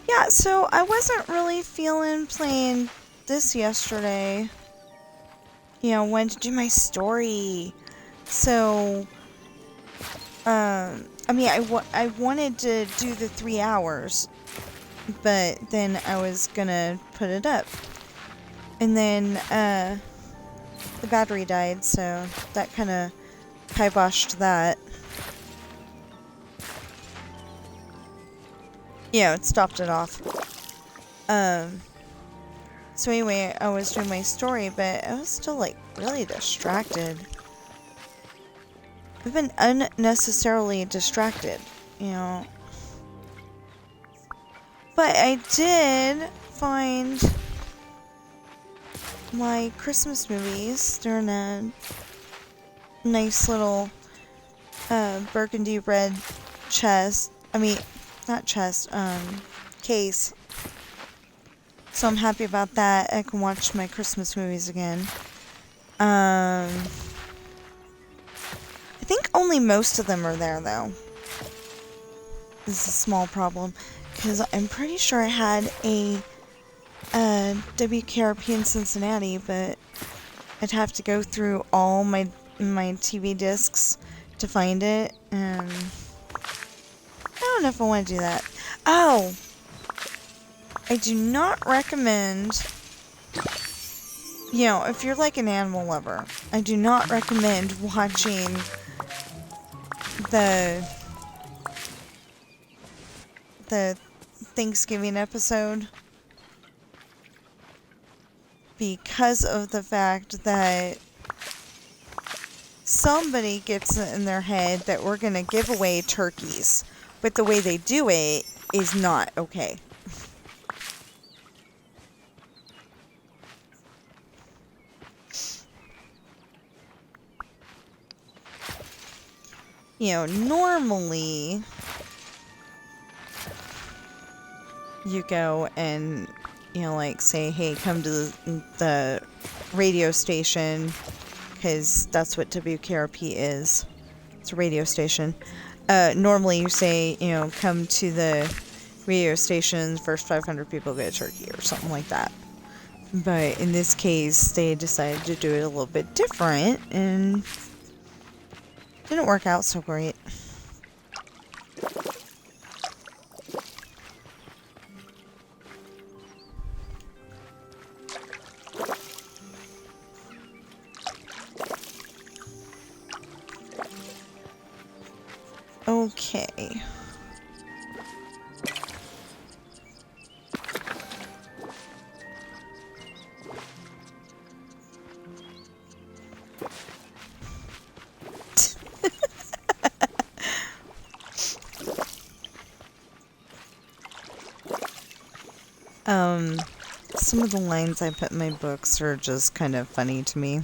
Yeah, so I wasn't really feeling playing this yesterday. You know, when to do my story. So, I mean, I wanted to do the 3 hours, but then I was gonna put it up. And then, the battery died, so that kind of kiboshed that. Yeah, it stopped it off. So anyway, I was doing my story, but I was still, like, really distracted. I've been unnecessarily distracted, you know. But I did find my Christmas movies. They're in a nice little burgundy red chest. I mean, not chest, case. So I'm happy about that. I can watch my Christmas movies again. I think only most of them are there, though. This is a small problem, because I'm pretty sure I had a WKRP in Cincinnati, but I'd have to go through all my TV discs to find it, and I don't know if I want to do that. Oh! I do not recommend, you know, if you're like an animal lover, I do not recommend watching the Thanksgiving episode, because of the fact that somebody gets it in their head that we're gonna give away turkeys, but the way they do it is not okay. You know, normally you go and, you know, like say, hey, come to the radio station, because that's what WKRP is. It's a radio station. Normally you say, you know, come to the radio station, first 500 people get a turkey or something like that. But in this case, they decided to do it a little bit different, and didn't work out so great. Okay. Some of the lines I put in my books are just kind of funny to me.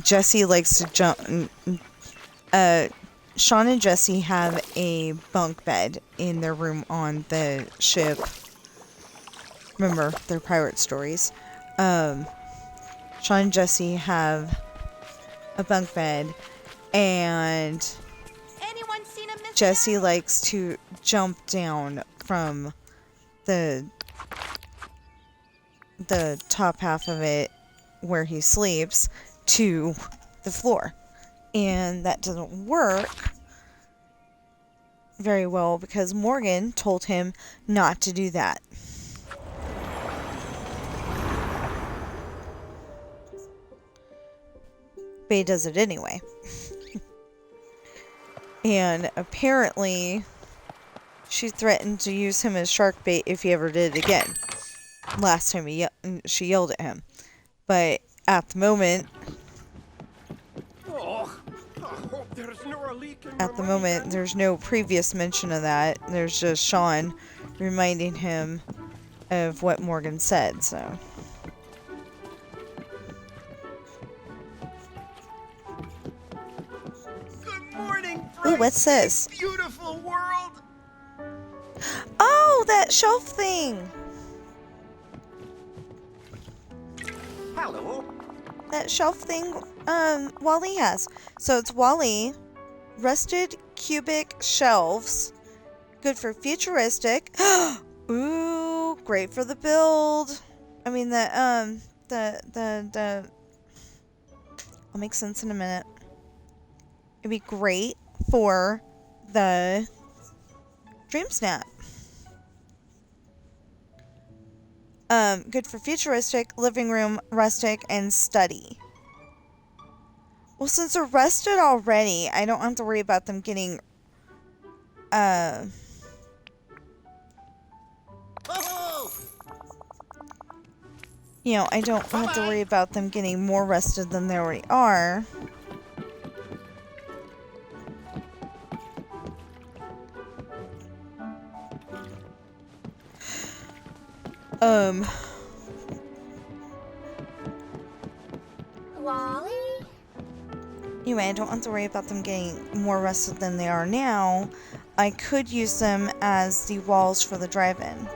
Jesse likes to jump. Sean and Jesse have a bunk bed in their room on the ship. Remember, they're pirate stories. Sean and Jesse have a bunk bed, and Anyone seen a Miss Jesse likes to jump down from the top half of it where he sleeps to the floor. And that doesn't work very well because Morgan told him not to do that. But he does it anyway. And apparently she threatened to use him as shark bait if he ever did it again. Last time she yelled at him. But at the moment, there's no previous mention of that. There's just Sean reminding him of what Morgan said, so. Good morning, Ooh, what's this? beautiful world. Oh, that shelf thing! Hello. That shelf thing Wally has. So it's Wally, rusted cubic shelves, good for futuristic. Ooh, great for the build. I mean I'll make sense in a minute. It'd be great for the Dream Snap. Good for futuristic, living room, rustic, and study. Well, since they're rusted already, I don't have to worry about them getting, you know, I don't have to worry about them getting more rusted than they already are. Wally? Anyway, I don't have to worry about them getting more rusted than they are now. I could use them as the walls for the drive-in.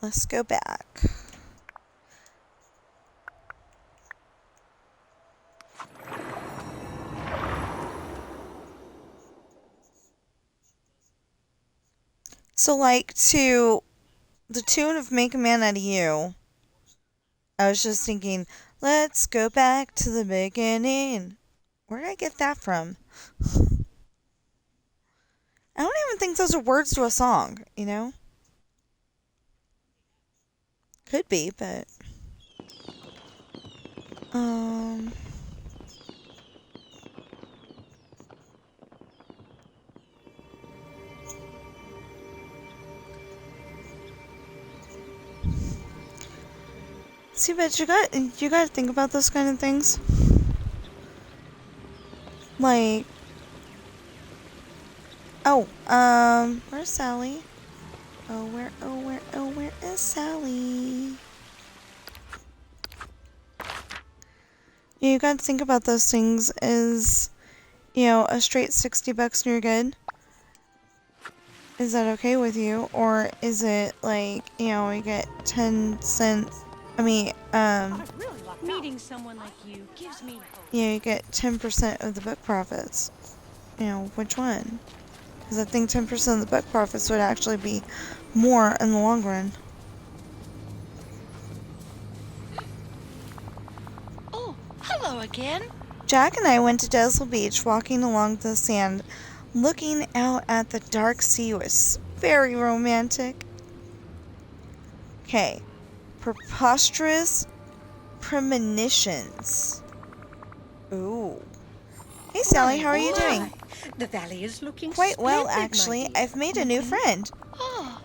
Let's go back. So, like, to the tune of Make a Man Out of You, I was just thinking, let's go back to the beginning. Where did I get that from? I don't even think those are words to a song, you know? Could be, but... See, but you got to think about those kind of things. Like, where's Sally? Where is Sally? You got to think about those things as, you know, a straight $60 and you're good. Is that okay with you? Or is it like, you know, we get 10 cents, Meeting someone like you gives me hope. yeah, you get 10% of the book profits. You know, which one? Because I think 10% of the book profits would actually be more in the long run. Oh, hello again. Jack and I went to Dazzle Beach, walking along the sand, looking out at the dark sea. It was very romantic. Okay. Preposterous premonitions. Ooh. Hey Sally, how are you doing? The valley is looking Quite well, splendid, my actually. dear. I've made a new friend.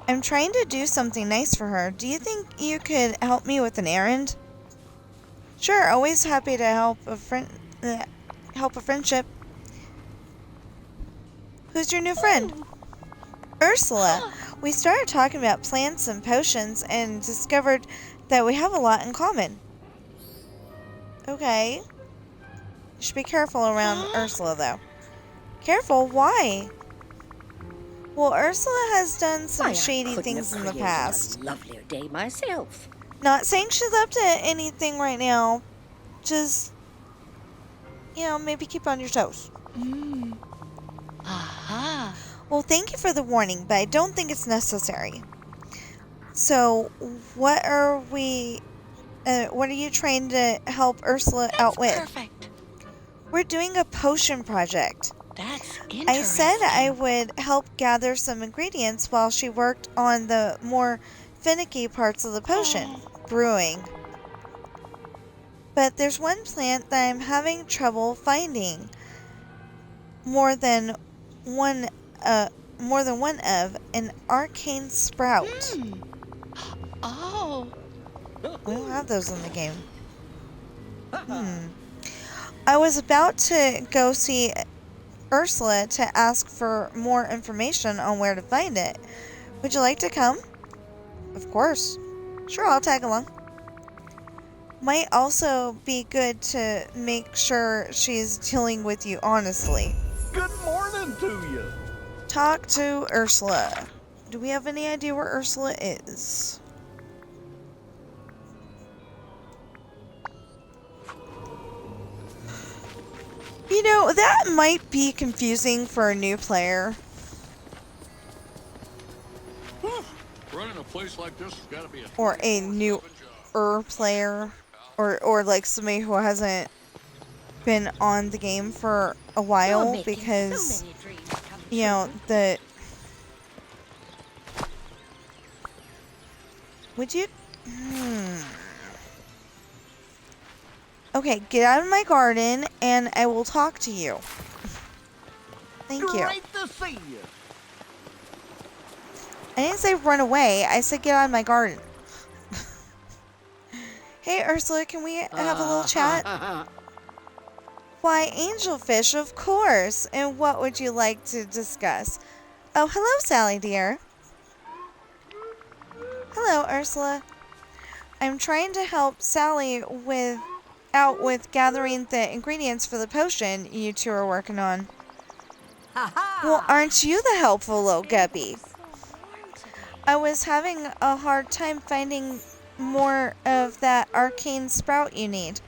I'm trying to do something nice for her. Do you think you could help me with an errand? Sure, always happy to help a friendship. Who's your new friend? Ursula. We started talking about plants and potions and discovered that we have a lot in common. Okay. You should be careful around Ursula, though. Careful? Why? Well, Ursula has done some shady things in the past. A lovelier day myself. Not saying she's up to anything right now. Just, you know, maybe keep on your toes. Aha. Well, thank you for the warning, but I don't think it's necessary. So, what are you trying to help Ursula out with? Perfect. We're doing a potion project. That's interesting. I said I would help gather some ingredients while she worked on the more finicky parts of the potion, brewing. But there's one plant that I'm having trouble finding more than one of, an arcane sprout. Oh. We don't have those in the game. I was about to go see Ursula to ask for more information on where to find it. Would you like to come? Of course. Sure, I'll tag along. Might also be good to make sure she's dealing with you honestly. Good morning to you. Talk to Ursula. Do we have any idea where Ursula is? You know, that might be confusing for a new player. Running a place like this has got to be Or a newer player. Or like somebody who hasn't been on the game for a while, because, you know, would you? Okay, get out of my garden and I will talk to you. Thank you. Great to see you. I didn't say run away. I said get out of my garden. Hey, Ursula, can we have a little chat? Why, angelfish, of course. And what would you like to discuss? Oh, hello, Sally, dear. Hello, Ursula. I'm trying to help Sally out with gathering the ingredients for the potion you two are working on. Well, aren't you the helpful little guppy? I was having a hard time finding more of that arcane sprout you need.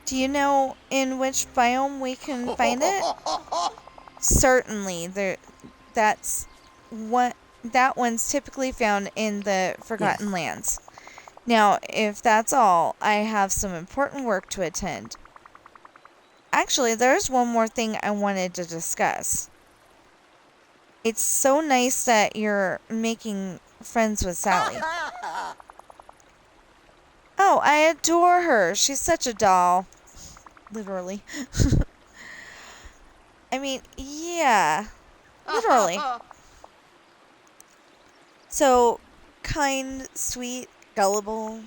Do you know in which biome we can find it? Certainly. That one's typically found in the Forgotten Lands. Now, if that's all, I have some important work to attend. Actually, there's one more thing I wanted to discuss. It's so nice that you're making friends with Sally. Oh, I adore her. She's such a doll. Literally. I mean, yeah. Literally. So, kind, sweet, gullible.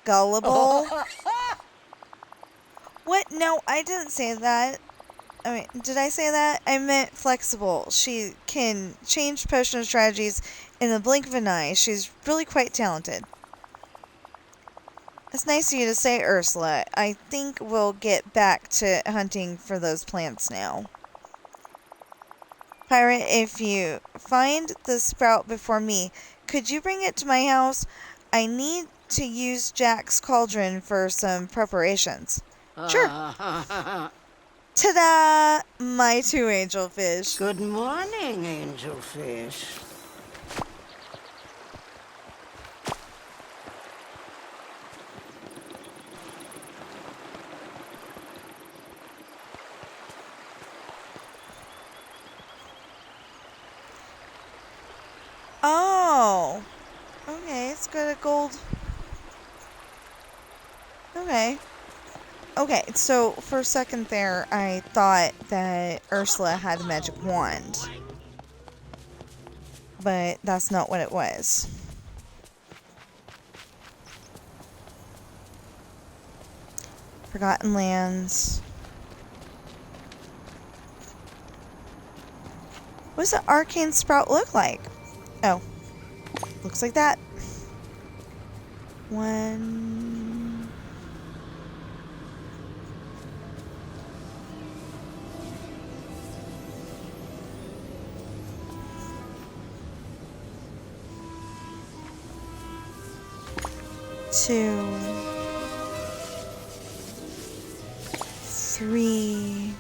Gullible? What? No, I didn't say that. I mean, did I say that? I meant flexible. She can change potion strategies in the blink of an eye. She's really quite talented. It's nice of you to say, Ursula. I think we'll get back to hunting for those plants now. Pirate, if you find the sprout before me, could you bring it to my house? I need to use Jack's cauldron for some preparations. Sure. Ta-da! My two angelfish. Good morning, angelfish. Oh. Okay, it's got a gold. Okay. Okay, so for a second there, I thought that Ursula had a magic wand. But that's not what it was. Forgotten Lands. What does the arcane sprout look like? Oh. Looks like that. One. 2, 3,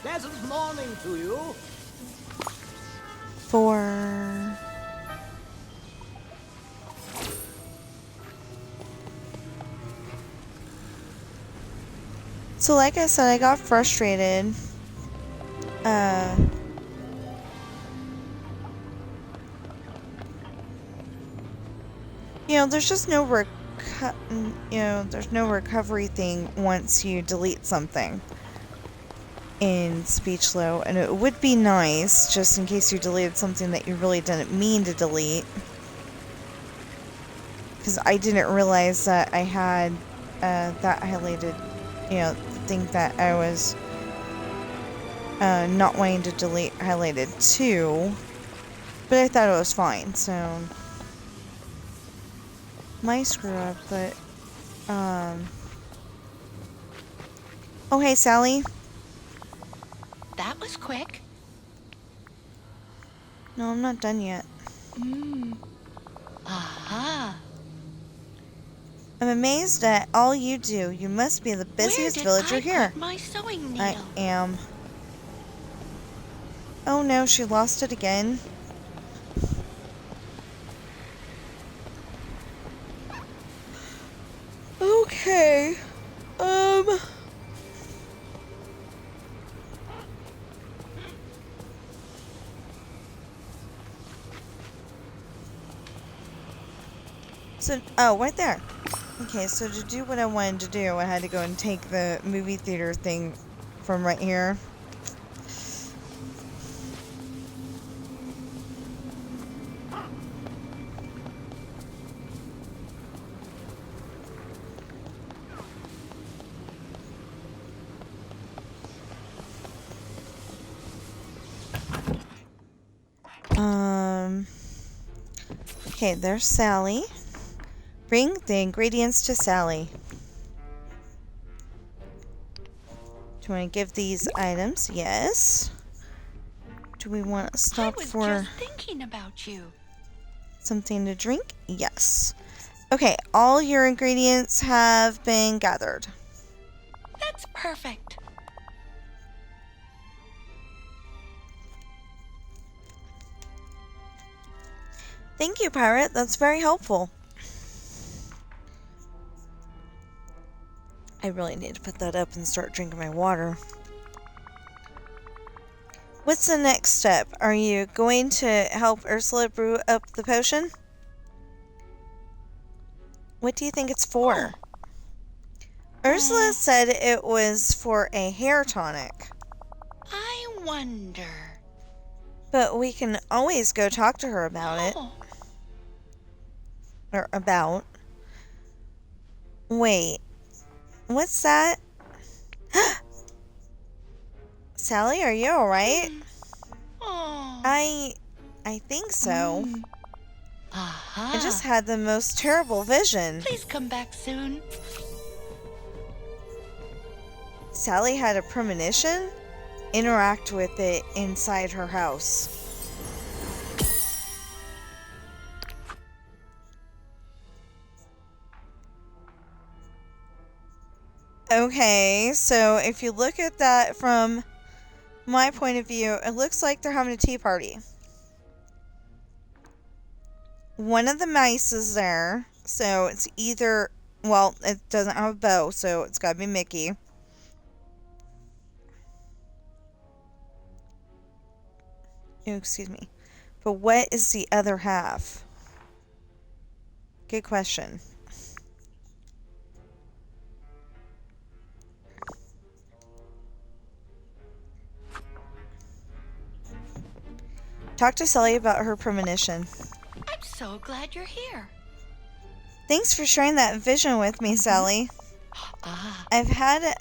Pleasant morning to you. 4, 'So like I said, I got frustrated. You know, there's just no there's no recovery thing once you delete something in Speechlow, and it would be nice just in case you deleted something that you really didn't mean to delete, because I didn't realize that I had that highlighted, the thing that I was not wanting to delete highlighted too, but I thought it was fine, so my screw up. But oh hey Sally. That was quick. No, I'm not done yet. Aha. I'm amazed at all you do. You must be the busiest villager here. My sewing needle? I am. Oh no, she lost it again. Okay. So, oh, right there. Okay, so to do what I wanted to do, I had to go and take the movie theater thing from right here. Okay, there's Sally. Bring the ingredients to Sally. Do you want to give these items? Yes. Do we want to stop for just thinking about you. something to drink? Yes. Okay, all your ingredients have been gathered. That's perfect. Thank you, Pirate. That's very helpful. I really need to put that up and start drinking my water. What's the next step? Are you going to help Ursula brew up the potion? What do you think it's for? Ursula said it was for a hair tonic. I wonder. But we can always go talk to her about it. Or about. Wait. What's that? Sally, are you alright? I think so. Aha. I just had the most terrible vision. Please come back soon. Sally had a premonition? Interact with it inside her house. Okay, so if you look at that from my point of view, it looks like they're having a tea party. One of the mice is there, so it's either, well, it doesn't have a bow, so it's gotta be Mickey. Oh, excuse me. But what is the other half? Good question. Talk to Sally about her premonition. I'm so glad you're here. Thanks for sharing that vision with me, Sally. I've had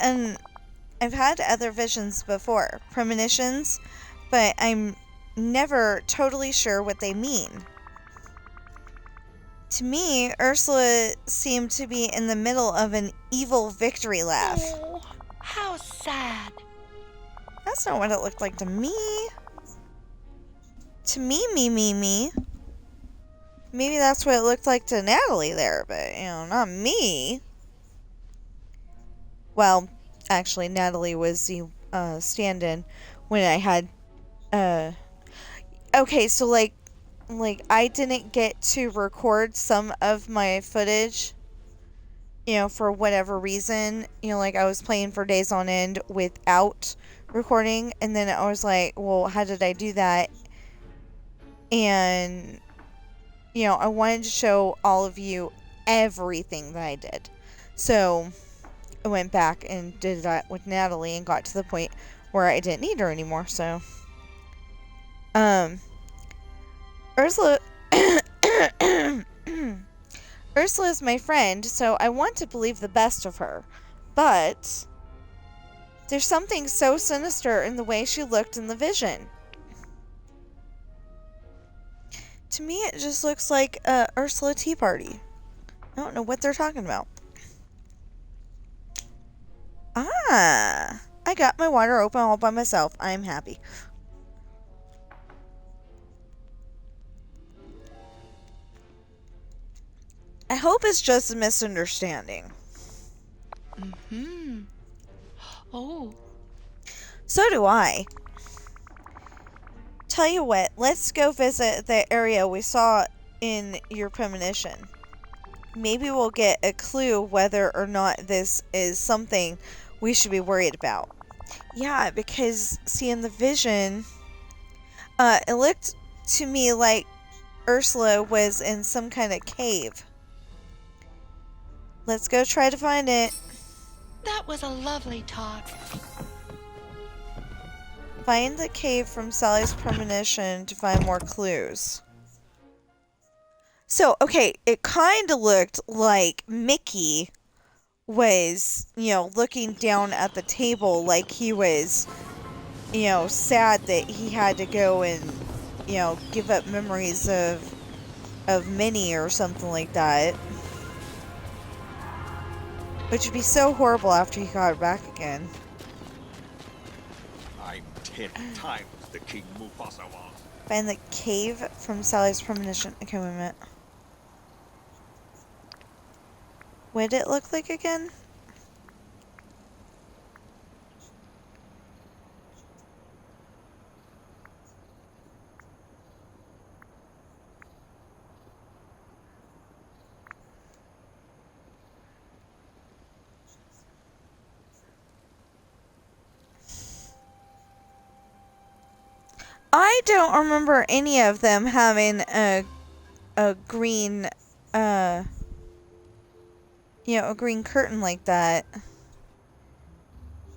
other visions before, premonitions, but I'm never totally sure what they mean. To me, Ursula seemed to be in the middle of an evil victory laugh. Oh, how sad. That's not what it looked like to me. To me. maybe that's what it looked like to Natalie there, but, you know, not me. Well, actually, Natalie was the stand-in when I had... Okay, so, like, I didn't get to record some of my footage, you know, for whatever reason. You know, like, I was playing for days on end without recording, and then I was like, well, how did I do that? And, you know, I wanted to show all of you everything that I did. So, I went back and did that with Natalie and got to the point where I didn't need her anymore, so... Ursula... Ursula is my friend, so I want to believe the best of her. But... there's something so sinister in the way she looked in the vision. To me, it just looks like a Ursula tea party. I don't know what they're talking about. Ah! I got my water open all by myself. I'm happy. I hope it's just a misunderstanding. Mm-hmm. Oh. So do I. Tell you what, let's go visit the area we saw in your premonition. Maybe we'll get a clue whether or not this is something we should be worried about. Yeah, because, see, in the vision, it looked to me like Ursula was in some kind of cave. Let's go try to find it. That was a lovely talk. Find the cave from Sally's premonition to find more clues. So, okay, it kind of looked like Mickey was, you know, looking down at the table like he was, you know, sad that he had to go and, you know, give up memories of Minnie or something like that. Which would be so horrible after he got her back again. I'm 10 times the King Mufasa was. Find the cave from Sally's premonition. Okay, wait a minute. What did it look like again? I don't remember any of them having a green, you know, a green curtain like that.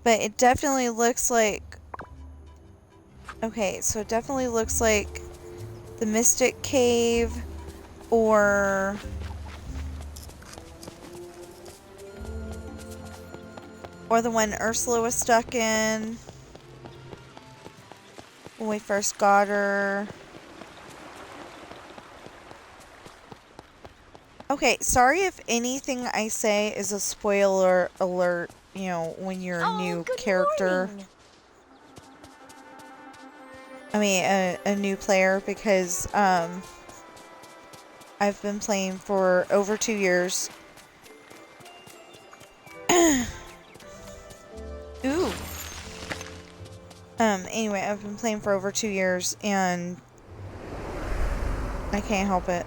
But it definitely looks like... Okay, so it definitely looks like the Mystic Cave or... or the one Ursula was stuck in when we first got her. Okay, sorry if anything I say is a spoiler alert, you know, when you're a new character. Morning. I mean, a new player, because I've been playing for over 2 years. Ooh. Anyway, I've been playing for over 2 years, and I can't help it.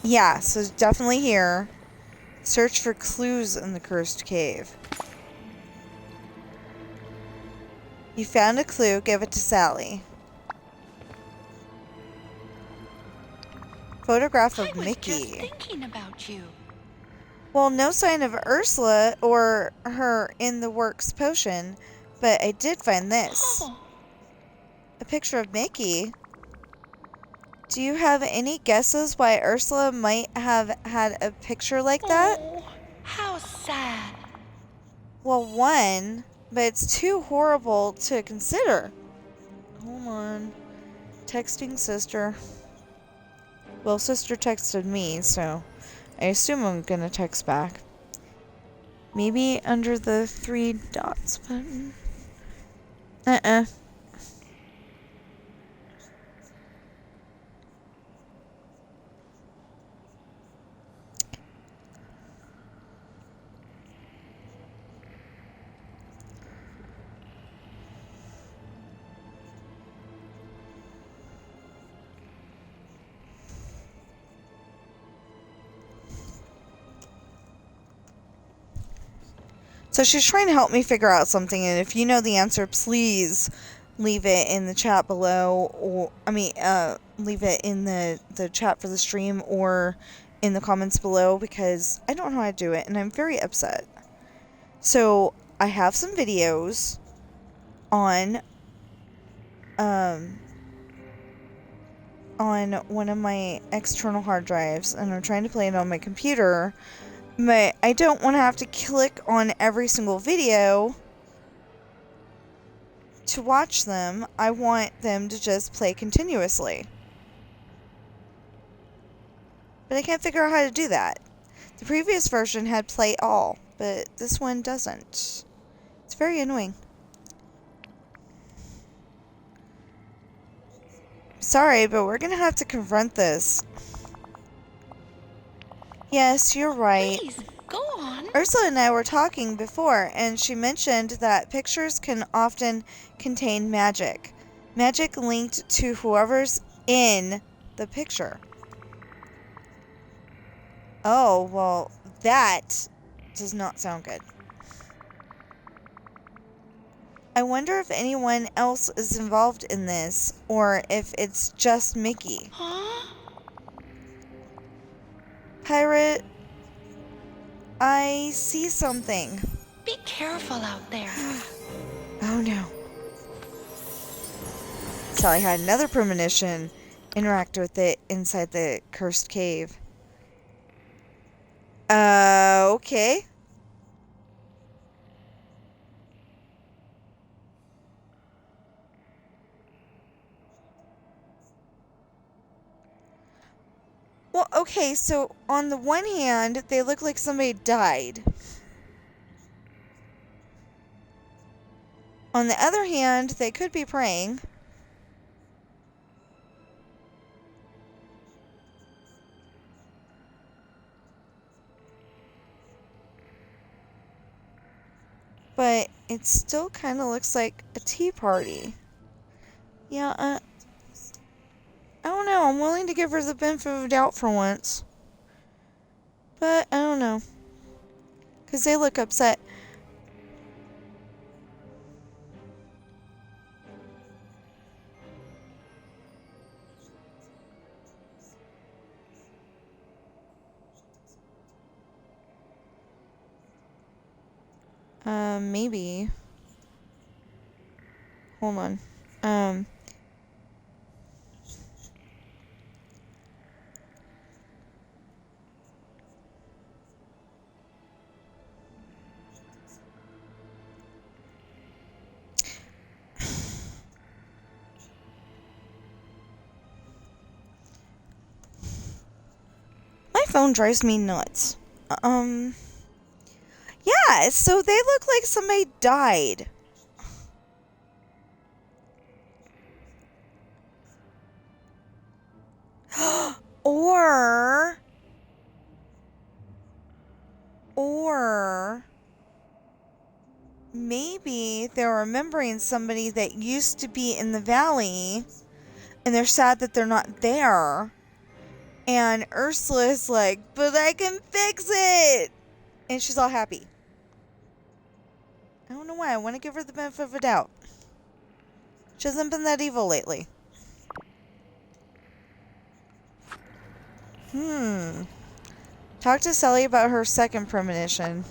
Yeah, so it's definitely here. Search for clues in the cursed cave. You found a clue, give it to Sally. Photograph of Mickey. I was just thinking about you. Well, no sign of Ursula or her in the works potion, but I did find this. Oh. A picture of Mickey. Do you have any guesses why Ursula might have had a picture like that? Oh, how sad. Well, one, but it's too horrible to consider. Hold on. Texting sister. Well, sister texted me, so I assume I'm gonna text back. Maybe under the 3 dots button. So she's trying to help me figure out something, and if you know the answer, please leave it in the chat below, or leave it in the chat for the stream or in the comments below, because I don't know how to do it and I'm very upset. So I have some videos on one of my external hard drives, and I'm trying to play it on my computer, but I don't want to have to click on every single video to watch them. I want them to just play continuously. But I can't figure out how to do that. The previous version had play all, but this one doesn't. It's very annoying. Sorry, but we're gonna have to confront this. Yes, you're right. Please, go on. Ursula and I were talking before, and she mentioned that pictures can often contain magic. Magic linked to whoever's in the picture. Oh, well, that does not sound good. I wonder if anyone else is involved in this, or if it's just Mickey. Huh? Pirate, I see something. Be careful out there. Oh no. Sally had another premonition. Interact with it inside the cursed cave. Okay. Well, okay, so on the one hand, they look like somebody died. On the other hand, they could be praying. But it still kind of looks like a tea party. Yeah, I don't know. I'm willing to give her the benefit of the doubt for once. But I don't know. Because they look upset. Maybe. Hold on. My phone drives me nuts. Yeah, so they look like somebody died. Or maybe they're remembering somebody that used to be in the valley, and they're sad that they're not there. And Ursula's like, but I can fix it! And she's all happy. I don't know why. I want to give her the benefit of a doubt. She hasn't been that evil lately. Talk to Sally about her second premonition.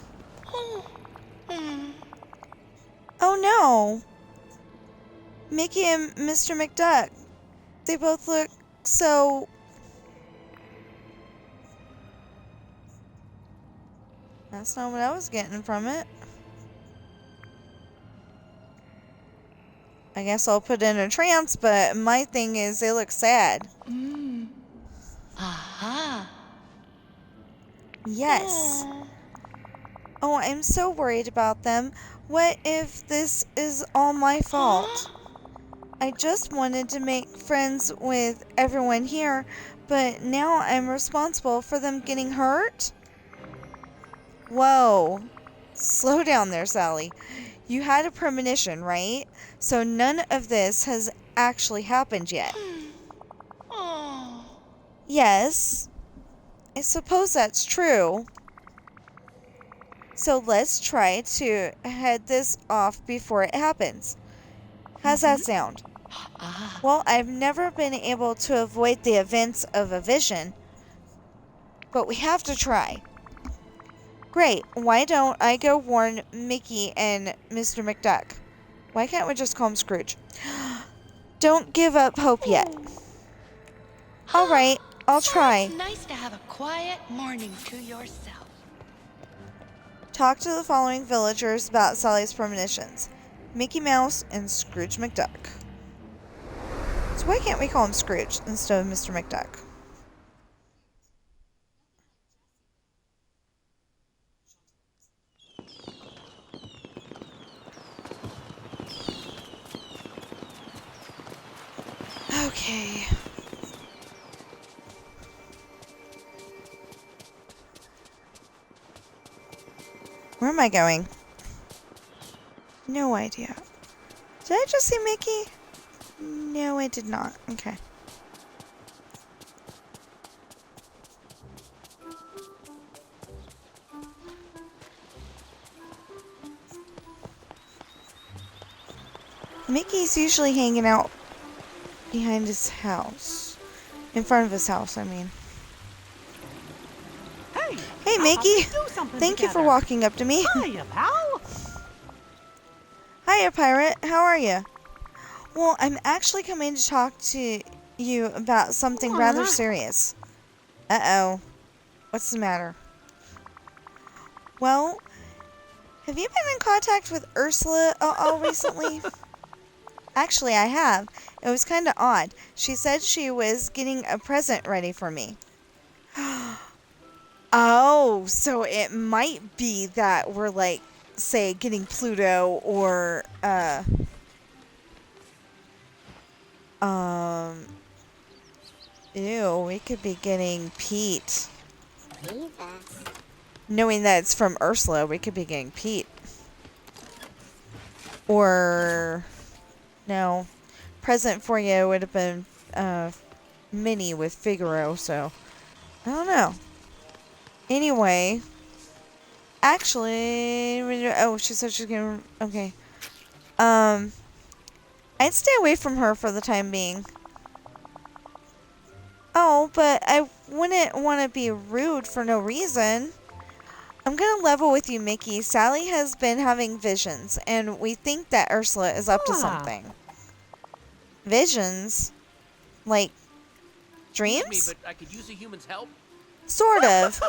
Oh no! Mickey and Mr. McDuck. They both look so... That's not what I was getting from it. I guess I'll put in a trance, but my thing is they look sad. Aha. Yes. Oh, I'm so worried about them. What if this is all my fault? I just wanted to make friends with everyone here, but now I'm responsible for them getting hurt? Whoa. Slow down there, Sally. You had a premonition, right? So none of this has actually happened yet. Yes. I suppose that's true. So let's try to head this off before it happens. How's that sound? Well, I've never been able to avoid the events of a vision, but we have to try. Great, why don't I go warn Mickey and Mr. McDuck? Why can't we just call him Scrooge? Don't give up hope yet. Alright, I'll try. It's nice to have a quiet morning to yourself. Talk to the following villagers about Sally's premonitions. Mickey Mouse and Scrooge McDuck. So why can't we call him Scrooge instead of Mr. McDuck? Okay. Where am I going? No idea. Did I just see Mickey? No, I did not. Okay. Mickey's usually hanging out behind his house. In front of his house, I mean. Hey, Mickey! Thank you for walking up to me. Hiya, pal. Hiya, pirate. How are you? Well, I'm actually coming to talk to you about something rather serious. Uh-oh. What's the matter? Well, have you been in contact with Ursula all recently? Actually, I have. It was kind of odd. She said she was getting a present ready for me. Oh, so it might be that we're like, say, getting Pluto or, ew, we could be getting Pete. Knowing that it's from Ursula, we could be getting Pete. Or, no, present for you would have been, Minnie with Figaro, so, I don't know. Anyway, actually, oh, she said she's gonna, okay. I'd stay away from her for the time being. Oh, but I wouldn't want to be rude for no reason. I'm gonna level with you, Mickey. Sally has been having visions, and we think that Ursula is up to something. Visions? Like, dreams? Excuse me, but I could use a human's help. Sort of.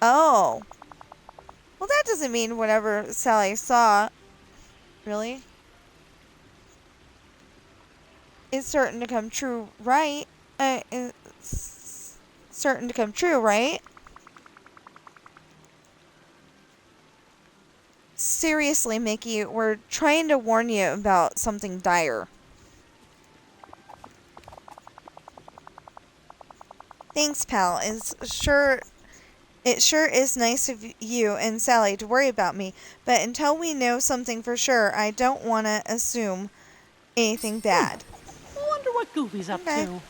Oh. Well, that doesn't mean whatever Sally saw. Really? It's certain to come true, right? It's certain to come true, right? Seriously, Mickey, we're trying to warn you about something dire. Thanks, pal. It sure is nice of you and Sally to worry about me, but until we know something for sure, I don't want to assume anything bad. Wonder what Goofy's up to.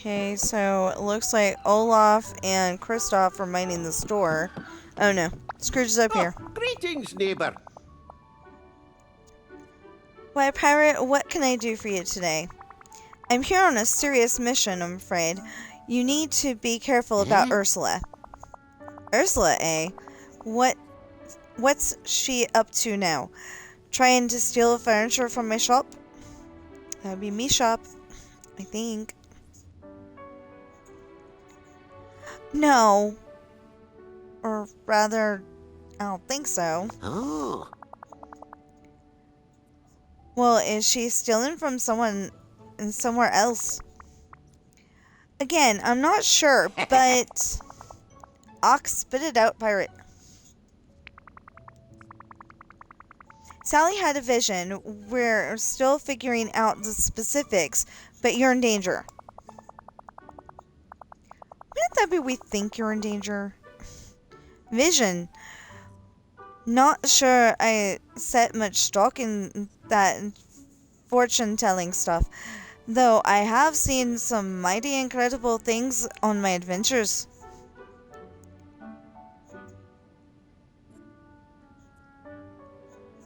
Okay, so it looks like Olaf and Kristoff are minding the store. Oh no, Scrooge is up here. Greetings, neighbor. Why, pirate, what can I do for you today? I'm here on a serious mission, I'm afraid. You need to be careful about Ursula. Ursula, eh? What's she up to now? Trying to steal furniture from my shop? That'd be me shop, I think. No. Or rather, I don't think so. Oh. Well, is she stealing from someone and somewhere else? Again, I'm not sure, but Ox, spit it out, pirate. Sally had a vision. We're still figuring out the specifics, but you're in danger. Wouldn't that be we think you're in danger? Vision. Not sure I set much stock in that fortune-telling stuff, though I have seen some mighty incredible things on my adventures.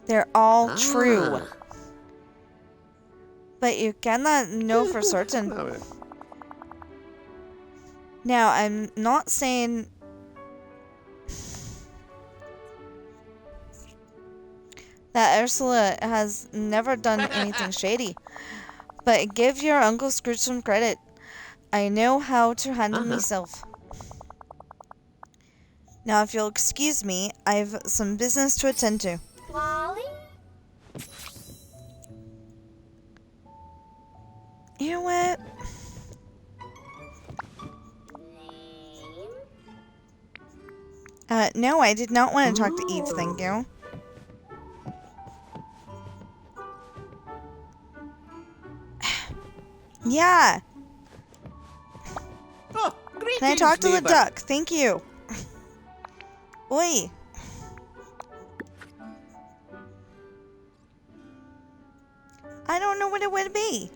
They're all true. But you cannot know for certain. Now, I'm not saying that Ursula has never done anything shady, but give your Uncle Scrooge some credit. I know how to handle myself. Now, if you'll excuse me, I've some business to attend to. Lolly? You know what? No, I did not want to talk to Eve, thank you. Yeah. Oh, Can I talk to the duck? Thank you. Oi. I don't know what it would be.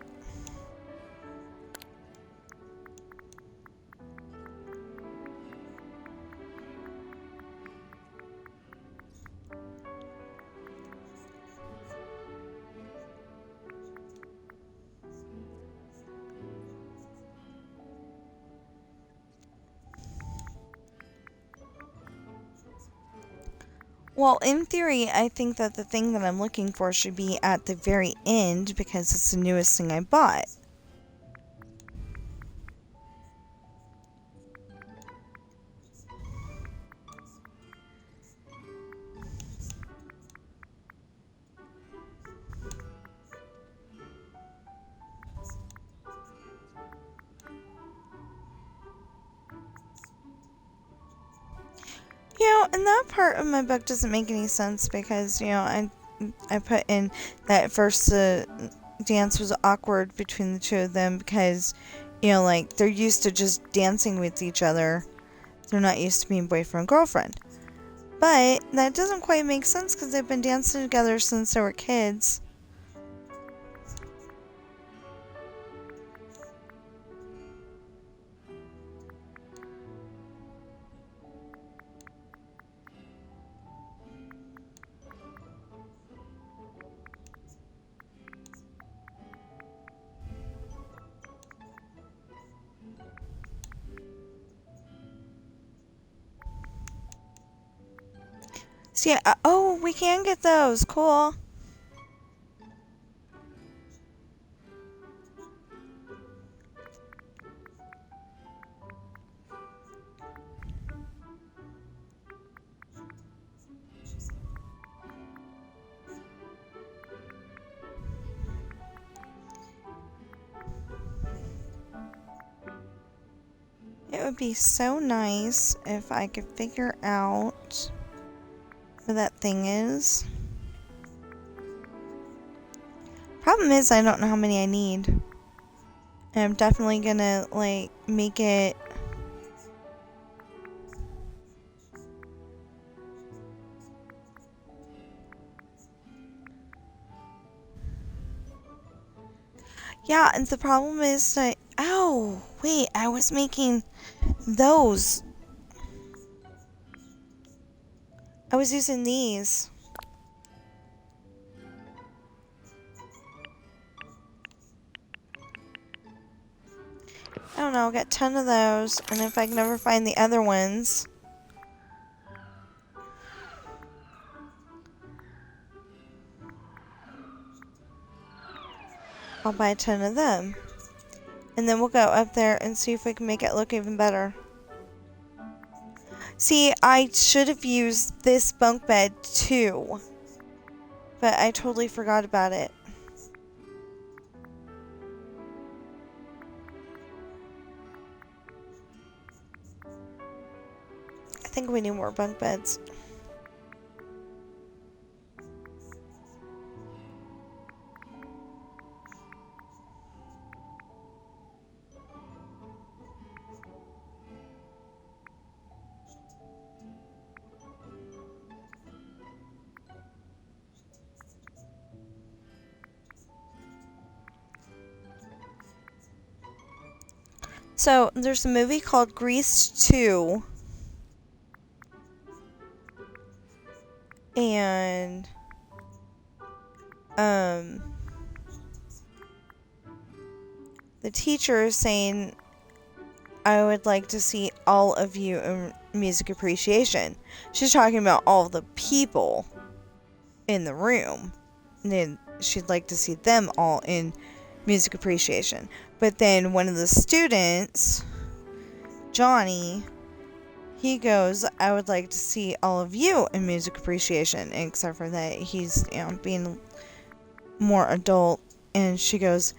Well, in theory, I think that the thing that I'm looking for should be at the very end because it's the newest thing I bought. You know, and that part of my book doesn't make any sense because, you know, I put in that first dance was awkward between the two of them because, you know, like, they're used to just dancing with each other. They're not used to being boyfriend and girlfriend. But that doesn't quite make sense because they've been dancing together since they were kids. So yeah, oh, we can get those. Cool. It would be so nice if I could figure out where that thing is. Problem is, I don't know how many I need. And I'm definitely gonna, like, make it... Yeah, and the problem is that... Ow! Wait, I was making those. I was using these. I don't know, I'll get a ton of those, and if I can ever find the other ones... I'll buy a ton of them. And then we'll go up there and see if we can make it look even better. See, I should have used this bunk bed too. But I totally forgot about it. think we need more bunk beds. So, there's a movie called Grease 2. And, the teacher is saying, I would like to see all of you in music appreciation. She's talking about all the people in the room. And then she'd like to see them all in music appreciation. But then one of the students, Johnny, he goes, I would like to see all of you in music appreciation, except for that he's, being more adult. And she goes,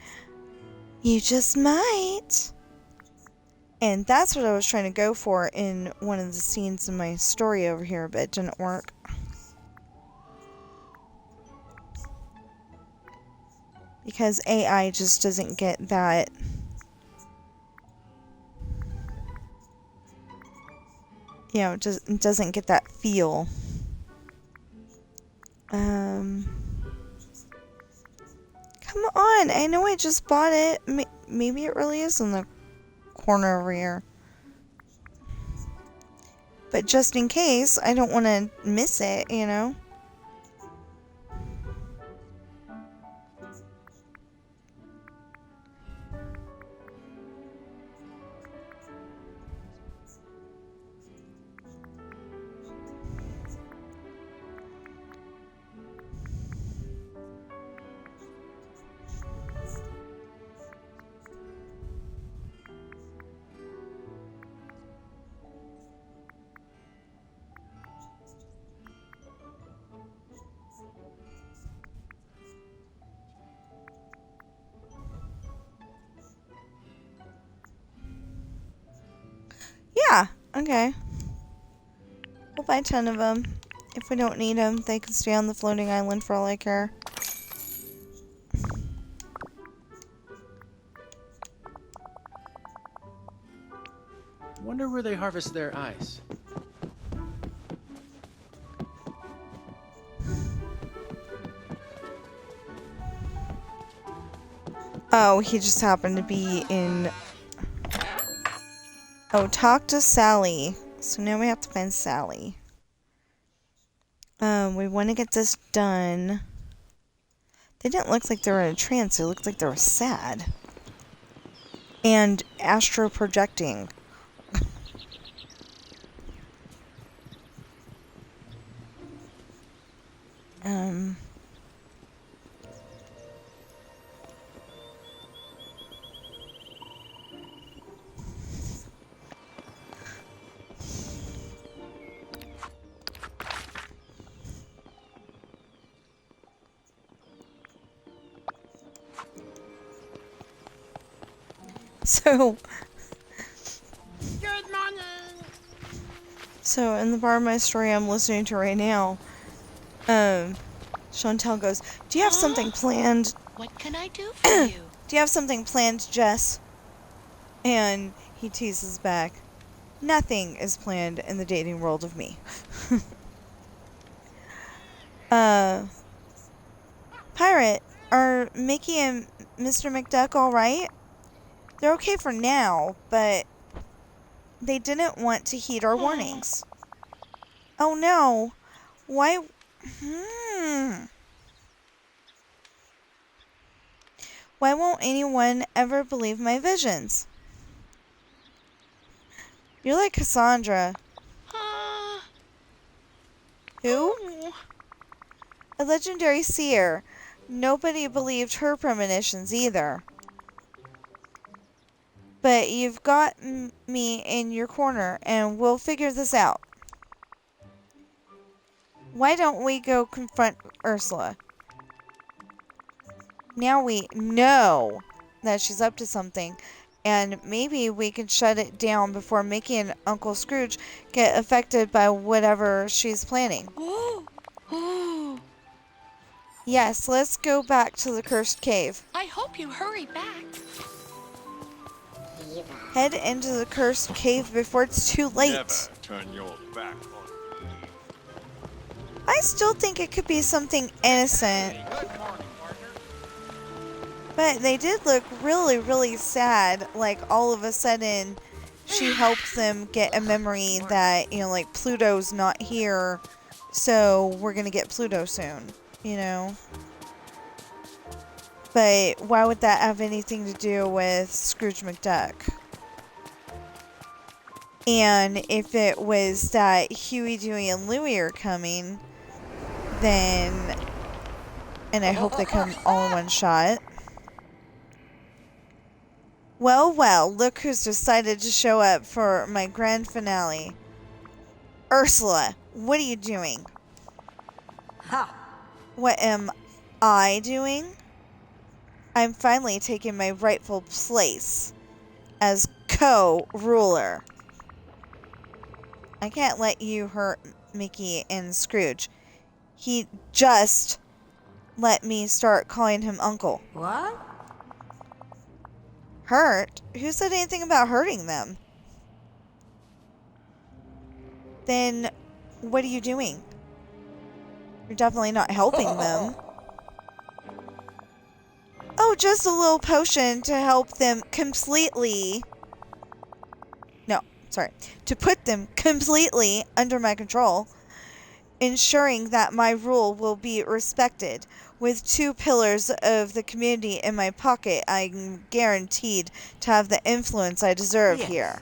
you just might. And that's what I was trying to go for in one of the scenes in my story over here, but it didn't work. Because AI just doesn't get that. It doesn't get that feel. Come on, I know I just bought it. Maybe it really is in the corner over here. But just in case, I don't want to miss it, Yeah, okay. We'll buy 10 of them. If we don't need them, they can stay on the floating island for all I care. Wonder where they harvest their ice. Oh, he just happened to be in... Oh, talk to Sally. So now we have to find Sally. We want to get this done. They didn't look like they were in a trance. They looked like they were sad. And astro projecting. Good morning. So in the part of my story I'm listening to right now, Chantel goes, do you have something planned? What can I do for you? Do you have something planned, Jess? And he teases back, nothing is planned in the dating world of me. Pirate, are Mickey and Mr. McDuck alright? They're okay for now, but they didn't want to heed our warnings. Oh no. Why? Why won't anyone ever believe my visions? You're like Cassandra. Who? A legendary seer. Nobody believed her premonitions either. But you've got me in your corner, and we'll figure this out. Why don't we go confront Ursula? Now we know that she's up to something, And maybe we can shut it down before Mickey and Uncle Scrooge get affected by whatever she's planning. Yes, let's go back to the cursed cave. I hope you hurry back. Head into the cursed cave before it's too late. Never turn your back on me. I still think it could be something innocent. But they did look really, really sad. Like, all of a sudden, she helped them get a memory that, you know, like, Pluto's not here, so we're gonna get Pluto soon, you know? But why would that have anything to do with Scrooge McDuck? And if it was that Huey, Dewey, and Louie are coming, then... And I hope they come all in one shot. Well, well, look who's decided to show up for my grand finale. Ursula, what are you doing? Ha! What am I doing? I'm finally taking my rightful place as co-ruler. I can't let you hurt Mickey and Scrooge. He just let me start calling him Uncle. What? Hurt? Who said anything about hurting them? Then what are you doing? You're definitely not helping them. Oh, just a little potion to help them completely... No, sorry. To put them completely under my control, ensuring that my rule will be respected. With 2 pillars of the community in my pocket, I'm guaranteed to have the influence I deserve here.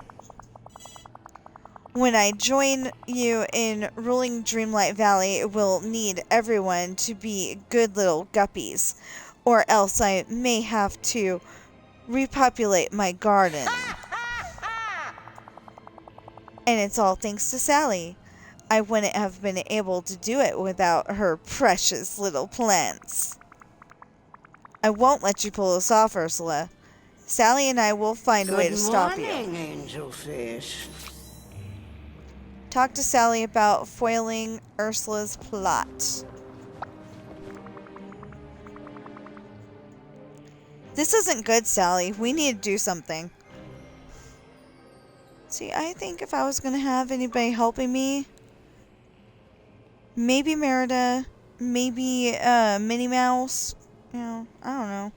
When I join you in ruling Dreamlight Valley, it will need everyone to be good little guppies, or else I may have to repopulate my garden. And it's all thanks to Sally. I wouldn't have been able to do it without her precious little plants. I won't let you pull this off, Ursula. Sally and I will find a way to stop you. Good morning, Angelfish. Talk to Sally about foiling Ursula's plot. This isn't good, Sally. We need to do something. See, I think if I was going to have anybody helping me, maybe Merida, maybe Minnie Mouse, you know, I don't know.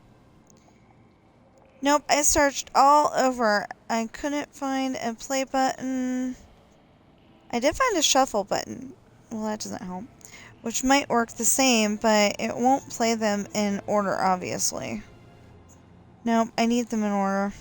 Nope, I searched all over. I couldn't find a play button. I did find a shuffle button. Well, that doesn't help. Which might work the same, but it won't play them in order, obviously. Nope, I need them in order.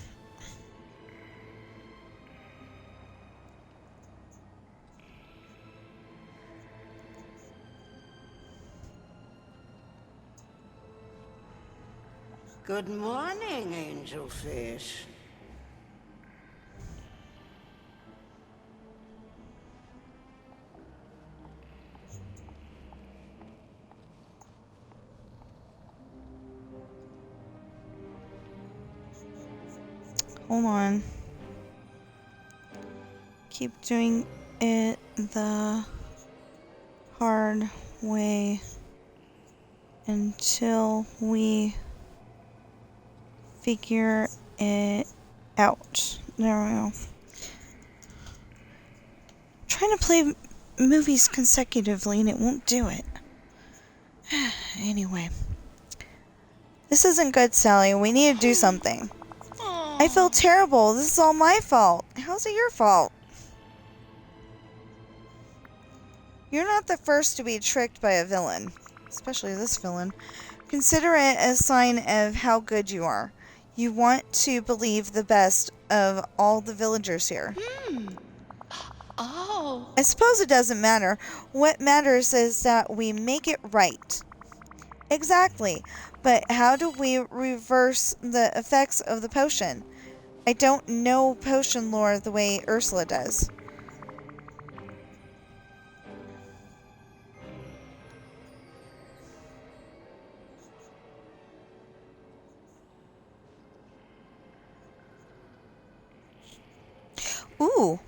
Good morning, Angelfish. Hold on. Keep doing it the hard way until we figure it out. There we go. I'm trying to play movies consecutively and it won't do it. Anyway. This isn't good, Sally. We need to do something. I feel terrible. This is all my fault. How's it your fault? You're not the first to be tricked by a villain. Especially this villain. Consider it a sign of how good you are. You want to believe the best of all the villagers here. Oh. I suppose it doesn't matter. What matters is that we make it right. Exactly. But how do we reverse the effects of the potion? I don't know potion lore the way Ursula does. Ooh.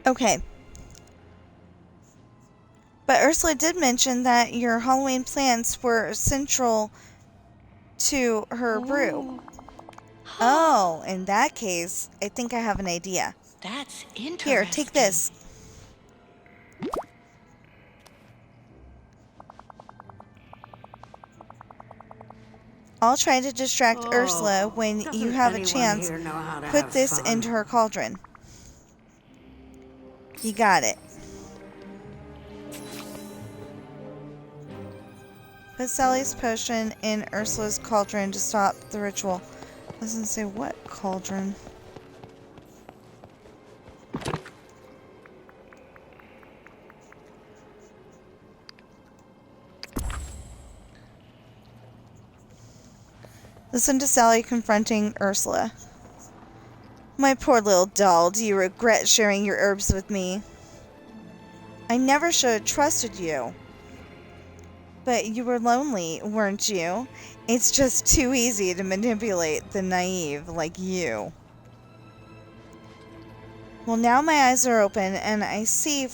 Okay. But Ursula did mention that your Halloween plants were central to her brew. Oh, in that case, I think I have an idea. That's interesting. Here, take this. I'll try to distract Ursula when you have a chance. Put this into her cauldron. You got it. Put Sally's potion in Ursula's cauldron to stop the ritual. Doesn't say what cauldron. Listen to Sally confronting Ursula. My poor little doll, do you regret sharing your herbs with me? I never should have trusted you. But you were lonely, weren't you? It's just too easy to manipulate the naive like you. Well, now my eyes are open and I see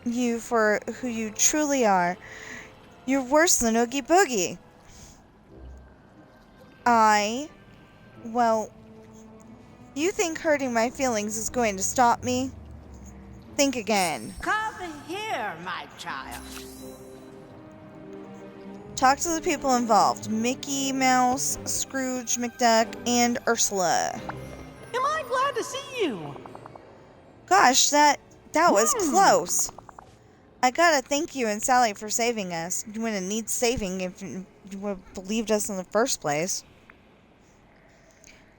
you for who you truly are. You're worse than Oogie Boogie. Well, you think hurting my feelings is going to stop me? Think again. Come here, my child. Talk to the people involved. Mickey Mouse, Scrooge McDuck, and Ursula. Am I glad to see you? Gosh, that was close. I gotta thank you and Sally for saving us. You wouldn't need saving if you would have believed us in the first place.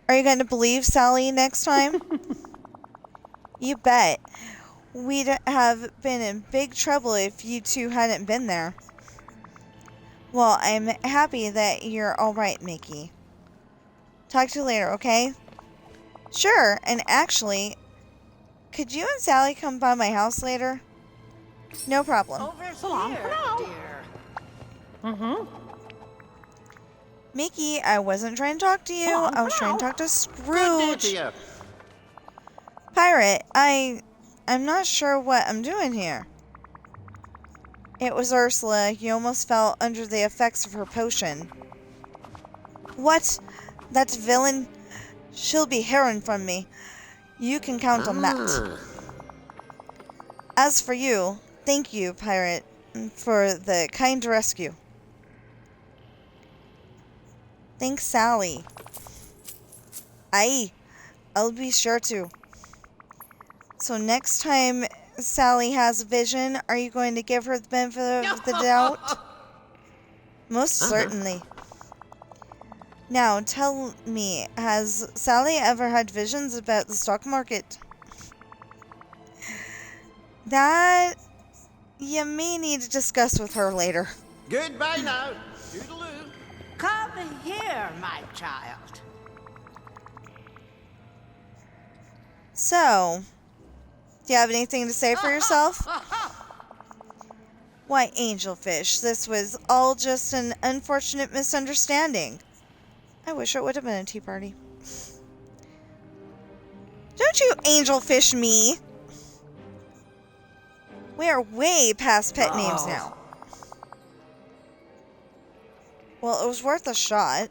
Are you going to believe Sally next time? You bet. We'd have been in big trouble if you two hadn't been there. Well, I'm happy that you're alright, Mickey. Talk to you later, okay? Sure, and actually, could you and Sally come by my house later? No problem. Over here, dear. Mickey, I wasn't trying to talk to you. I was trying to talk to Scrooge. Pirate, I'm not sure what I'm doing here. It was Ursula. You almost fell under the effects of her potion. What? That villain? She'll be hearing from me. You can count on that. As for you, thank you, Pirate, for the kind rescue. Thanks, Sally. I'll be sure to. So next time Sally has a vision, are you going to give her the benefit of the doubt? Most certainly. Now, tell me, has Sally ever had visions about the stock market? That you may need to discuss with her later. Goodbye now. Toodaloo. Come here, my child. So, do you have anything to say for yourself? Why, Angelfish, this was all just an unfortunate misunderstanding. I wish it would have been a tea party. Don't you Angelfish me! We are way past pet names now. Well, it was worth a shot.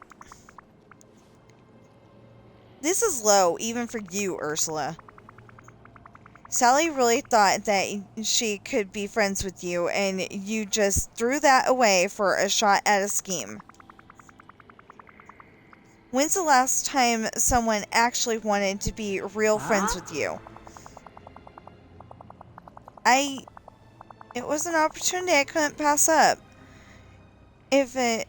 This is low, even for you, Ursula. Sally really thought that she could be friends with you, and you just threw that away for a shot at a scheme. When's the last time someone actually wanted to be real friends with you? It was an opportunity I couldn't pass up. If it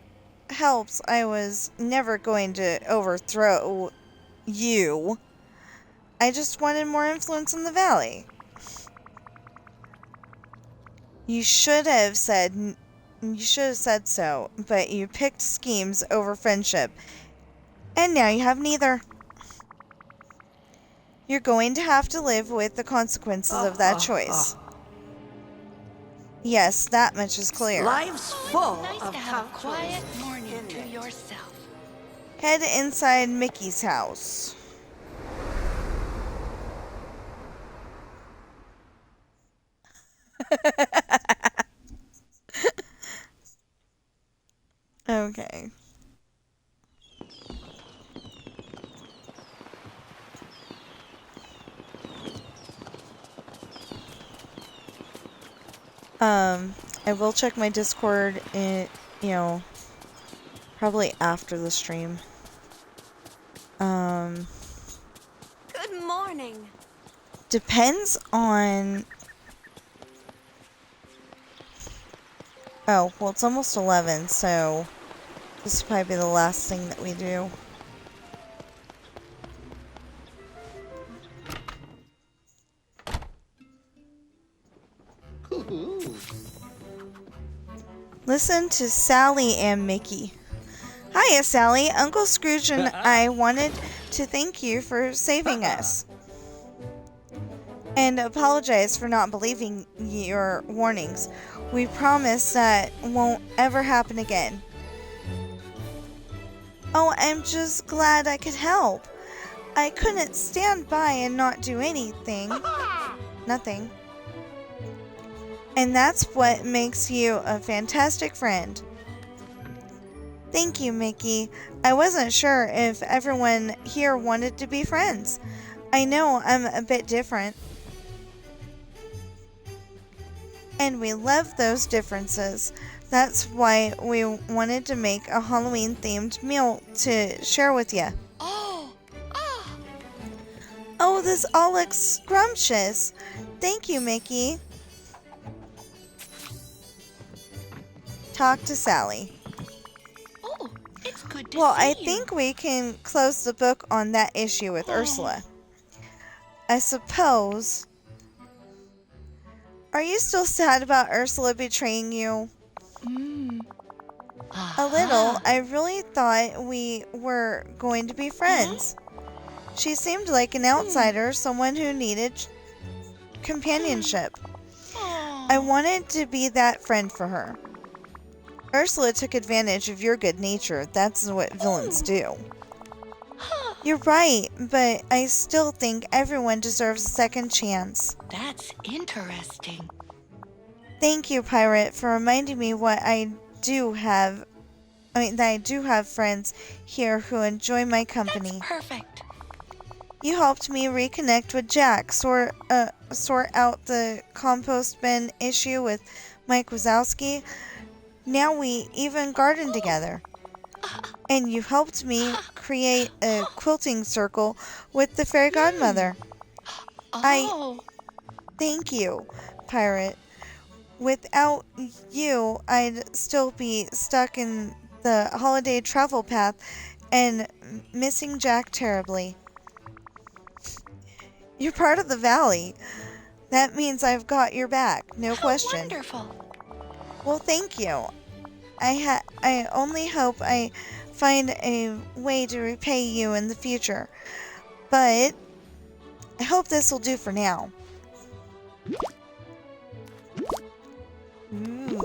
helps, I was never going to overthrow you. I just wanted more influence in the valley. You should have said so, but you picked schemes over friendship. And now you have neither. You're going to have to live with the consequences of that choice. Yes, that much is clear. Life's full Nice of to have a tough quiet choices, morning isn't to it? yourself. Head inside Mickey's house. Okay. I will check my Discord probably after the stream. Good morning. Depends on... Oh, well, it's almost 11, so this will probably be the last thing that we do. Listen to Sally and Mickey. Hiya, Sally. Uncle Scrooge and I wanted to thank you for saving us. And apologize for not believing your warnings. We promise that won't ever happen again. Oh, I'm just glad I could help. I couldn't stand by and not do anything. Nothing. And that's what makes you a fantastic friend. Thank you, Mickey. I wasn't sure if everyone here wanted to be friends. I know I'm a bit different. And we love those differences. That's why we wanted to make a Halloween-themed meal to share with you. Oh, this all looks scrumptious. Thank you, Mickey. Talk to Sally. Oh, it's good to Well, see I you. think we can close the book on that issue with Ursula. I suppose... Are you still sad about Ursula betraying you? A little. I really thought we were going to be friends. She seemed like an outsider, someone who needed companionship. I wanted to be that friend for her. Ursula took advantage of your good nature. That's what villains do. You're right, but I still think everyone deserves a second chance. That's interesting. Thank you, Pirate, for reminding me that I do have friends here who enjoy my company. That's perfect. You helped me reconnect with Jack, sort out the compost bin issue with Mike Wazowski. Now we even garden together. And you helped me create a quilting circle with the fairy godmother. Thank you, Pirate. Without you, I'd still be stuck in the holiday travel path and missing Jack terribly. You're part of the valley. That means I've got your back, no question. Wonderful. Well, thank you. I only hope I find a way to repay you in the future. But I hope this will do for now. Ooh.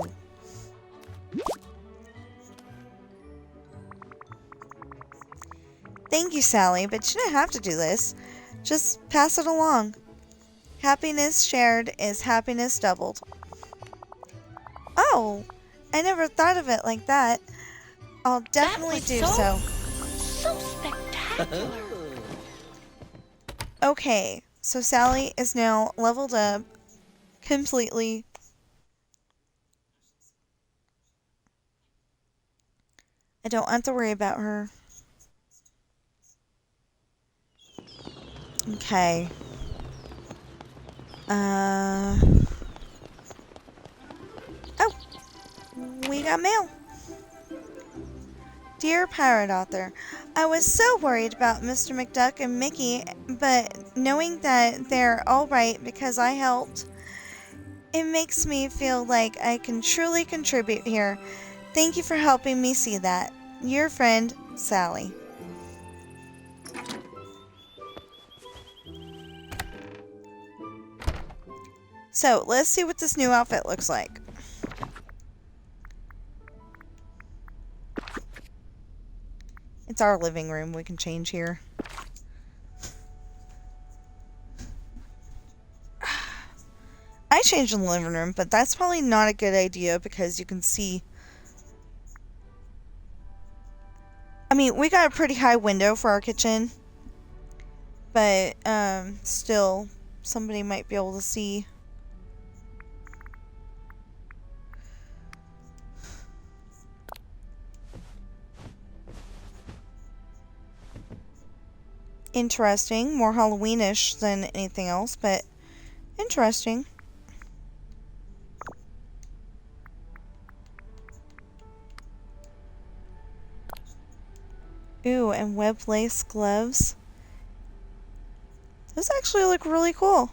Thank you, Sally, but you don't have to do this. Just pass it along. Happiness shared is happiness doubled. Oh, I never thought of it like that. I'll definitely do so. So spectacular. Okay, so Sally is now leveled up completely. I don't have to worry about her. Okay. Oh, we got mail. Dear Pirate Author, I was so worried about Mr. McDuck and Mickey, but knowing that they're all right because I helped, it makes me feel like I can truly contribute here. Thank you for helping me see that. Your friend, Sally. So, let's see what this new outfit looks like. It's our living room. We can change here. I changed in the living room, but that's probably not a good idea because you can see... I mean, we got a pretty high window for our kitchen. But, still, somebody might be able to see. Interesting. More Halloweenish than anything else, but interesting. Ooh, and web lace gloves. Those actually look really cool.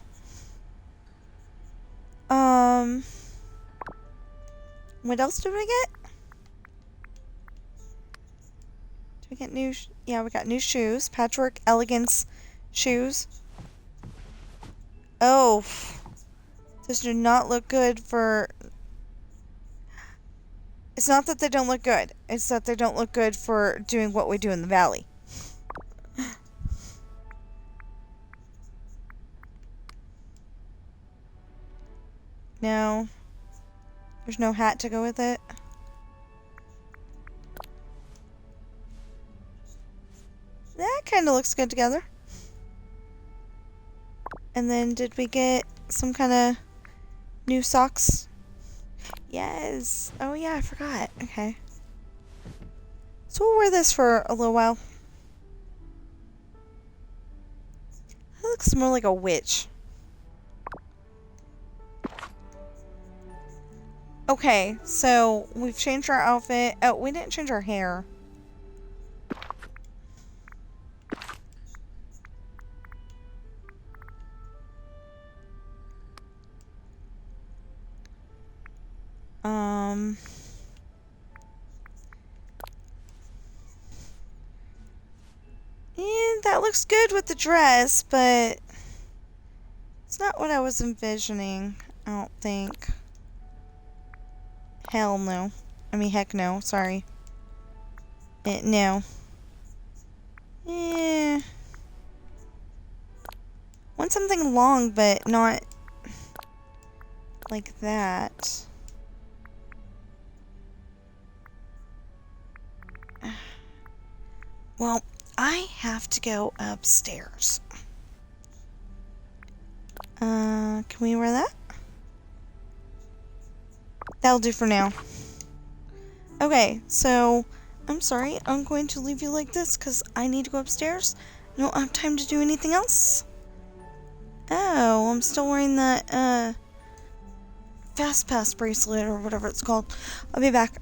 What else did we get? Did we get new? Yeah, we got new shoes. Patchwork Elegance shoes. Oh, those do not look good for... It's not that they don't look good. It's that they don't look good for doing what we do in the valley. No. There's no hat to go with it. That kind of looks good together. And then did we get some kind of new socks? Yes. Oh yeah, I forgot. Okay. So we'll wear this for a little while. That looks more like a witch. Okay, so we've changed our outfit. Oh, we didn't change our hair. And that looks good with the dress, but it's not what I was envisioning, I don't think. Hell no. I mean, heck no. Sorry. No. Want something long, but not like that. Well, I have to go upstairs. Can we wear that? That'll do for now. Okay, so I'm sorry, I'm going to leave you like this because I need to go upstairs. I don't have time to do anything else. Oh, I'm still wearing that, Fast Pass bracelet or whatever it's called. I'll be back.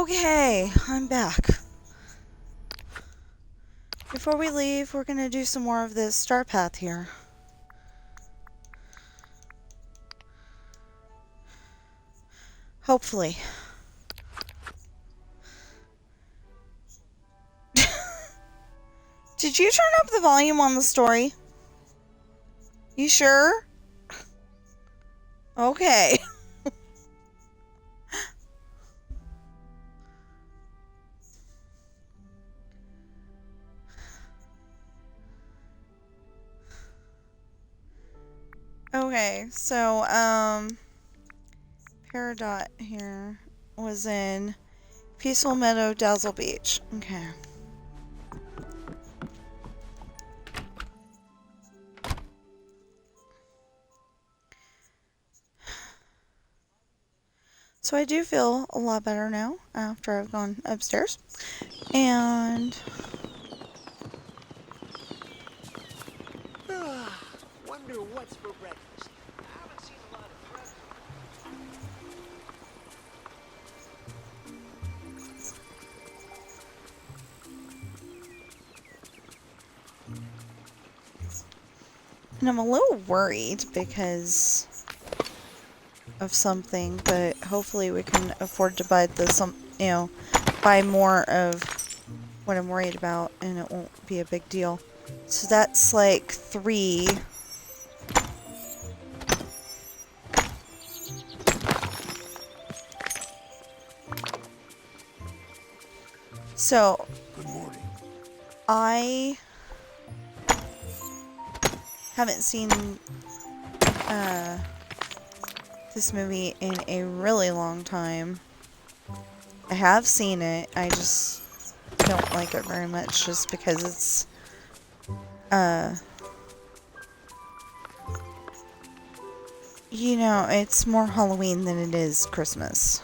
Okay, I'm back. Before we leave, we're gonna do some more of this star path here. Hopefully. Did you turn up the volume on the story? You sure? Okay. Okay, so, Peridot here was in Peaceful Meadow, Dazzle Beach. Okay. So I do feel a lot better now after I've gone upstairs. And Wonder what's for breakfast. I haven't seen a lot of bread. And I'm a little worried because of something, but hopefully we can afford to buy buy more of what I'm worried about, and it won't be a big deal. So that's like 3. So, good morning. I haven't seen this movie in a really long time. I have seen it, I just don't like it very much just because it's you know, it's more Halloween than it is Christmas.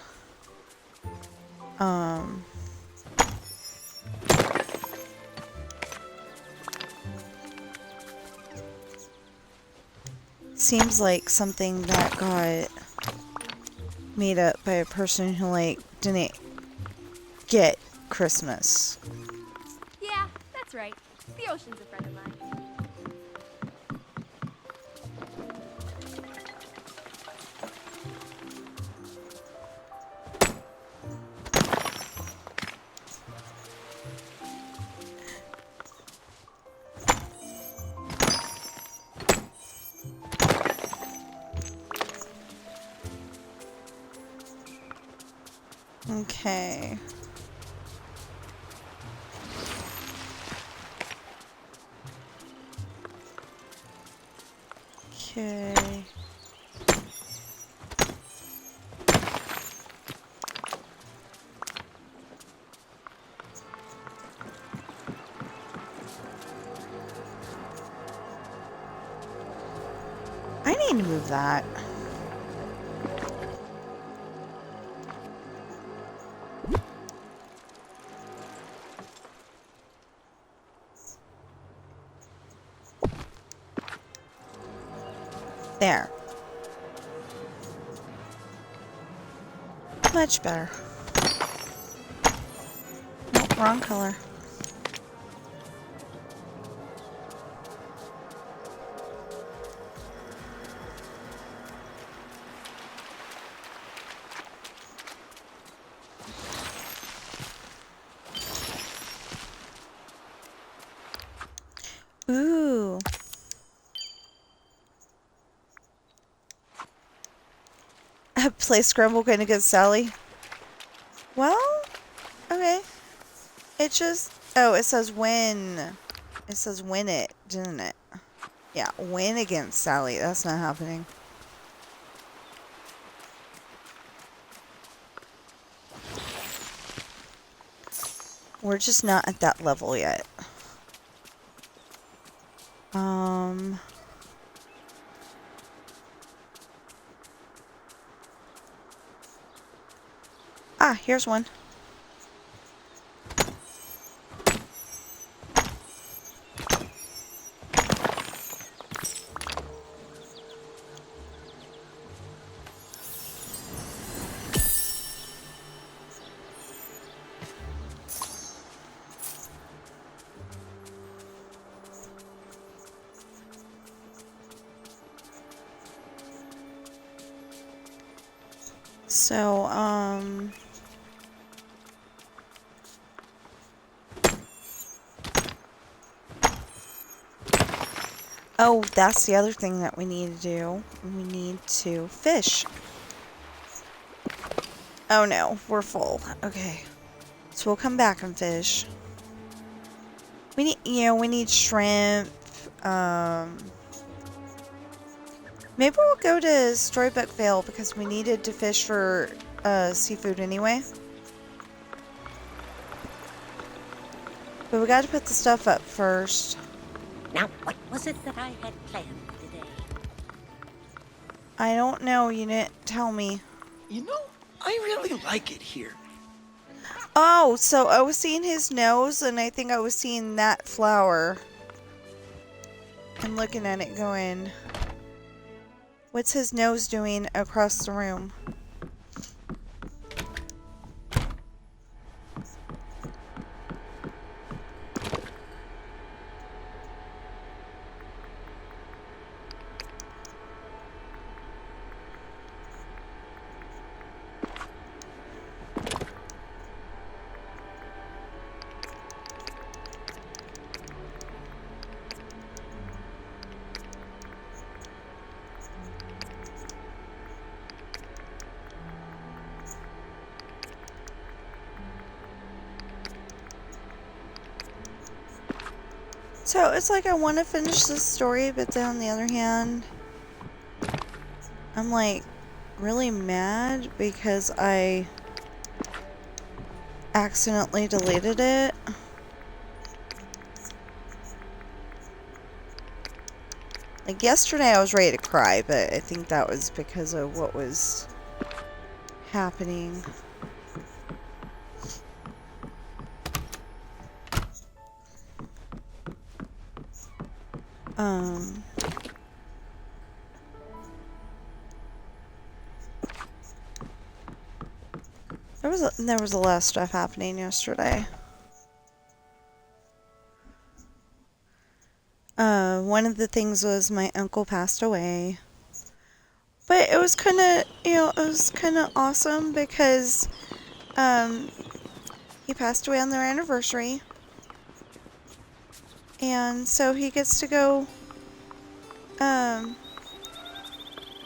Seems like something that got made up by a person who, like, didn't get Christmas. Yeah, that's right. The ocean's a friend of mine. Okay. Okay. I need to move that. There. Much better. Nope, wrong color. Ooh. Play Scramble going against Sally. Well, okay. It just... Oh, it says win. It says win it, didn't it? Yeah, win against Sally. That's not happening. We're just not at that level yet. Ah, here's one. So, oh, that's the other thing that we need to do. We need to fish. Oh no, we're full. Okay. So we'll come back and fish. We need, we need shrimp. Maybe we'll go to Storybook Vale because we needed to fish for seafood anyway. But we got to put the stuff up first. Now, what was it that I had planned today? I don't know. You didn't tell me. You know, I really like it here. Oh, so I was seeing his nose, and I think I was seeing that flower. I'm looking at it going, what's his nose doing across the room? So it's like I want to finish this story, but then on the other hand, I'm like really mad because I accidentally deleted it. Like yesterday I was ready to cry, but I think that was because of what was happening. There was a lot of stuff happening yesterday. One of the things was my uncle passed away. But it was kind of, it was kind of awesome because he passed away on their anniversary. And so he gets to go,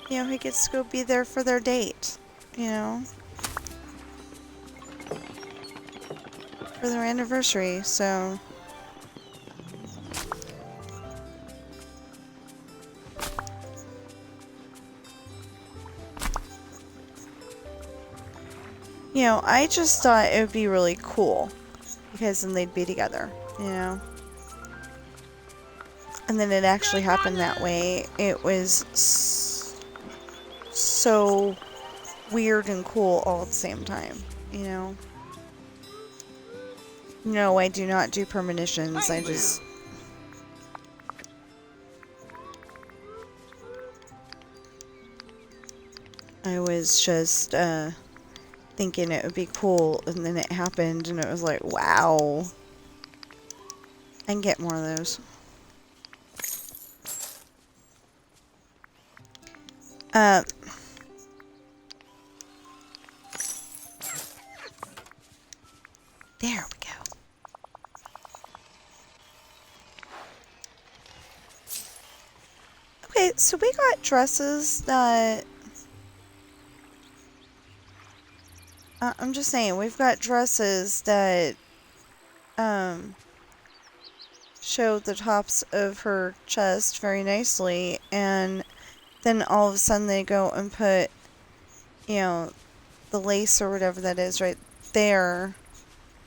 he gets to go be there for their date, for their anniversary, so. I just thought it would be really cool because then they'd be together, And then it actually happened that way. It was so weird and cool all at the same time, No, I do not do premonitions. I was just thinking it would be cool, and then it happened, and it was like, wow. I can get more of those. There we go. Okay, so we got dresses that... I'm just saying, we've got dresses that show the tops of her chest very nicely, and then all of a sudden they go and put, the lace or whatever that is right there,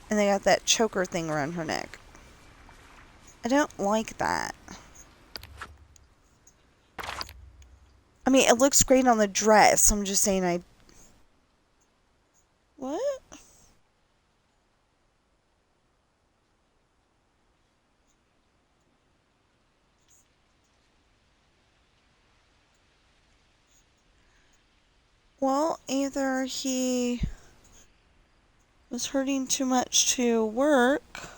and they got that choker thing around her neck. I don't like that. I mean, it looks great on the dress. I'm just saying What? Well, either he was hurting too much to work,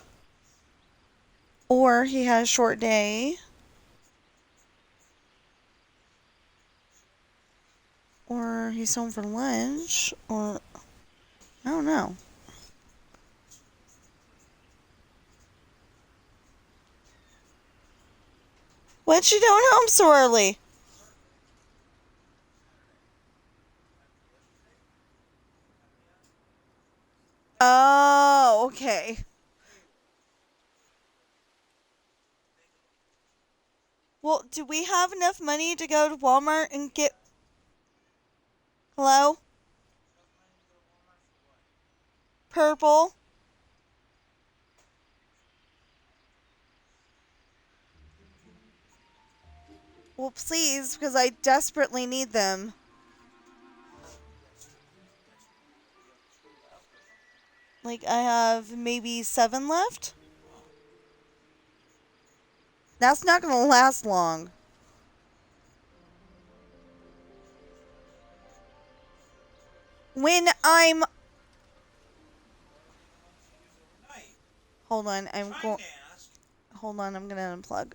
or he had a short day, Or he's home for lunch, or I don't know. What's you doing home so early? Oh, okay. Well, do we have enough money to go to Walmart and get... Hello? Purple? Well, please, because I desperately need them. Like, I have maybe 7 left? That's not gonna last long. When I'm... Hold on, Hold on, I'm gonna unplug.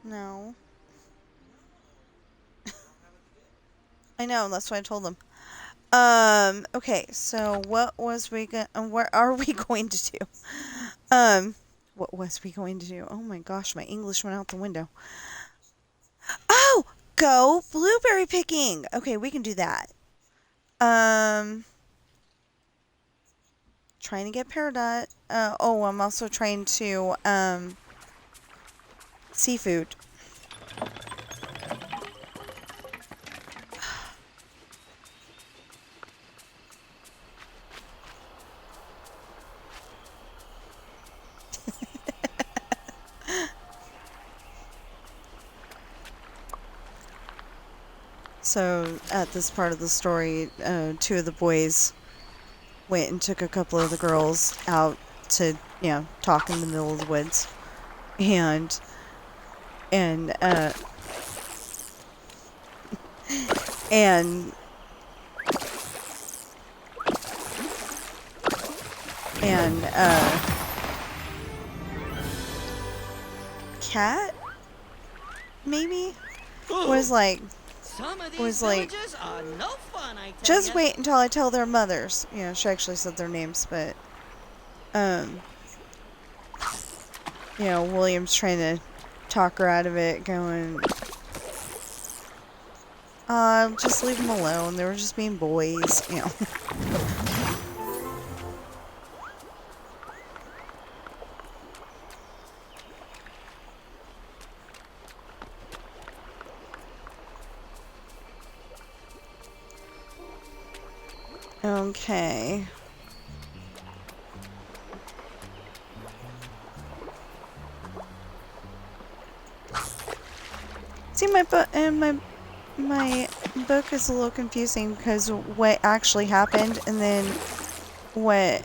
No. I know, that's what I told them. Okay, so what was we going what are we going to do? What was we going to do? Oh my gosh, my English went out the window. Oh! Go blueberry picking! Okay, we can do that. Trying to get paradise. Oh, I'm also trying to, seafood. So, at this part of the story, 2 of the boys went and took a couple of the girls out to, you know, talk in the middle of the woods. And, and, Cat? Maybe? Was like... Some of these villagers are no fun, I tell just ya. wait until I tell their mothers. You know, she actually said their names, but, you know, William's trying to talk her out of it, going, just leave them alone. They were just being boys, you know. Okay. See, my book and my book is a little confusing because what actually happened and then what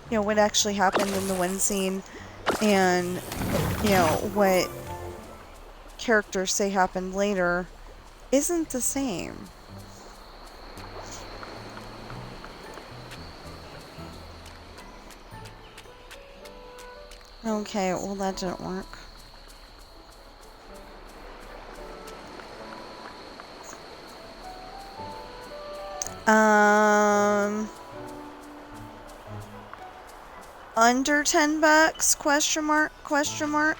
you know, what actually happened in the one scene and you know what characters say happened later isn't the same. Okay, well that didn't work. Under $10? Question mark? Question mark?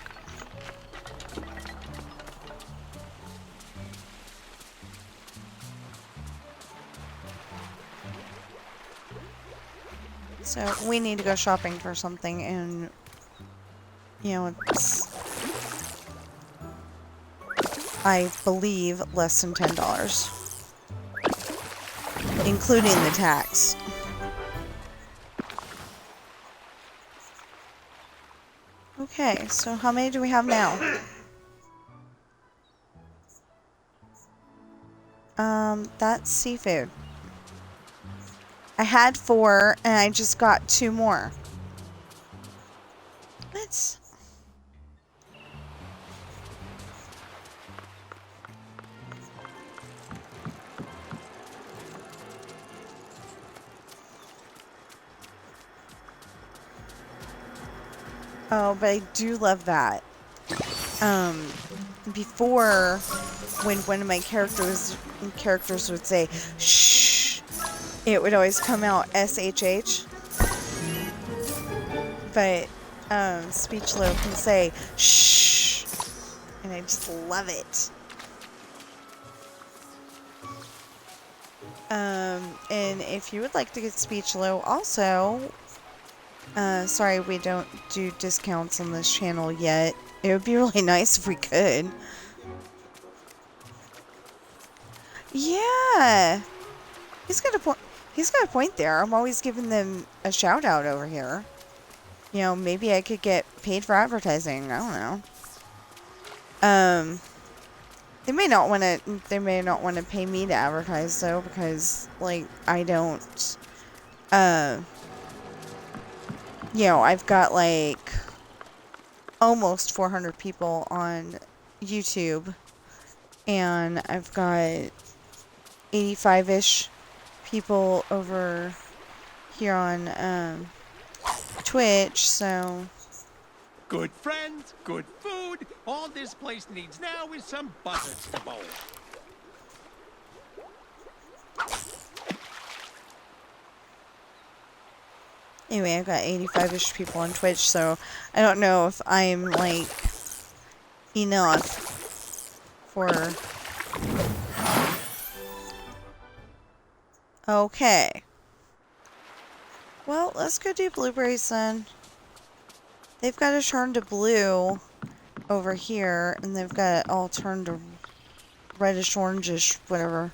So we need to go shopping for something, and you know, it's, I believe, less than $10, including the tax. Okay, so how many do we have now? That's seafood. I had 4, and I just got 2 more. What? Oh, but I do love that. Before, when one of my characters would say, shh, it would always come out SHH. But, Speechlo can say, shh, and I just love it. And if you would like to get Speechlo also, sorry we don't do discounts on this channel yet. It would be really nice if we could. Yeah. He's got a point. He's got a point there. I'm always giving them a shout out over here. You know, maybe I could get paid for advertising. I don't know. They may not want to. They may not want to pay me to advertise though, because like I don't. You know, I've got like almost 400 people on YouTube, and I've got 85-ish people over here on Twitch, so... Good friends, good food. All this place needs now is some buzzards to bowl. Anyway, I've got 85-ish people on Twitch, so I don't know if I'm, like, enough for... Okay. Well, let's go do blueberries then. They've got it turned to blue over here, and they've got it all turned to reddish, orangish, whatever,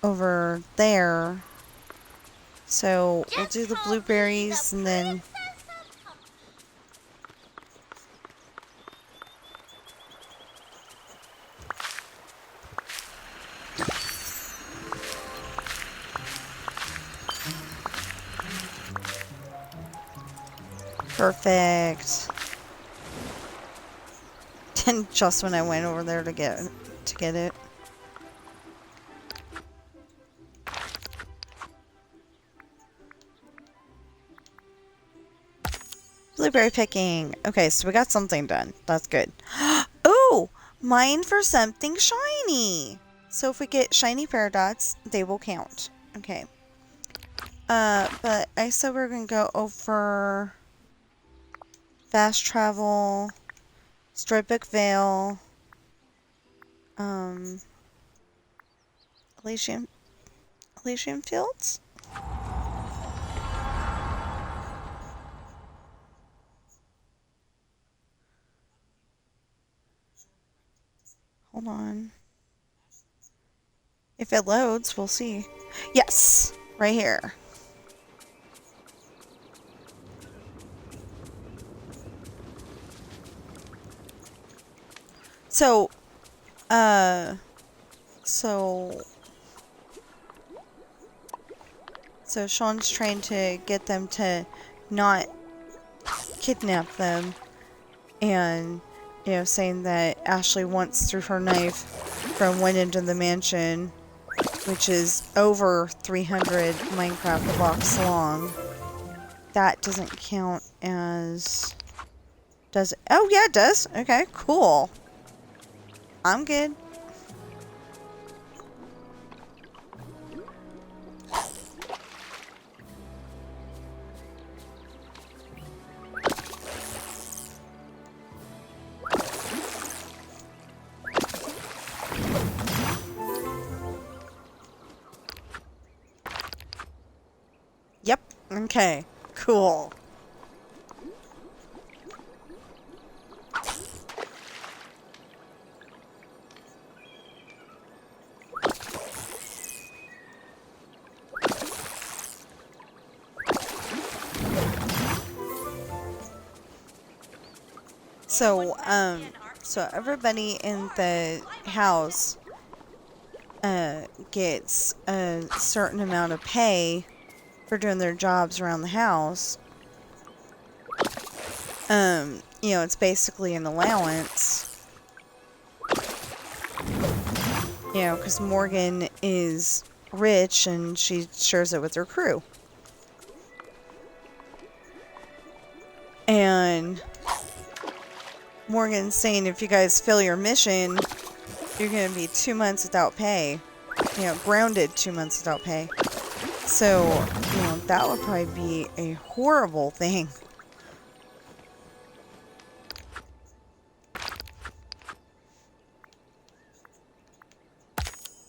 over there. So we'll do the blueberries and then... Perfect. And just when I went over there to get it. Blueberry picking. Okay, so we got something done. That's good. Ooh! Mine for something shiny! So if we get shiny paradots, they will count. Okay. But I said we're gonna go over... Fast travel... Storybook Vale... Elysium Fields? Hold on. If it loads, we'll see. Yes! Right here. So, So Sean's trying to get them to not kidnap them, and, you know, saying that Ashley once threw her knife from went into the mansion, which is over 300 Minecraft blocks long. that doesn't count as... Does it? Oh, yeah, it does. Okay, cool. I'm good. Yep. Okay. Cool. So everybody in the house gets a certain amount of pay for doing their jobs around the house. You know, it's basically an allowance. You know, because Morgan is rich and she shares it with her crew. And Morgan's saying if you guys fail your mission, you're going to be 2 months without pay. You know, grounded 2 months without pay. So, you know, that would probably be a horrible thing.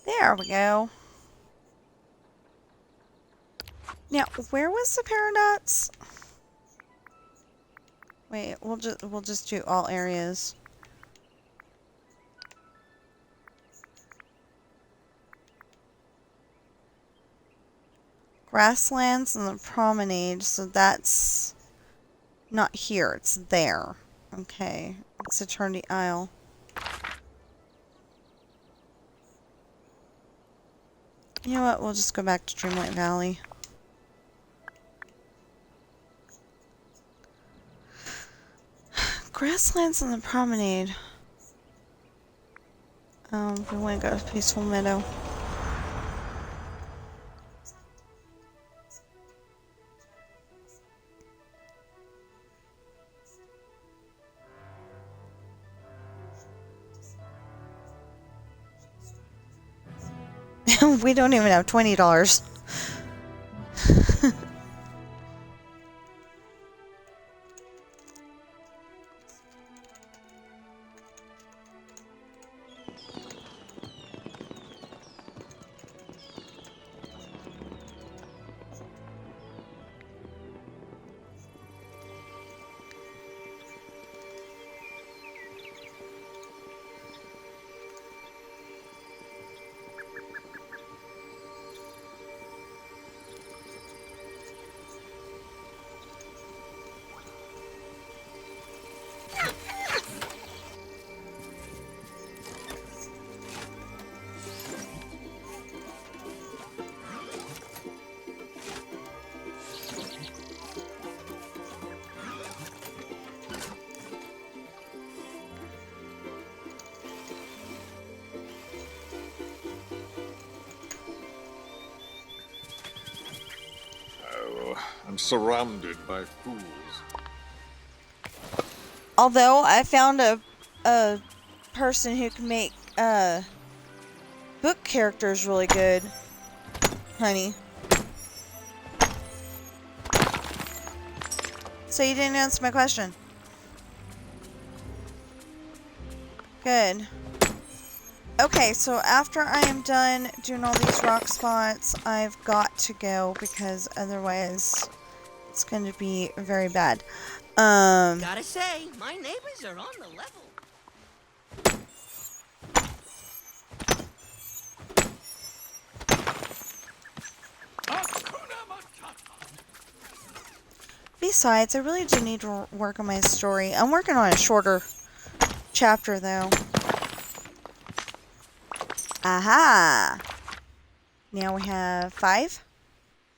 There we go. Now, where was the paradox? Wait, we'll just do all areas. Grasslands and the promenade, so that's not here, it's there. Okay, it's Eternity Isle. You know what, we'll just go back to Dreamlight Valley. Grasslands and the promenade. We want to go to Peaceful Meadow. We don't even have $20. I'm surrounded by fools. Although I found a person who can make book characters really good, honey. So you didn't answer my question. Good. Okay, so after I am done doing all these rock spots, I've got to go because otherwise it's going to be very bad. Gotta say, my neighbors are on the level. Besides, I really do need to work on my story. I'm working on a shorter chapter, though. Aha! Now we have 5?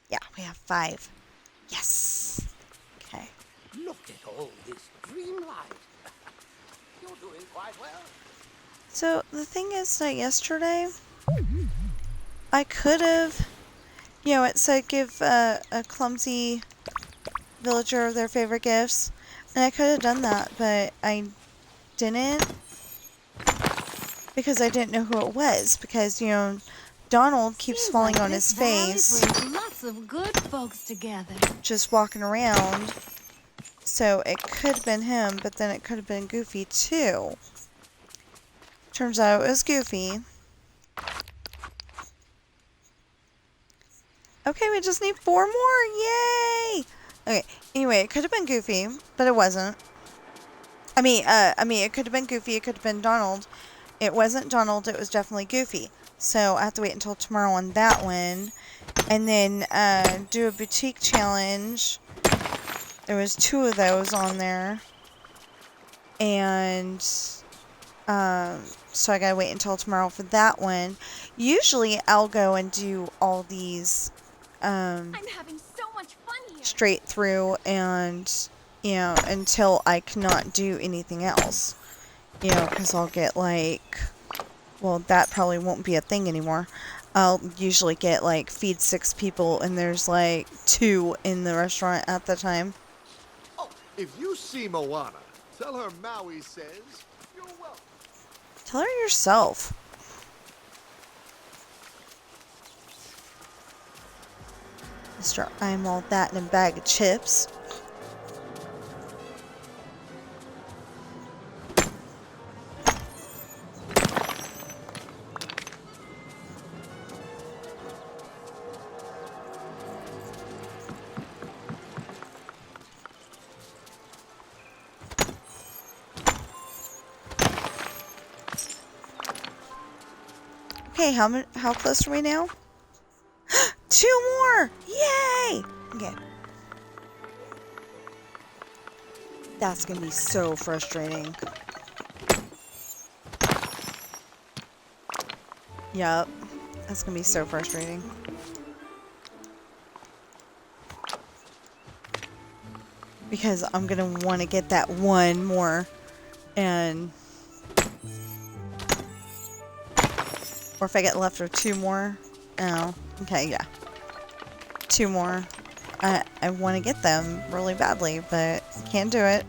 Yeah, we have 5. Yes! Okay. Look at all this Dreamlight. You're doing quite well. So, the thing is that yesterday, I could have, you know, it said give a clumsy villager their favorite gifts. And I could have done that, but I didn't. Because I didn't know who it was. Because, you know, Donald keeps falling on his face. Brings lots of good folks together. Just walking around. So it could have been him, but then it could have been Goofy too. Turns out it was Goofy. Okay, we just need 4 more. Yay! Okay. Anyway, it could have been Goofy, but it wasn't. I mean, it could have been Goofy. It could have been Donald. It wasn't Donald. It was definitely Goofy. So I have to wait until tomorrow on that one, and then do a boutique challenge. There was 2 of those on there, and so I gotta wait until tomorrow for that one. Usually, I'll go and do all these. I'm having so much fun here. Straight through, and you know, until I cannot do anything else, you know, because I'll get like, well, that probably won't be a thing anymore. I'll usually get like feed 6 people, and there's like 2 in the restaurant at the time. Oh, if you see Moana, tell her Maui says you're welcome. Tell her yourself. Mr. I'm all that in a bag of chips. Okay, how close are we now? 2 more! Yay! Okay. That's gonna be so frustrating. Yup. That's gonna be so frustrating. Because I'm gonna want to get that 1 more. And... or if I get left with 2 more. Oh, okay, yeah. 2 more. I want to get them really badly, but can't do it.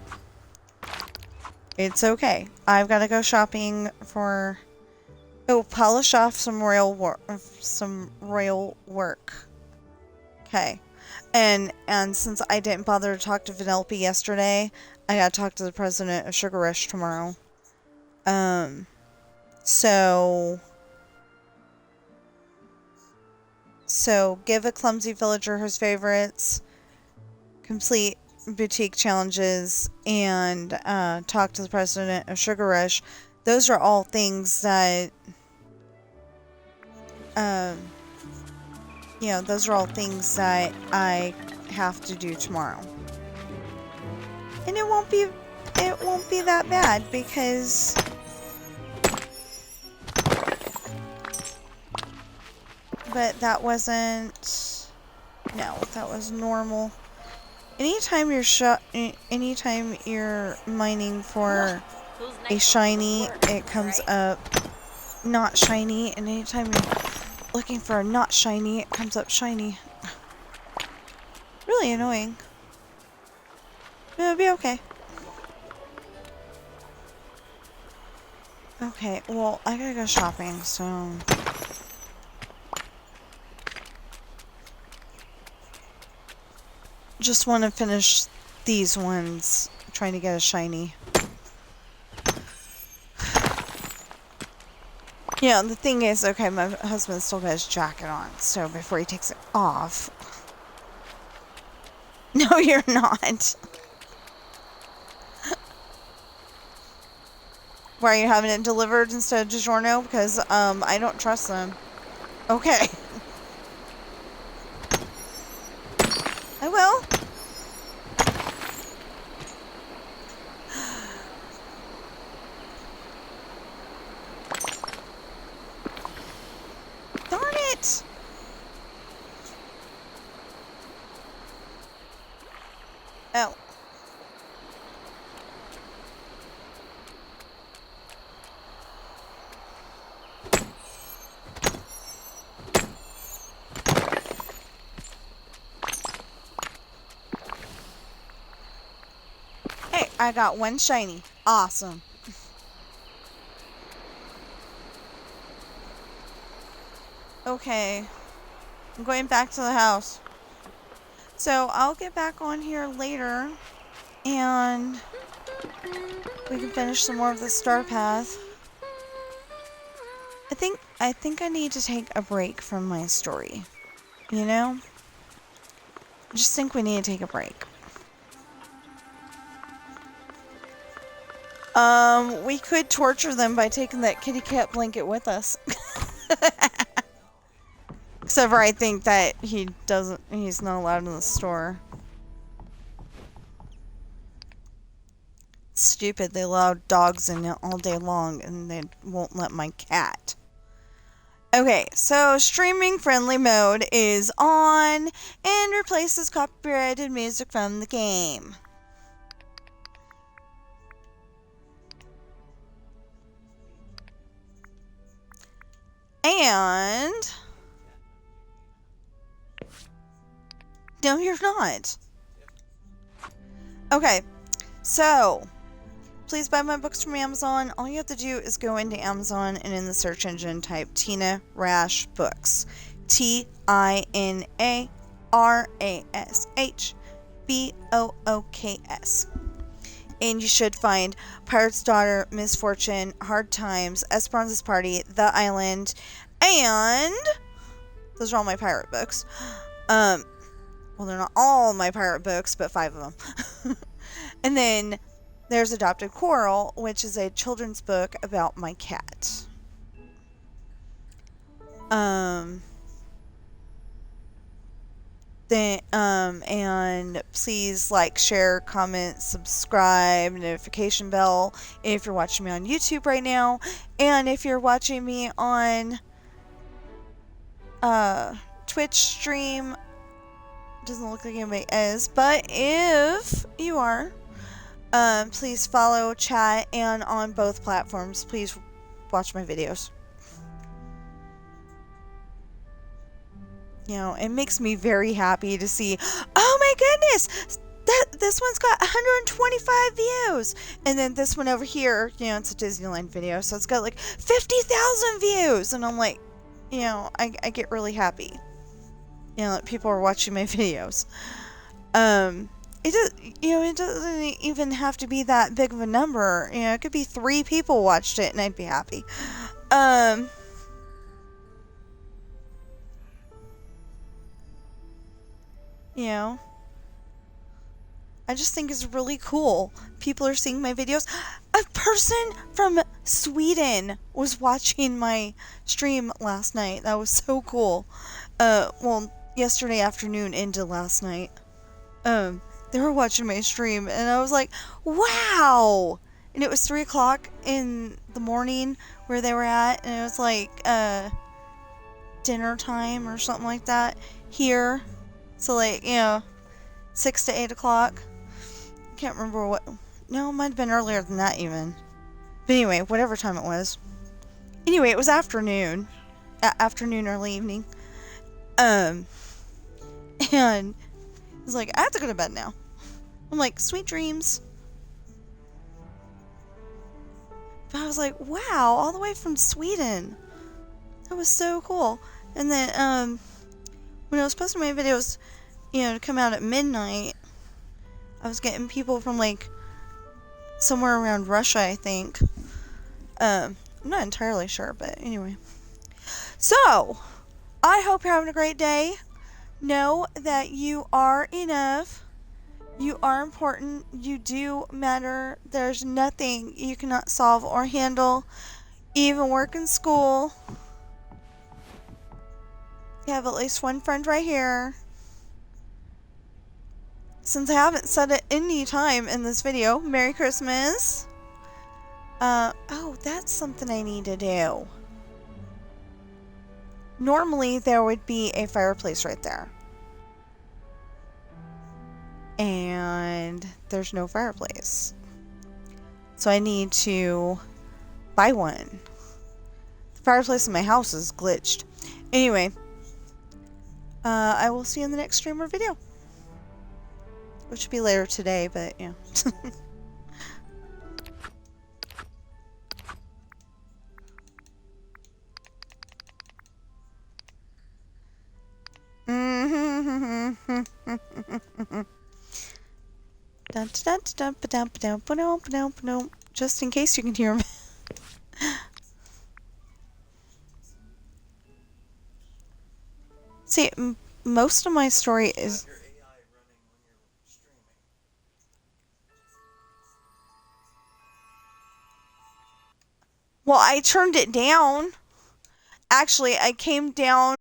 It's okay. I've got to go shopping for... oh, polish off some royal work. Okay. And since I didn't bother to talk to Vanellope yesterday, I gotta talk to the president of Sugar Rush tomorrow. So give a clumsy villager his favorites, complete boutique challenges, and talk to the president of Sugar Rush. Those are all things that, you know, those are all things that I have to do tomorrow. And it won't be that bad because but that wasn't, no, that was normal. Anytime you're mining for a shiny, it comes up not shiny, and anytime you're looking for a not shiny, it comes up shiny. Really annoying. It'll be okay. Okay, well, I gotta go shopping, so... just want to finish these ones, trying to get a shiny. Yeah, the thing is, okay, my husband still got his jacket on, so before he takes it off... No, you're not. Why are you having it delivered instead of DiGiorno? Because, I don't trust them. Okay. I will. Darn it! Oh. I got one shiny. Awesome. Okay. I'm going back to the house. So I'll get back on here later and we can finish some more of the star path. I think I need to take a break from my story. You know? I just think we need to take a break. We could torture them by taking that kitty cat blanket with us. Except for I think that he's not allowed in the store. Stupid, they allow dogs in it all day long and they won't let my cat. Okay, so streaming friendly mode is on and replaces copyrighted music from the game. And no, you're not. Okay, so please buy my books from Amazon. All you have to do is go into Amazon and in the search engine type Tina Rash Books. TINARASHBOOKS. And you should find Pirate's Daughter, Misfortune, Hard Times, Esperanza's Party, The Island, and those are all my pirate books. Well, they're not all my pirate books, but 5 of them. And then there's Adopted Coral, which is a children's book about my cat. And please like, share, comment, subscribe, notification bell if you're watching me on YouTube right now. And if you're watching me on Twitch stream, doesn't look like anybody is, but if you are, please follow, chat, and on both platforms, please watch my videos. You know, it makes me very happy to see, oh my goodness, this one's got 125 views. And then this one over here, you know, it's a Disneyland video, so it's got like 50,000 views. And I'm like, you know, I get really happy. You know, that people are watching my videos. It doesn't even have to be that big of a number. You know, it could be 3 people watched it and I'd be happy. You know, I just think it's really cool. People are seeing my videos. A person from Sweden was watching my stream last night. That was so cool. Well, yesterday afternoon into last night. They were watching my stream and I was like, wow! And it was 3 o'clock in the morning where they were at, and it was like dinner time or something like that here. So like, you know, 6 to 8 o'clock. I can't remember what. No, it might have been earlier than that even. But anyway, whatever time it was. Anyway, it was afternoon. Afternoon, early evening. And it was like, I have to go to bed now. I'm like, sweet dreams. But I was like, wow, all the way from Sweden. That was so cool. And then, when I was posting my videos, you know, to come out at midnight, I was getting people from, like, somewhere around Russia, I think. I'm not entirely sure, but anyway. So, I hope you're having a great day. Know that you are enough. You are important. You do matter. There's nothing you cannot solve or handle. Even work in school. You have at least one friend right here. Since I haven't said it any time in this video, Merry Christmas. Oh, that's something I need to do. Normally, there would be a fireplace right there. And there's no fireplace. So I need to buy one. The fireplace in my house is glitched. Anyway, I will see you in the next stream or video. Which will be later today, but yeah. Just in case you can hear me. See, most of my story is... Well, I turned it down. Actually, I came down